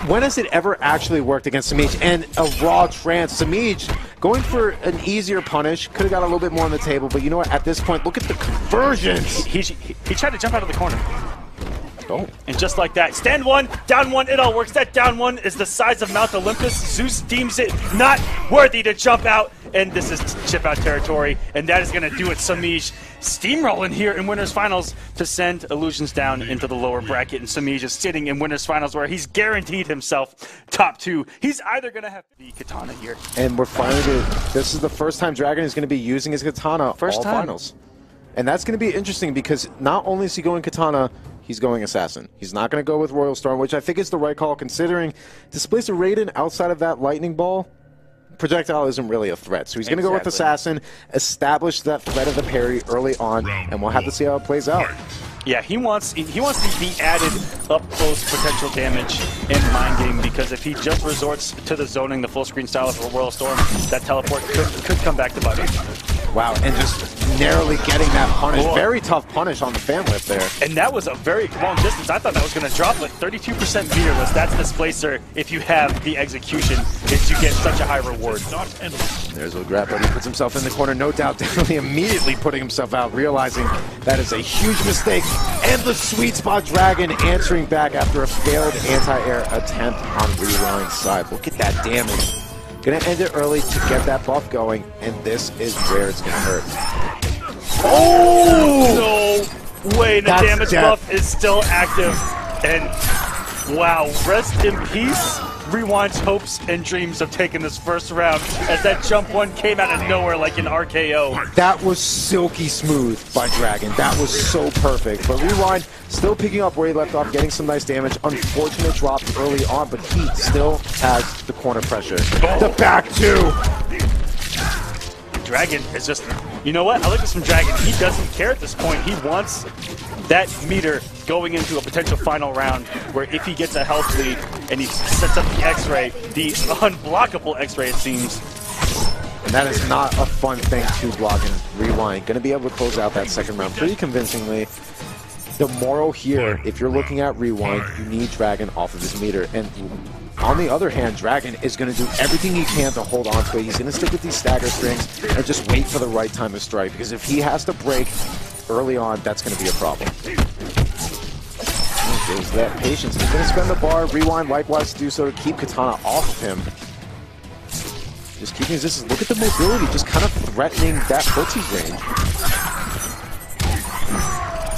When has it ever actually worked against Semiij? And a raw trance. Semiij going for an easier punish. Could have got a little bit more on the table, but you know what? At this point, look at the conversions. He tried to jump out of the corner. Oh. And just like that, stand one, down one, it all works. That down one is the size of Mount Olympus. Zeus deems it not worthy to jump out, and this is chip out territory, and that is going to do it. Semiij steamrolling here in winners finals to send iLuusions down into the lower bracket, and Semiij is sitting in winners finals where he's guaranteed himself top two. He's either going to have the Kitana here. And we're finally going to, this is the first time Dragon is going to be using his Kitana all finals. And that's going to be interesting because not only is he going Kitana, he's going Assassin. He's not going to go with Royal Storm, which I think is the right call considering displace a Raiden outside of that Lightning Ball. Projectile isn't really a threat. So he's going to go with Assassin, establish that threat of the parry early on, and we'll have to see how it plays out. Yeah, he wants the added up-close potential damage in Mind Game, because if he just resorts to the zoning, the full-screen style of Royal Storm, that teleport could come back to bite him. Wow, and just narrowly getting that punish. Whoa. Very tough punish on the fan lift there. And that was a very long distance. I thought that was going to drop, but 32% meterless. That's Displacer. If you have the execution, is you get such a high reward. There's a grab, but he puts himself in the corner. No doubt, definitely immediately putting himself out, realizing that is a huge mistake. And the sweet spot Dragon answering back after a failed anti-air attempt on Rewind's side. Look at that damage. Gonna end it early to get that buff going, and this is where it's gonna hurt. Oh! No way, the damage buff is still active. And wow, rest in peace. Rewind's hopes and dreams of taking this first round as that jump one came out of nowhere like an RKO. That was silky smooth by Dragon. That was so perfect. But Rewind still picking up where he left off, getting some nice damage. Unfortunate drop early on, but he still has the corner pressure. The back two. Dragon is just, you know what? I like this from Dragon. He doesn't care at this point. He wants that meter going into a potential final round where if he gets a health lead and he sets up the X-Ray, the unblockable X-Ray it seems. And that is not a fun thing to block and Rewind. Going to be able to close out that second round pretty convincingly. The moral here, if you're looking at Rewind, you need Dragon off of his meter. And on the other hand, Dragon is going to do everything he can to hold on to it. He's going to stick with these stagger strings and just wait for the right time to strike. Because if he has to break early on, that's going to be a problem. There's that patience. He's going to spend the bar. Rewind likewise to do so to keep Kitana off of him. Just keeping his distance. Look at the mobility, just kind of threatening that footsie range.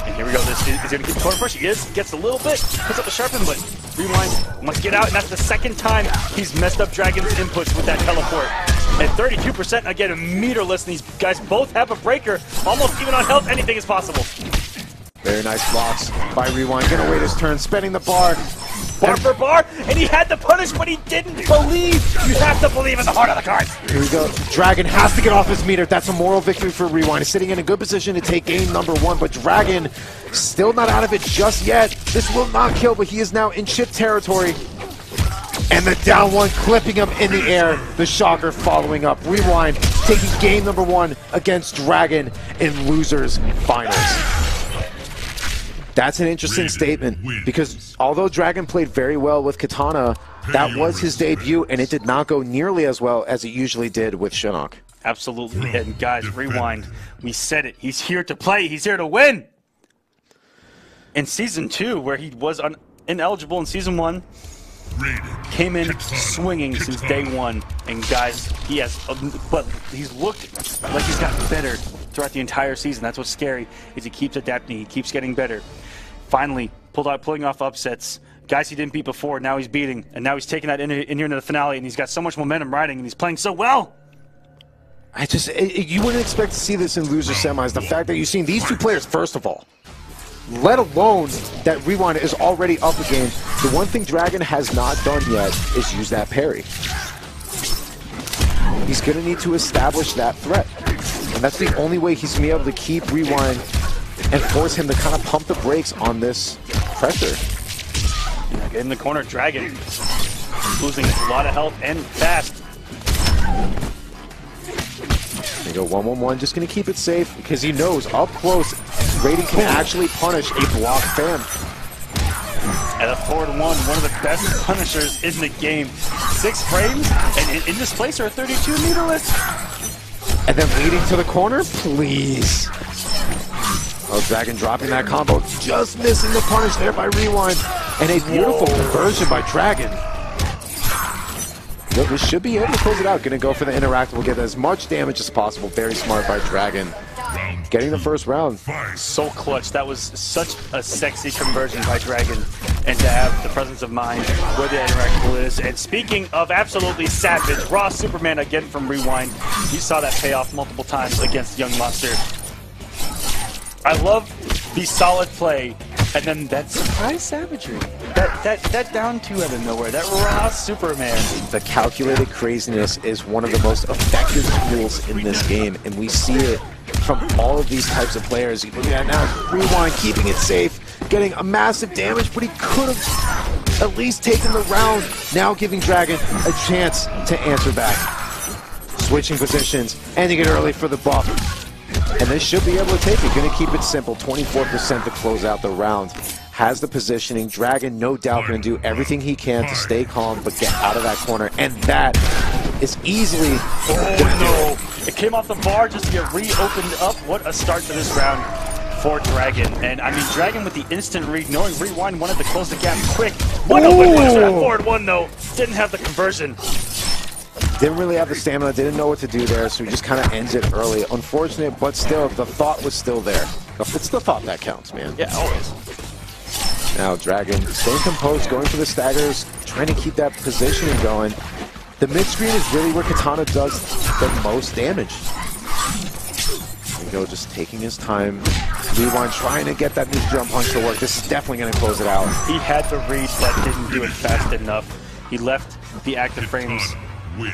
And here we go. This is going to keep the corner push. He gets a little bit, puts up a sharpen, but Rewind must get out, and that's the second time he's messed up Dragon's inputs with that teleport. And 32% again, meterless, and these guys both have a breaker, almost even on health. Anything is possible. Very nice blocks by Rewind. Gonna wait his turn, spending the bar. Bar for bar, and he had the punish, but he didn't believe. You have to believe in the heart of the cards. Here we go. Dragon has to get off his meter. That's a moral victory for Rewind. He's sitting in a good position to take game number one, but Dragon still not out of it just yet. This will not kill, but he is now in chip territory. And the down one clipping him in the air. The shocker following up. Rewind taking game number one against Dragon in losers finals. That's an interesting statement because although Dragon played very well with Kitana, that was his debut and it did not go nearly as well as it usually did with Shinnok. Absolutely. And guys, Rewind, we said it. He's here to play. He's here to win. In Season 2, where he was ineligible in Season 1, came in swinging since day one, and guys, he has, but he's looked like he's gotten better throughout the entire season. That's what's scary, is he keeps adapting, he keeps getting better. Finally, pulling off upsets. Guys he didn't beat before, now he's beating, and now he's taking that in here into the finale, and he's got so much momentum riding, and he's playing so well. You wouldn't expect to see this in loser semis. The fact that you've seen these two players, first of all, let alone that Rewind is already up again. The one thing Dragon has not done yet is use that parry. He's going to need to establish that threat. And that's the only way he's going to be able to keep Rewind and force him to kind of pump the brakes on this pressure. Yeah, get in the corner, Dragon. Losing a lot of health and fast. They go 1-1-1, just going to keep it safe because he knows up close, Raiden can actually punish a block fan. At a 4-1, one of the best punishers in the game. 6 frames, and in this place are 32 meterless. And then leading to the corner, please. Oh, Dragon dropping that combo, just missing the punish there by Rewind. And a beautiful conversion by Dragon. Well, this should be able to close it out. Gonna go for the interactable, get as much damage as possible. Very smart by Dragon. Getting the first round. So clutch. That was such a sexy conversion by Dragon. And to have the presence of mind where the interactable is. And speaking of absolutely savage, raw Superman again from Rewind. You saw that pay off multiple times against Yungmonster. I love the solid play. And then that surprise savagery. That down 2 out of nowhere. That raw Superman. The calculated craziness is one of the most effective tools in this game. And we see it from all of these types of players. You look at now, Rewind keeping it safe, getting a massive damage, but he could have at least taken the round. Now giving Dragon a chance to answer back. Switching positions, ending it early for the buff. And this should be able to take it. Going to keep it simple. 24% to close out the round. Has the positioning. Dragon, no doubt, going to do everything he can to stay calm, but get out of that corner. And that is easily... Oh, no. It came off the bar just to get reopened up. What a start to this round for Dragon. And, I mean, Dragon with the instant read, knowing Rewind wanted to close the gap quick. What open punch for that forward one, though. Didn't have the conversion. Didn't really have the stamina, didn't know what to do there, so he just kind of ends it early. Unfortunate, but still, the thought was still there. It's the thought that counts, man. Yeah, always. Now, Dragon staying composed, going for the staggers, trying to keep that positioning going. The mid-screen is really where Kitana does the most damage. There we go, just taking his time. Rewind trying to get that new jump punch to work. This is definitely going to close it out. He had the read, but didn't do it fast enough. He left the active frames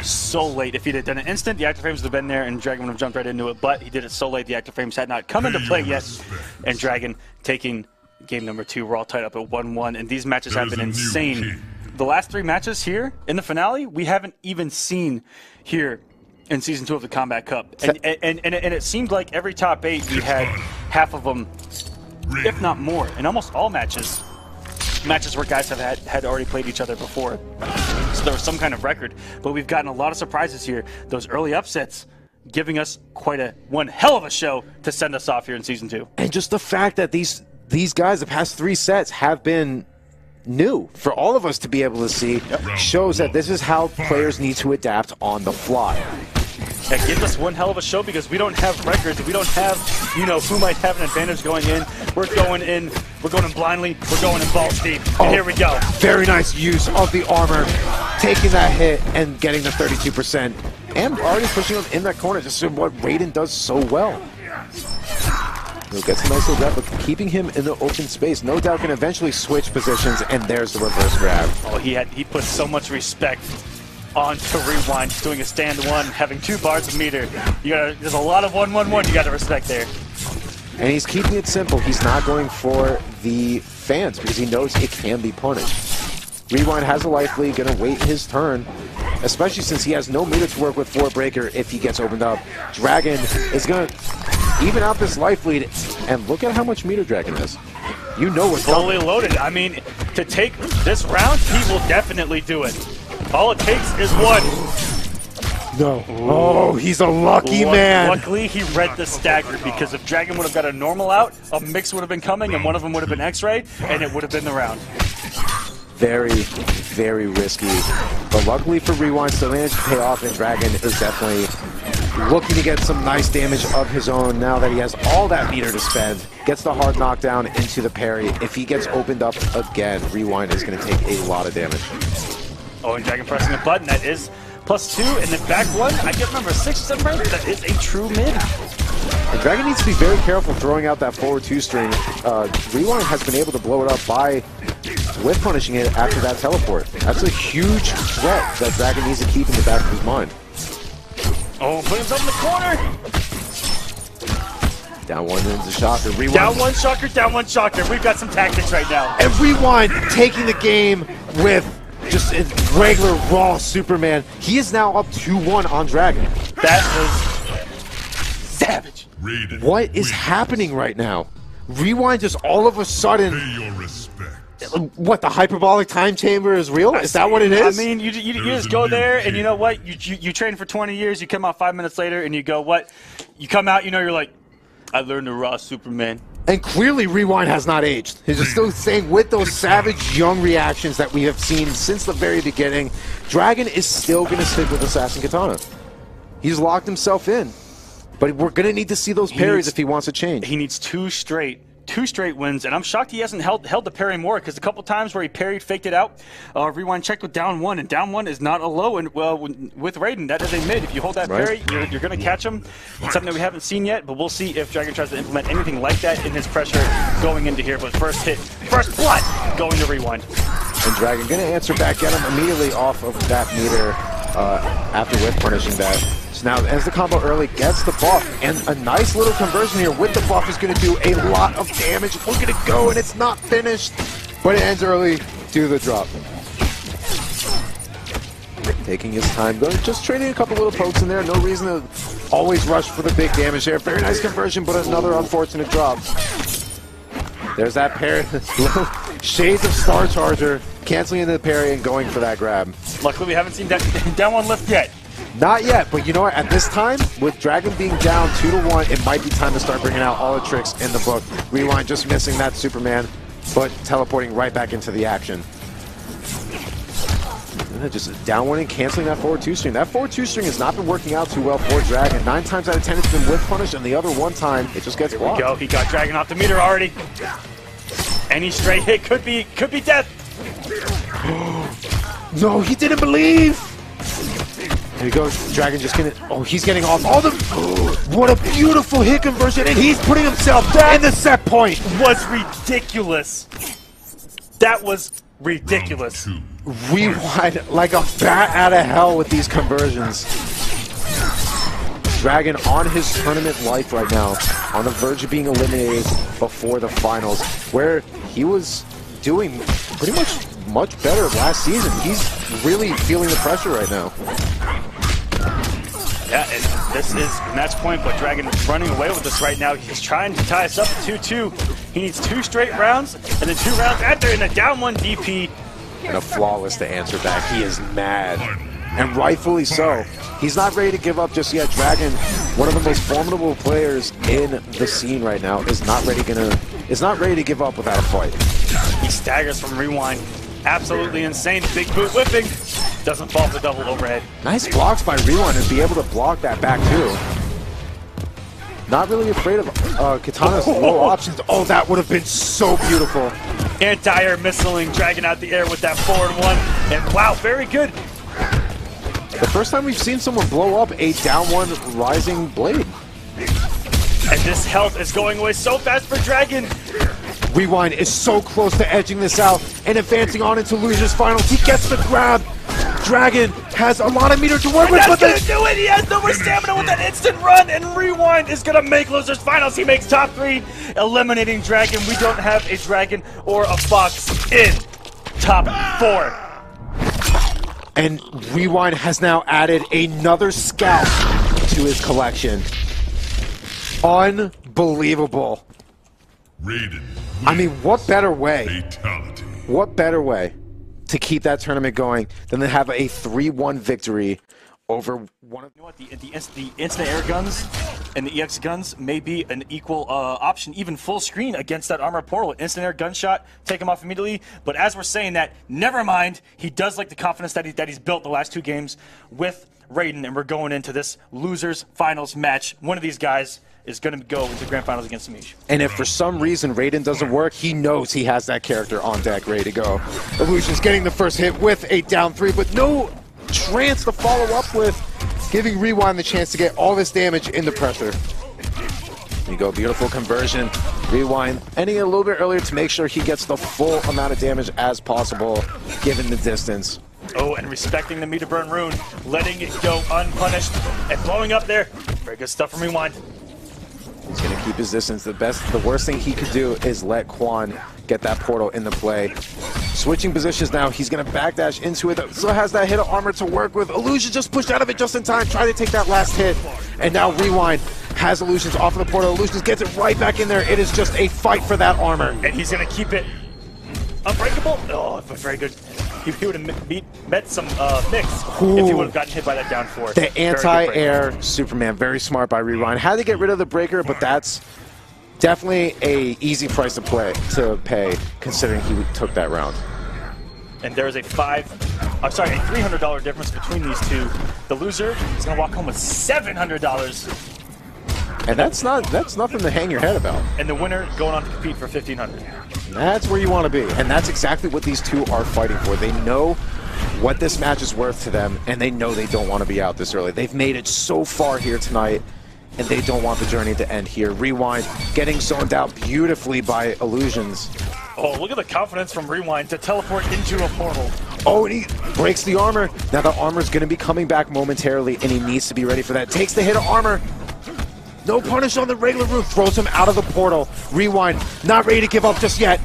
so late. If he'd have done it instant, the active frames would have been there and Dragon would have jumped right into it, but he did it so late the active frames had not come into play yet. And Dragon taking game number 2. We're all tied up at 1-1, and these matches have been insane. The last 3 matches here in the finale, we haven't even seen here in Season 2 of the Kombat Cup. And it seemed like every top 8, we had half of them, if not more, in almost all matches. Matches where guys have had already played each other before. So there was some kind of record, but we've gotten a lot of surprises here. Those early upsets giving us one hell of a show to send us off here in Season 2. And just the fact that these guys, the past 3 sets, have been new for all of us to be able to see, shows that this is how players need to adapt on the fly. That gives us one hell of a show because we don't have records. We don't have, who might have an advantage going in. We're going in blindly. We're going in balls deep. And here we go. Very nice use of the armor, taking that hit and getting the 32%. And already pushing him in that corner, just what Raiden does so well. He'll get some nice little grab, but keeping him in the open space. No doubt can eventually switch positions, and there's the reverse grab. Oh, he put so much respect onto Rewind, doing a stand 1, having 2 bars of meter. There's a lot of 1-1-1 you got to respect there. And he's keeping it simple. He's not going for the fans because he knows it can be punished. Rewind has a life lead, going to wait his turn, especially since he has no meter to work with for Breaker if he gets opened up. Dragon is going to even out this life lead, and look at how much meter Dragon has. You know what's fully loaded. I mean, to take this round, he will definitely do it. All it takes is 1. No. Oh, he's a lucky man. Luckily, he read the stagger, because if Dragon would have got a normal out, a mix would have been coming, and one of them would have been X-ray, and it would have been the round. Very, very risky. But luckily for Rewind, still managed to pay off, and Dragon is definitely looking to get some nice damage of his own now that he has all that meter to spend. Gets the hard knockdown into the parry. If he gets opened up again, Rewind is going to take a lot of damage. Oh, and Dragon pressing a button. That is +2, and then back 1. I can't remember, 6 or 7 frames. That is a true mid. And Dragon needs to be very careful throwing out that forward 2-string. Rewind has been able to blow it up by with punishing it after that teleport. That's a huge threat that Dragon needs to keep in the back of his mind. Oh, put himself in the corner! Down one into Shocker. Rewind. Down one Shocker, down one Shocker. We've got some tactics right now. And Rewind taking the game with just a regular raw Superman. He is now up 2-1 on Dragon. That was savage. Raiden What is happening right now? Rewind just all of a sudden... Pay your respects. What, the hyperbolic time chamber is real? Is that what it is? I mean, you just go there, and you know what? You train for 20 years, you come out 5 minutes later, and you go, what? You come out, you're like, I learned the raw Superman. And clearly Rewind has not aged. He's just still saying with those savage young reactions that we have seen since the very beginning, Dragon is still going to stick with Assassin Kitana. He's locked himself in. But we're going to need to see those parries if he wants to change. He needs two straight wins, and I'm shocked he hasn't held the parry more, because a couple times where he parried, faked it out, Rewind checked with down one, and down one is not a low, and well, with Raiden, that is a mid. If you hold that parry, you're going to catch him. It's something that we haven't seen yet, but we'll see if Dragon tries to implement anything like that in his pressure going into here. But first hit, first blood, going to Rewind. And Dragon going to answer back, get him immediately off of that meter after whip punishing that. So now ends the combo early, gets the buff, and a nice little conversion here with the buff is going to do a lot of damage. Look at it go, and it's not finished, but it ends early due to the drop. Taking his time, just trading a couple little pokes in there. No reason to always rush for the big damage there. Very nice conversion, but another unfortunate drop. There's that parry. Shades of Star Charger, canceling into the parry and going for that grab. Luckily, we haven't seen that down one lift yet. Not yet, but you know what? At this time, with Dragon being down 2-1, it might be time to start bringing out all the tricks in the book. Rewind just missing that Superman, but teleporting right back into the action. Just down one and canceling that forward 2-string. That forward 2-string has not been working out too well for Dragon. 9 times out of 10 it's been whip punish, and the other one time it just gets blocked. Here we go. He got Dragon off the meter already. Any straight hit could be death. No, he didn't believe. There he goes. Dragon just getting. Oh, he's getting off all the. What a beautiful hit conversion, and he's putting himself in the set point. Was ridiculous. That was ridiculous. Rewind like a bat out of hell with these conversions. Dragon on his tournament life right now, on the verge of being eliminated before the finals, where he was doing pretty much better last season. He's really feeling the pressure right now. Yeah, and this is match point, but Dragon is running away with this right now. He's trying to tie us up at 2-2. He needs 2 straight rounds, and then 2 rounds after in a down 1 DP. And a flawless to answer back. He is mad, and rightfully so. He's not ready to give up just yet. Dragon, one of the most formidable players in the scene right now, is not ready to give up without a fight. He staggers from Rewind. Absolutely insane. Big boot whipping. Doesn't fall for double overhead. Nice blocks by Rewind and be able to block that back too. Not really afraid of Kitana's low options. Oh, that would have been so beautiful. Anti-air missiling Dragon out the air with that forward one. And wow, very good. The first time we've seen someone blow up a down one rising blade. And this health is going away so fast for Dragon. Rewind is so close to edging this out and advancing on into Losers Finals. He gets the grab. Dragon has a lot of meter to work with, but that's gonna do it. He has no more stamina with that instant run, and Rewind is gonna make Losers Finals. He makes top 3, eliminating Dragon. We don't have a Dragon or a Fox in top 4. And Rewind has now added another scalp to his collection. Unbelievable. Raiden. I mean, what better way? Fatality. What better way to keep that tournament going than to have a 3-1 victory over one of... You know what, the instant air guns and the EX guns may be an equal option, even full screen against that armor portal. Instant air gunshot, take him off immediately. But as we're saying that, never mind. He does like the confidence that he's built the last 2 games with Raiden, and we're going into this Losers Finals match. One of these guys is going to go into Grand Finals against Semiij. And if for some reason Raiden doesn't work, he knows he has that character on deck ready to go. iLuusions getting the first hit with a down 3, but no trance to follow up with, giving Rewind the chance to get all this damage into pressure. You go, beautiful conversion. Rewind, ending it a little bit earlier to make sure he gets the full amount of damage as possible, given the distance. Oh, and respecting the meter burn rune, letting it go unpunished, and blowing up there. Very good stuff from Rewind. He's going to keep his distance. The worst thing he could do is let Quan get that portal into play. Switching positions now, he's going to backdash into it. Still has that hit of armor to work with. Illusion just pushed out of it just in time, trying to take that last hit. And now Rewind has Illusions off of the portal. Illusions gets it right back in there. It is just a fight for that armor. And he's going to keep it unbreakable. Oh, but very good. He would have met some mix if he would have gotten hit by that down 4. The anti-air Superman, very smart by Rewind. Had to get rid of the breaker, but that's definitely a easy price to pay, considering he took that round. And there's a $300 difference between these two. The loser is going to walk home with $700. And that's nothing to hang your head about. And the winner going on to compete for $1,500. That's where you want to be, and that's exactly what these two are fighting for. They know what this match is worth to them, and they know they don't want to be out this early. They've made it so far here tonight, and they don't want the journey to end here. Rewind getting zoned out beautifully by Illusions. Oh, look at the confidence from Rewind to teleport into a portal. Oh, and he breaks the armor. Now the armor's going to be coming back momentarily, and he needs to be ready for that. Takes the hit of armor. No punish on the regular roof. Throws him out of the portal. Rewind, not ready to give up just yet.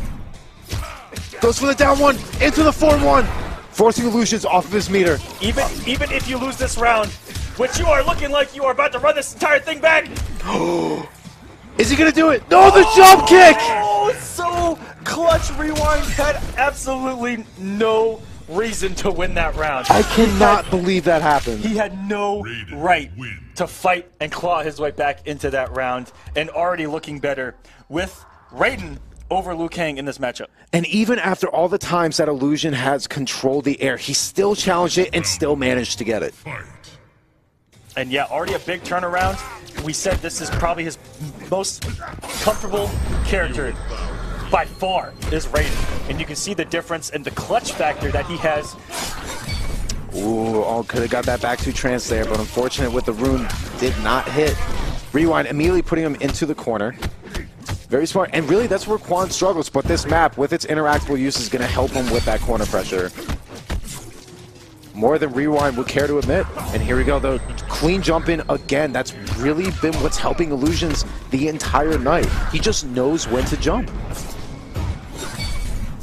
Goes for the down 1, into the 4-1. Forcing Illusions off of his meter. Even if you lose this round, which you are looking like you are about to run this entire thing back. Is he going to do it? No, the jump kick! Oh, so clutch. Rewind had absolutely no reason to win that round. I cannot believe that happened. He had no right to fight and claw his way back into that round, and already looking better with Raiden over Liu Kang in this matchup. And even after all the times that Illusion has controlled the air, he still challenged it and still managed to get it. And yeah, already a big turnaround. We said this is probably his most comfortable character by far is Raiden. And you can see the difference and the clutch factor that he has. Ooh, oh, could have got that back to trance there, but unfortunate with the rune, did not hit. Rewind immediately putting him into the corner. Very smart, and really that's where Quan struggles, but this map, with its interactable use, is going to help him with that corner pressure. More than Rewind would care to admit. And here we go, the clean jump in again. That's really been what's helping Illusions the entire night. He just knows when to jump.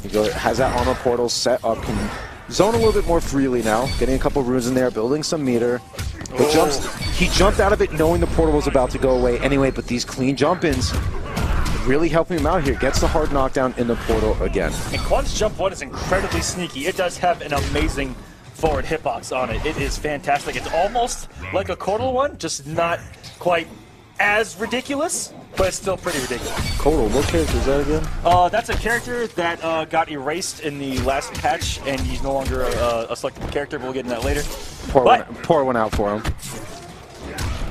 He has that armor portal set up, can zone a little bit more freely now, getting a couple runes in there, building some meter. He jumped out of it knowing the portal was about to go away anyway, but these clean jump-ins really helping him out here. Gets the hard knockdown in the portal again. And Quan's jump 1 is incredibly sneaky. It does have an amazing forward hitbox on it. It is fantastic. It's almost like a Kotal one, just not quite as ridiculous, but it's still pretty ridiculous. Kotal, what character is that again? That's a character that got erased in the last patch, and he's no longer a selectable character, but we'll get into that later. Pour one out for him.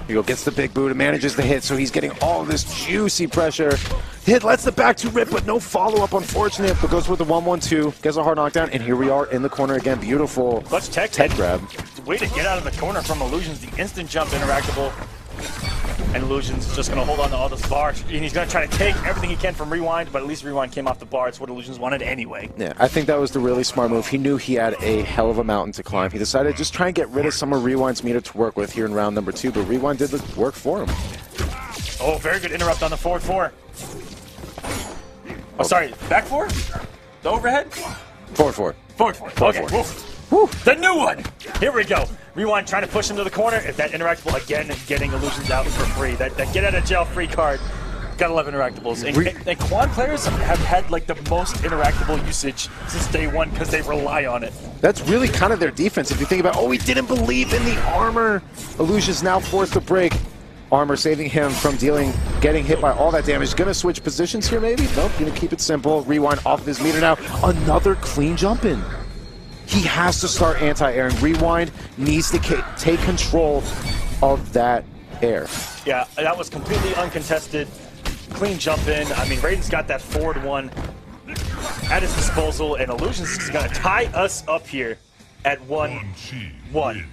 Here go, gets the big boot and manages the hit, so he's getting all this juicy pressure. Hit lets the back two rip, but no follow-up, unfortunate, but goes with the 1-1-2, gets a hard knockdown, and here we are in the corner again. Beautiful clutch tech grab. Way to get out of the corner from Illusions, the instant jump interactable. And Illusions just going to hold on to all this bar, and he's going to try to take everything he can from Rewind, but at least Rewind came off the bar. It's what Illusions wanted anyway. Yeah, I think that was the really smart move. He knew he had a hell of a mountain to climb. He decided to just try and get rid of some of Rewind's meter to work with here in round number 2, but Rewind did the work for him. Oh, very good interrupt on the forward 4. Oh, sorry, back 4? The overhead? Forward 4. Forward 4. Okay. Woo. The new one! Here we go. Rewind trying to push him to the corner. If that interactable, again, getting Illusions out for free. That get out of jail free card. Gotta love interactables. And Quan players have had like the most interactable usage since day 1 because they rely on it. That's really kind of their defense. If you think about, he didn't believe in the armor. Illusions now forced to break. Armor saving him from getting hit by all that damage. Gonna switch positions here maybe? Nope, gonna keep it simple. Rewind off of his meter now. Another clean jump in. He has to start anti-air, and Rewind needs to take control of that air. Yeah, that was completely uncontested. Clean jump in. I mean, Raiden's got that forward 1 at his disposal, and Illusions is going to tie us up here at 1-1.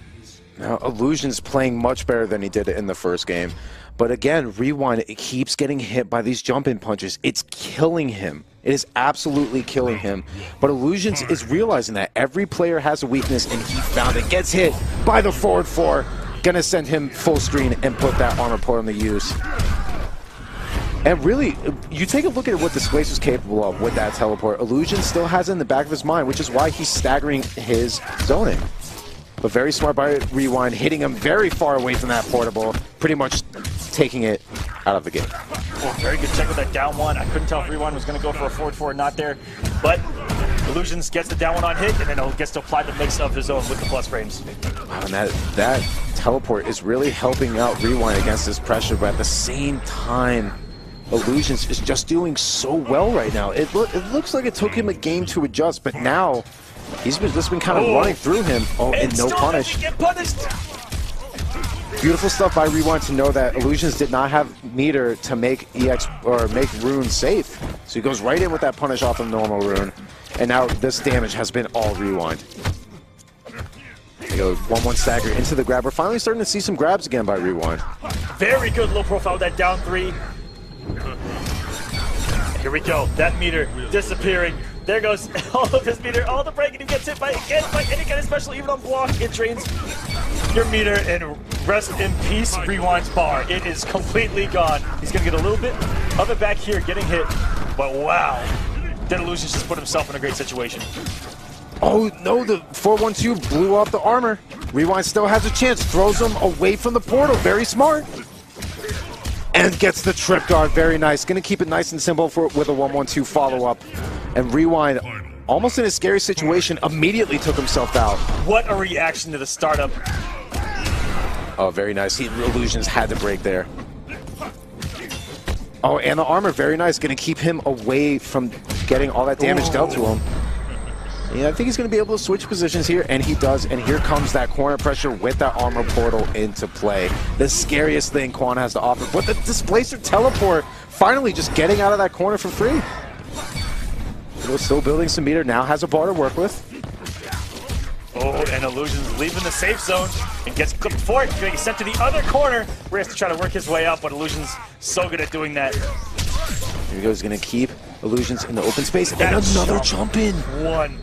Now, Illusion's playing much better than he did in the first game. But again, Rewind, it keeps getting hit by these jump-in punches. It's killing him. It is absolutely killing him. But Illusions is realizing that every player has a weakness, and he found it. Gets hit by the forward four. Gonna send him full screen and put that armor port on the use. And really, you take a look at what Displace was capable of with that teleport. Illusion still has it in the back of his mind, which is why he's staggering his zoning. But very smart by Rewind, hitting him very far away from that portable, pretty much taking it out of the game. Oh, very good check with that down one. I couldn't tell if Rewind was going to go for a forward four or not there, but Illusions gets the down one on hit, and then he gets to apply the mix of his own with the plus frames. Wow, and that teleport is really helping out Rewind against this pressure, but at the same time, Illusions is just doing so well right now. It looks like it took him a game to adjust, but now he's just been kind of running through him. Oh, and no punish. Get punished. Beautiful stuff by Rewind to know that Illusions did not have meter to make EX or make Rune safe. So he goes right in with that punish off of normal Rune. And now this damage has been all Rewind. They go 1-1 stagger into the grab. We're finally starting to see some grabs again by Rewind. Very good low profile with that down three. Here we go. That meter disappearing. There goes all of his meter, all the break, and he gets hit by any kind of special, even on block. It drains your meter, and rest in peace, Rewind's bar. It is completely gone. He's going to get a little bit of it back here, getting hit. But wow, then Illusions just put himself in a great situation. Oh no, the 4-1-2 blew off the armor. Rewind still has a chance, throws him away from the portal. Very smart. And gets the trip guard, very nice. Gonna keep it nice and simple with a 1-1-2 follow-up. And Rewind, almost in a scary situation, immediately took himself out. What a reaction to the startup. Oh, very nice. Illusions had to break there. Oh, and the armor, very nice. Gonna keep him away from getting all that damage dealt to him. Yeah, I think he's going to be able to switch positions here, and he does. And here comes that corner pressure with that armor portal into play. The scariest thing Quan has to offer. But the Displacer teleport, finally just getting out of that corner for free. Still building some meter, now has a bar to work with. Oh, and Illusions leaving the safe zone and gets clipped for it. Getting sent to the other corner where he has to try to work his way out, but Illusions so good at doing that. Here he goes, going to keep Illusions in the open space. And another jump in. One.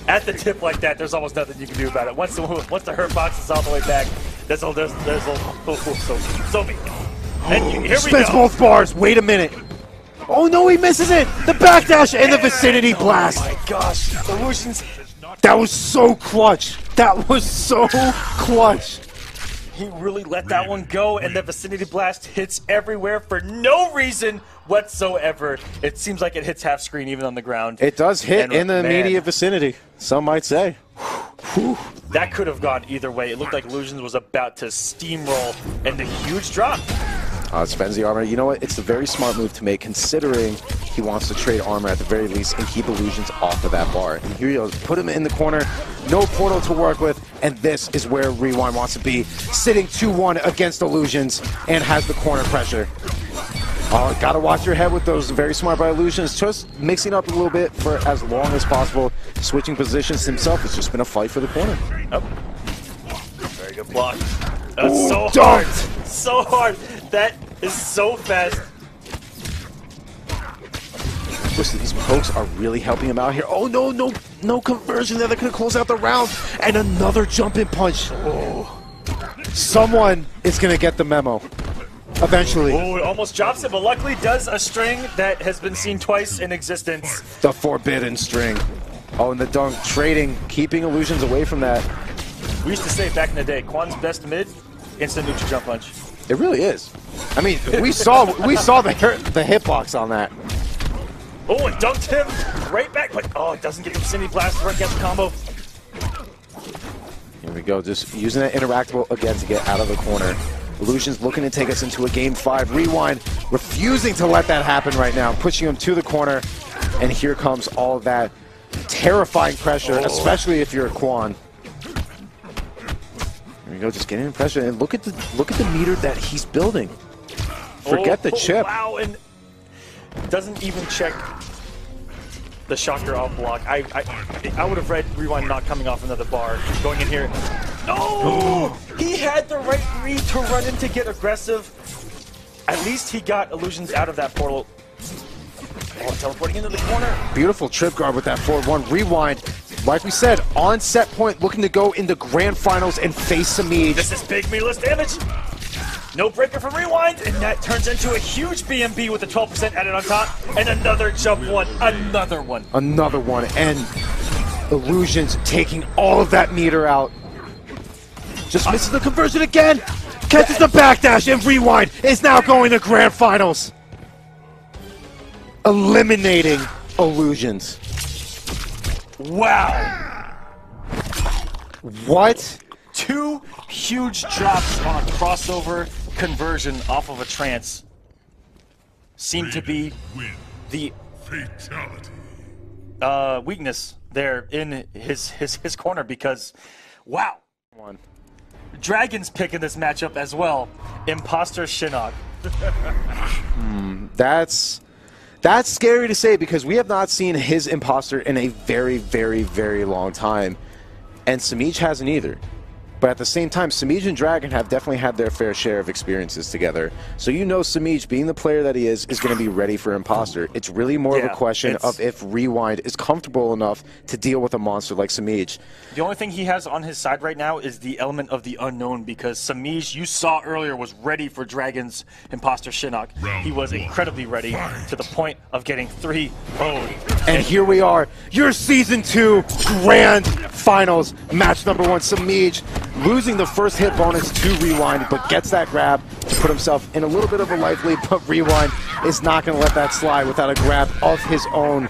At the tip like that, there's almost nothing you can do about it. Once the hurt box is all the way back, there's so big. And here we go. Both bars. Wait a minute. Oh no, he misses it. The backdash and the vicinity blast. Oh my gosh, Illusions. That was so clutch. That was so clutch. He really let that one go, and the vicinity blast hits everywhere for no reason whatsoever. It seems like it hits half screen even on the ground. It does hit in the immediate vicinity, some might say. That could have gone either way. It looked like Illusions was about to steamroll, and the huge drop. Spends the armor. You know what? It's a very smart move to make, considering he wants to trade armor at the very least and keep Illusions off of that bar. And here he goes. Put him in the corner. No portal to work with. And this is where Rewind wants to be. Sitting 2-1 against Illusions and has the corner pressure. Oh, gotta watch your head with those. Very smart by Illusions. Just mixing up a little bit for as long as possible. Switching positions himself. It's just been a fight for the corner. Oh. Very good block. That's so hard. So hard. That is so fast. These pokes are really helping him out here. Oh no conversion there. That could have closed out the round. And another jumping punch. Oh. Someone is gonna get the memo. Eventually. Oh, it almost drops it, but luckily does a string that has been seen twice in existence. The forbidden string. Oh, and the dunk trading, keeping Illusions away from that. We used to say back in the day, Quan's best mid, instant neutral jump punch. It really is. I mean, we saw the hitbox on that. Oh, and dunked him right back, but oh, it doesn't get the vicinity blast to work against the combo. Here we go, just using that interactable again to get out of the corner. Illusions looking to take us into a game 5. Rewind refusing to let that happen right now, pushing him to the corner. And here comes all of that terrifying pressure, especially if you're a Quan. There we go, just getting in pressure. And look at the meter that he's building. Forget the chip. Wow, and doesn't even check the shocker off block. I would have read Rewind not coming off another bar. Going in here. Oh! He had the right read to run in to get aggressive. At least he got iLuusions out of that portal. Oh, teleporting into the corner. Beautiful trip guard with that forward one. Rewind. Like we said, on set point, looking to go in the grand finals and face Semiij. This is big meatless damage. No breaker from Rewind, and that turns into a huge BMB with the 12% added on top, and another jump one, another one. Another one, and iLuusions taking all of that meter out. Just misses the conversion again. Catches the backdash, and Rewind is now going to grand finals. Eliminating iLuusions. Wow. What? 2 huge drops on a crossover conversion off of a trance seem to be the Fatality. weakness there in his corner, because wow. One. Dragon's picking this matchup as well. Imposter Shinnok. That's scary to say, because we have not seen his imposter in a very, very, very long time. And Semiij hasn't either. But at the same time, Semiij and Dragon have definitely had their fair share of experiences together. So you know Semiij, being the player that he is going to be ready for imposter. It's really more of a question of if Rewind is comfortable enough to deal with a monster like Semiij. The only thing he has on his side right now is the element of the unknown, because Semiij, you saw earlier, was ready for Dragon's imposter Shinnok. He was incredibly ready to the point of getting 3 0'd. And here we are, your Season 2 Grand Finals, match number 1. Semiij losing the first hit bonus to Rewind, but gets that grab to put himself in a little bit of a life lead, but Rewind is not going to let that slide without a grab of his own.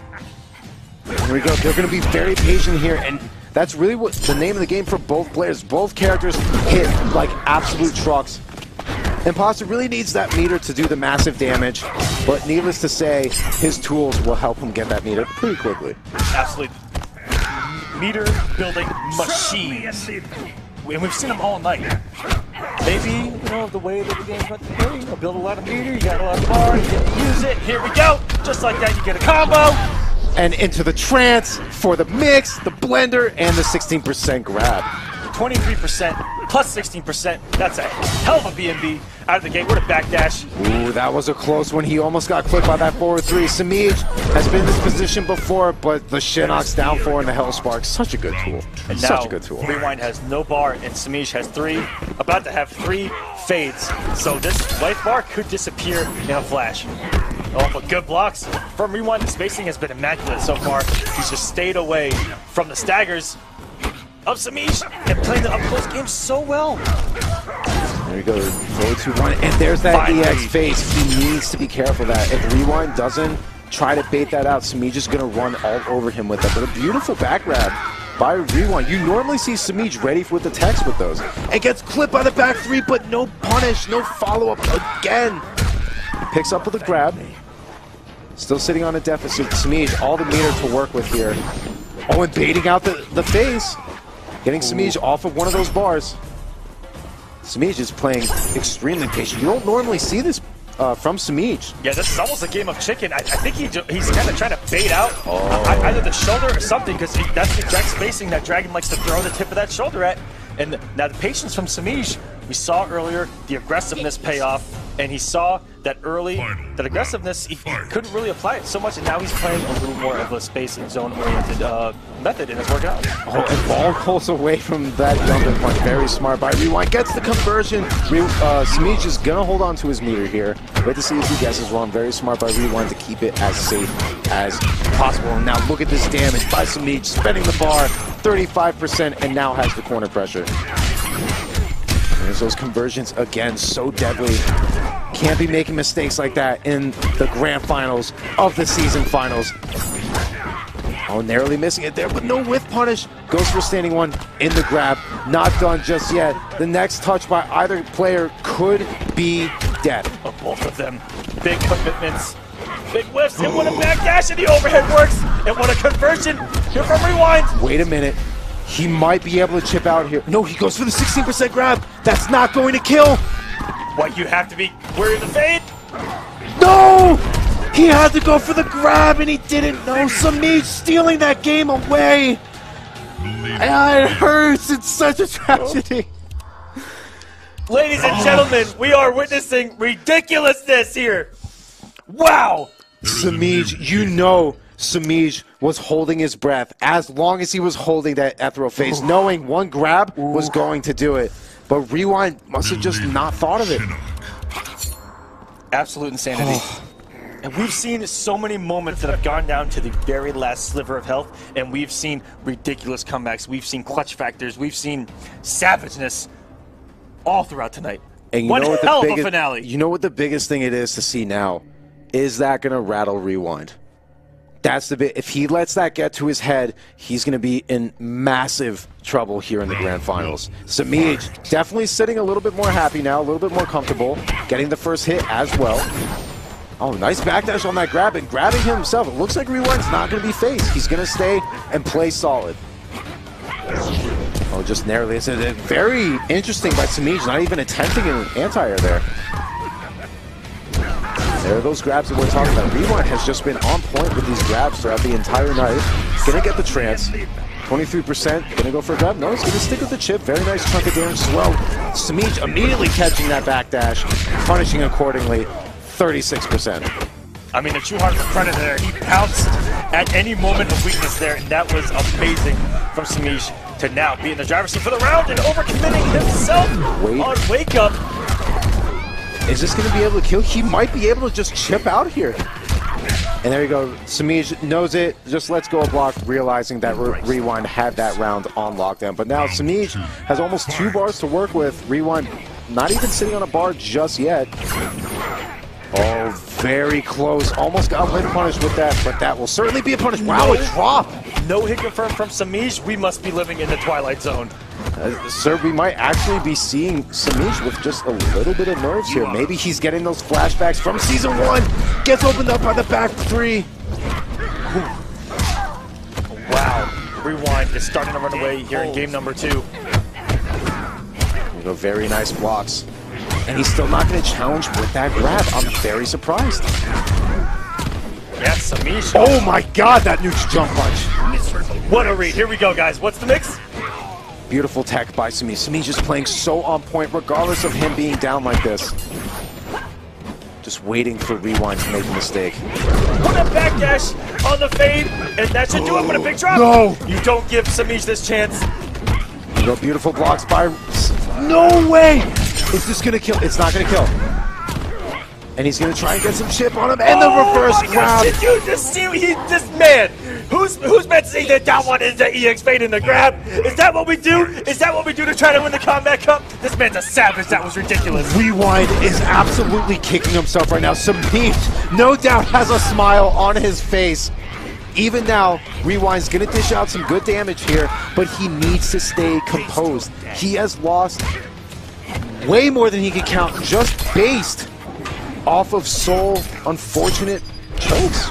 Here we go, they're going to be very patient here, and that's really what the name of the game for both players. Both characters hit like absolute trucks. Imposter really needs that meter to do the massive damage, but needless to say, his tools will help him get that meter pretty quickly. Absolutely. Meter building machine. And we've seen them all night. Maybe, you know, the way that the game's meant to play, you know, build a lot of meter, you got a lot of bar, you get to use it. Here we go. Just like that, you get a combo. And into the trance for the mix, the blender, and the 16% grab. 23% plus 16%. That's a hell of a BNB out of the gate. We're to backdash. Ooh, that was a close one. He almost got clipped by that forward 3. Semiij has been in this position before, but the Shinnok's down 4 and the Hell Spark. Such a good tool. And Such now, a good tool. Rewind has no bar, and Semiij has 3. About to have 3 fades. So this life bar could disappear in a flash. Oh, but good blocks from Rewind. The spacing has been immaculate so far. He's just stayed away from the staggers of Semiij and playing the up-close game so well. There we go, forward 2-1, and there's that EX face. He needs to be careful that if Rewind doesn't try to bait that out, Semiij is going to run all over him with that. But a beautiful back grab by Rewind. You normally see Semiij ready with the text with those. And gets clipped by the back 3, but no punish, no follow-up again. Picks up with a grab. Still sitting on a deficit. Semiij, all the meter to work with here. Oh, and baiting out the phase. Getting Semiij off of one of those bars. Semiij is playing extremely patient. You don't normally see this from Semiij. Yeah, this is almost a game of chicken. I think he's kind of trying to bait out either the shoulder or something, because that's the exact spacing that Dragon likes to throw the tip of that shoulder at. And now the patience from Semiij, we saw earlier the aggressiveness pay off, and he saw that that aggressiveness, he couldn't really apply it so much, and now he's playing a little more of a space and zone-oriented method, and it's working out. Oh, and ball pulls away from that jumping punch. Very smart by Rewind. Gets the conversion. Semiij is going to hold on to his meter here. Wait to see if he guesses wrong. Very smart by Rewind to keep it as safe as possible. And now look at this damage by Semiij, spending the bar, 35%, and now has the corner pressure. There's those conversions again, so deadly. Can't be making mistakes like that in the grand finals of the season finals. Oh, narrowly missing it there, but no whiff punish. Goes for standing 1 in the grab. Not done just yet. The next touch by either player could be death. Oh, both of them. Big commitments. Big whiffs, and what a backdash, and the overhead works, and what a conversion here from Rewind. Wait a minute. He might be able to chip out here. No, he goes for the 16% grab. That's not going to kill. What, you have to be wary of the fade? No! He had to go for the grab, and he didn't know. Semiij stealing that game away. It hurts. It's such a tragedy. Ladies and gentlemen, we are witnessing ridiculousness here. Wow. Semiij, you know Semiij was holding his breath as long as he was holding that ethereal phase, knowing one grab was going to do it. But Rewind must have just not thought of it. Absolute insanity. And we've seen so many moments that have gone down to the very last sliver of health, and we've seen ridiculous comebacks. We've seen clutch factors. We've seen savageness all throughout tonight. And you One know what hell the of a biggest, finale. You know what the biggest thing it is to see now? Is that going to rattle Rewind? That's the bit. If he lets that get to his head, he's going to be in massive trouble here in the grand finals. Semiij definitely sitting a little bit more happy now, a little bit more comfortable, getting the first hit as well. Oh, nice backdash on that grab and grabbing him himself. It looks like Rewind's not going to be phased. He's going to stay and play solid. Oh, just narrowly. It's very interesting by Semiij, not even attempting an anti-air there. There are those grabs that we're talking about. Rewind has just been on point with these grabs throughout the entire night. Gonna get the trance. 23%. Gonna go for a grab. No, he's gonna stick with the chip. Very nice chunk of damage as well. Semiij immediately catching that backdash, punishing accordingly. 36%. I mean, a true heart for Predator there. He pounced at any moment of weakness there, and that was amazing from Semiij to now be in the driver's seat for the round and overcommitting himself on Wake Up. Is this going to be able to kill? He might be able to just chip out here. And there you go. Semiij knows it. Just lets go of block, realizing that Rewind had that round on lockdown. But now Semiij has almost 2 bars to work with. Rewind not even sitting on a bar just yet. Oh, very close. Almost got win punish with that, but that will certainly be a punish. Wow, a drop. No hit confirmed from Semiij. We must be living in the Twilight Zone. Sir, we might actually be seeing Semiij with just a little bit of nerves here. Maybe he's getting those flashbacks from Season 1. Gets opened up by the back 3. Wow. Rewind is starting to run away here in game number 2. You know, very nice blocks. And he's still not going to challenge with that grab. I'm very surprised. Yes, Semiij. Oh my god, that nukes jump punch. What a read. Here we go, guys. What's the mix? Beautiful tech by Semiij. Semiij just playing so on point, regardless of him being down like this. Just waiting for Rewind to make a mistake. Put a backdash on the fade, and that should do it with a big drop. No! You don't give Semiij this chance. You know, beautiful blocks by... No way! Is this gonna kill? It's not gonna kill. And he's gonna try and get some chip on him, and the reverse grab. Did you just see this man? Who's meant to see the down one into EX fade in the grab? Is that what we do? Is that what we do to try to win the Combat Cup? This man's a savage. That was ridiculous. Rewind is absolutely kicking himself right now. Semiij, no doubt, has a smile on his face. Even now, Rewind's gonna dish out some good damage here, but he needs to stay composed. He has lost way more than he can count, just based off of Soul unfortunate chokes.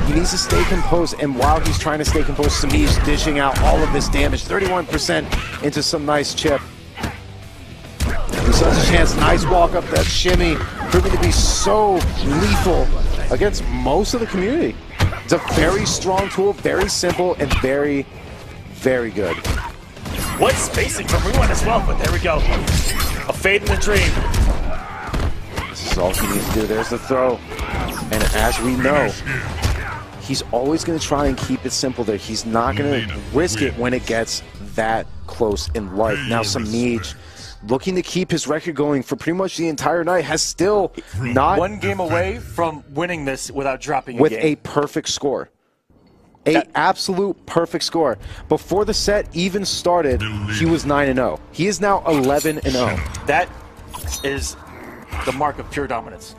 He needs to stay composed, and while he's trying to stay composed, Semiij dishing out all of this damage, 31% into some nice chip. He still has a chance, nice walk up that shimmy, proving to be so lethal against most of the community. It's a very strong tool, very simple, and very, very good. What spacing from Rewind as well, but there we go. A fade in the dream. This is all he needs to do. There's the throw. And as we know, he's always going to try and keep it simple there. He's not going to risk it when it gets that close in life. Now Semiij, looking to keep his record going for pretty much the entire night, has still not... One game away from winning this without dropping with game. a perfect score. An absolute perfect score. Before the set even started, he was 9-0. He is now 11-0. That is the mark of pure dominance.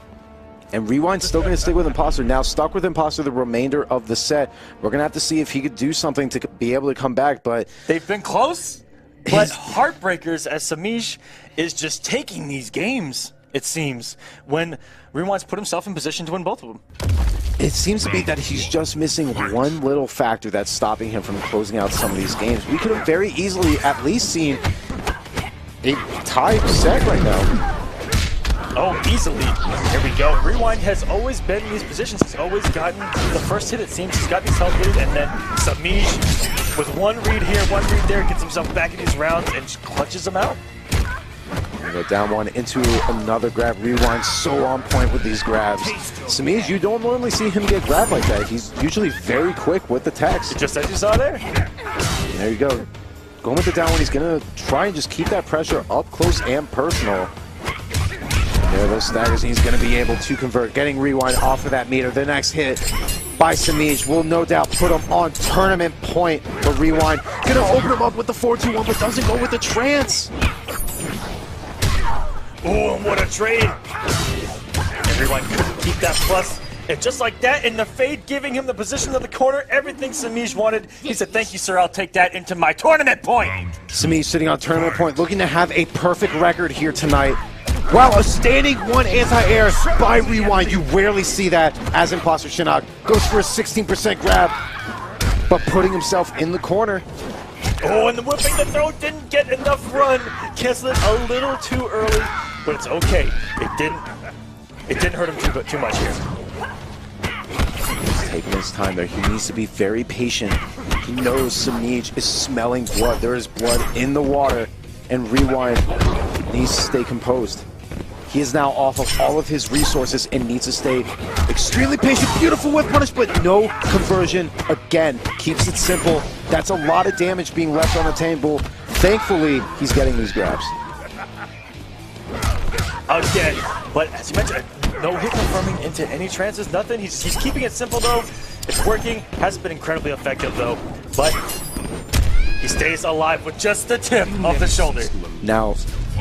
And Rewind's still going to stick with Imposter. Now stuck with Imposter the remainder of the set. We're going to have to see if he could do something to be able to come back, but... They've been close, but heartbreakers as Semiij is just taking these games, it seems, when Rewind's put himself in position to win both of them. It seems to be that he's just missing one little factor that's stopping him from closing out some of these games. We could have very easily at least seen a tied set right now. Oh, easily. Here we go. Rewind has always been in these positions. He's always gotten the first hit, it seems. He's got these health lead, and then Semiij with one read here, one read there, gets himself back in these rounds and just clutches them out. Go down one into another grab. Rewind so on point with these grabs. Semiij, you don't normally see him get grabbed like that. He's usually very quick with the text. Just as you saw there. There you go. Going with the down one, he's going to try and just keep that pressure up close and personal. There are those staggers, and he's going to be able to convert. Getting rewind off of that meter. The next hit by Semiij will no doubt put him on tournament point. But rewind going to open him up with the 4-2-1, but doesn't go with the trance. Oh, and what a trade! Everyone couldn't keep that plus. And just like that, in the fade, giving him the position of the corner, everything Semiij wanted. He said, thank you, sir, I'll take that into my tournament point. Semiij sitting on tournament point, looking to have a perfect record here tonight. Wow, a standing one anti-air by rewind. You rarely see that as imposter Shinnok goes for a 16% grab, but putting himself in the corner. Oh, and the whipping the throw didn't get enough run. Cancel it a little too early, but it's okay. It didn't hurt him too much here. He's taking his time there. He needs to be very patient. He knows Semiij is smelling blood. There is blood in the water, and rewind needs to stay composed. He is now off of all of his resources and needs to stay extremely patient. Beautiful whip punish, but no conversion. Again, keeps it simple. That's a lot of damage being left on the table. Thankfully, he's getting these grabs. Again, but as you mentioned, no hit confirming into any trances, nothing. He's keeping it simple though. It's working. Hasn't been incredibly effective though, but he stays alive with just the tip of the shoulder. Now,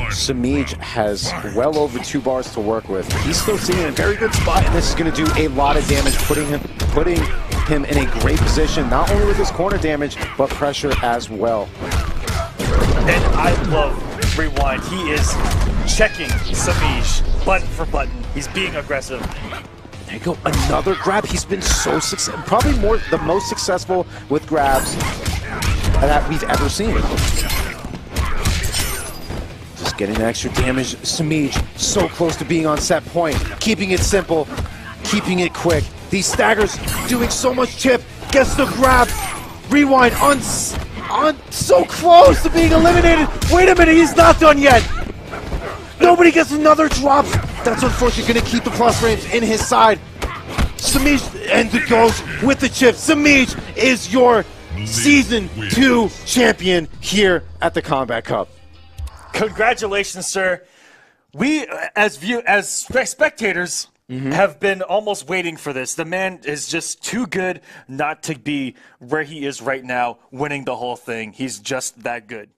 Semiij has well over 2 bars to work with. He's still sitting in a very good spot, and this is going to do a lot of damage, putting him in a great position, not only with his corner damage, but pressure as well. And I love rewind. He is checking Semiij button for button. He's being aggressive. There you go, another grab. He's been so successful, probably the most successful with grabs that we've ever seen. Just getting the extra damage. Semiij so close to being on set point, keeping it simple, keeping it quick. These staggers doing so much chip. Gets the grab. Rewind on so close to being eliminated. Wait a minute, he's not done yet. Nobody gets another drop. That's unfortunately going to keep the plus frames in his side. Semiij, and it goes with the chip. Semiij is your Season 2 champion here at the Kombat Cup. Congratulations, sir. We, as spectators, have been almost waiting for this. The man is just too good not to be where he is right now, winning the whole thing. He's just that good.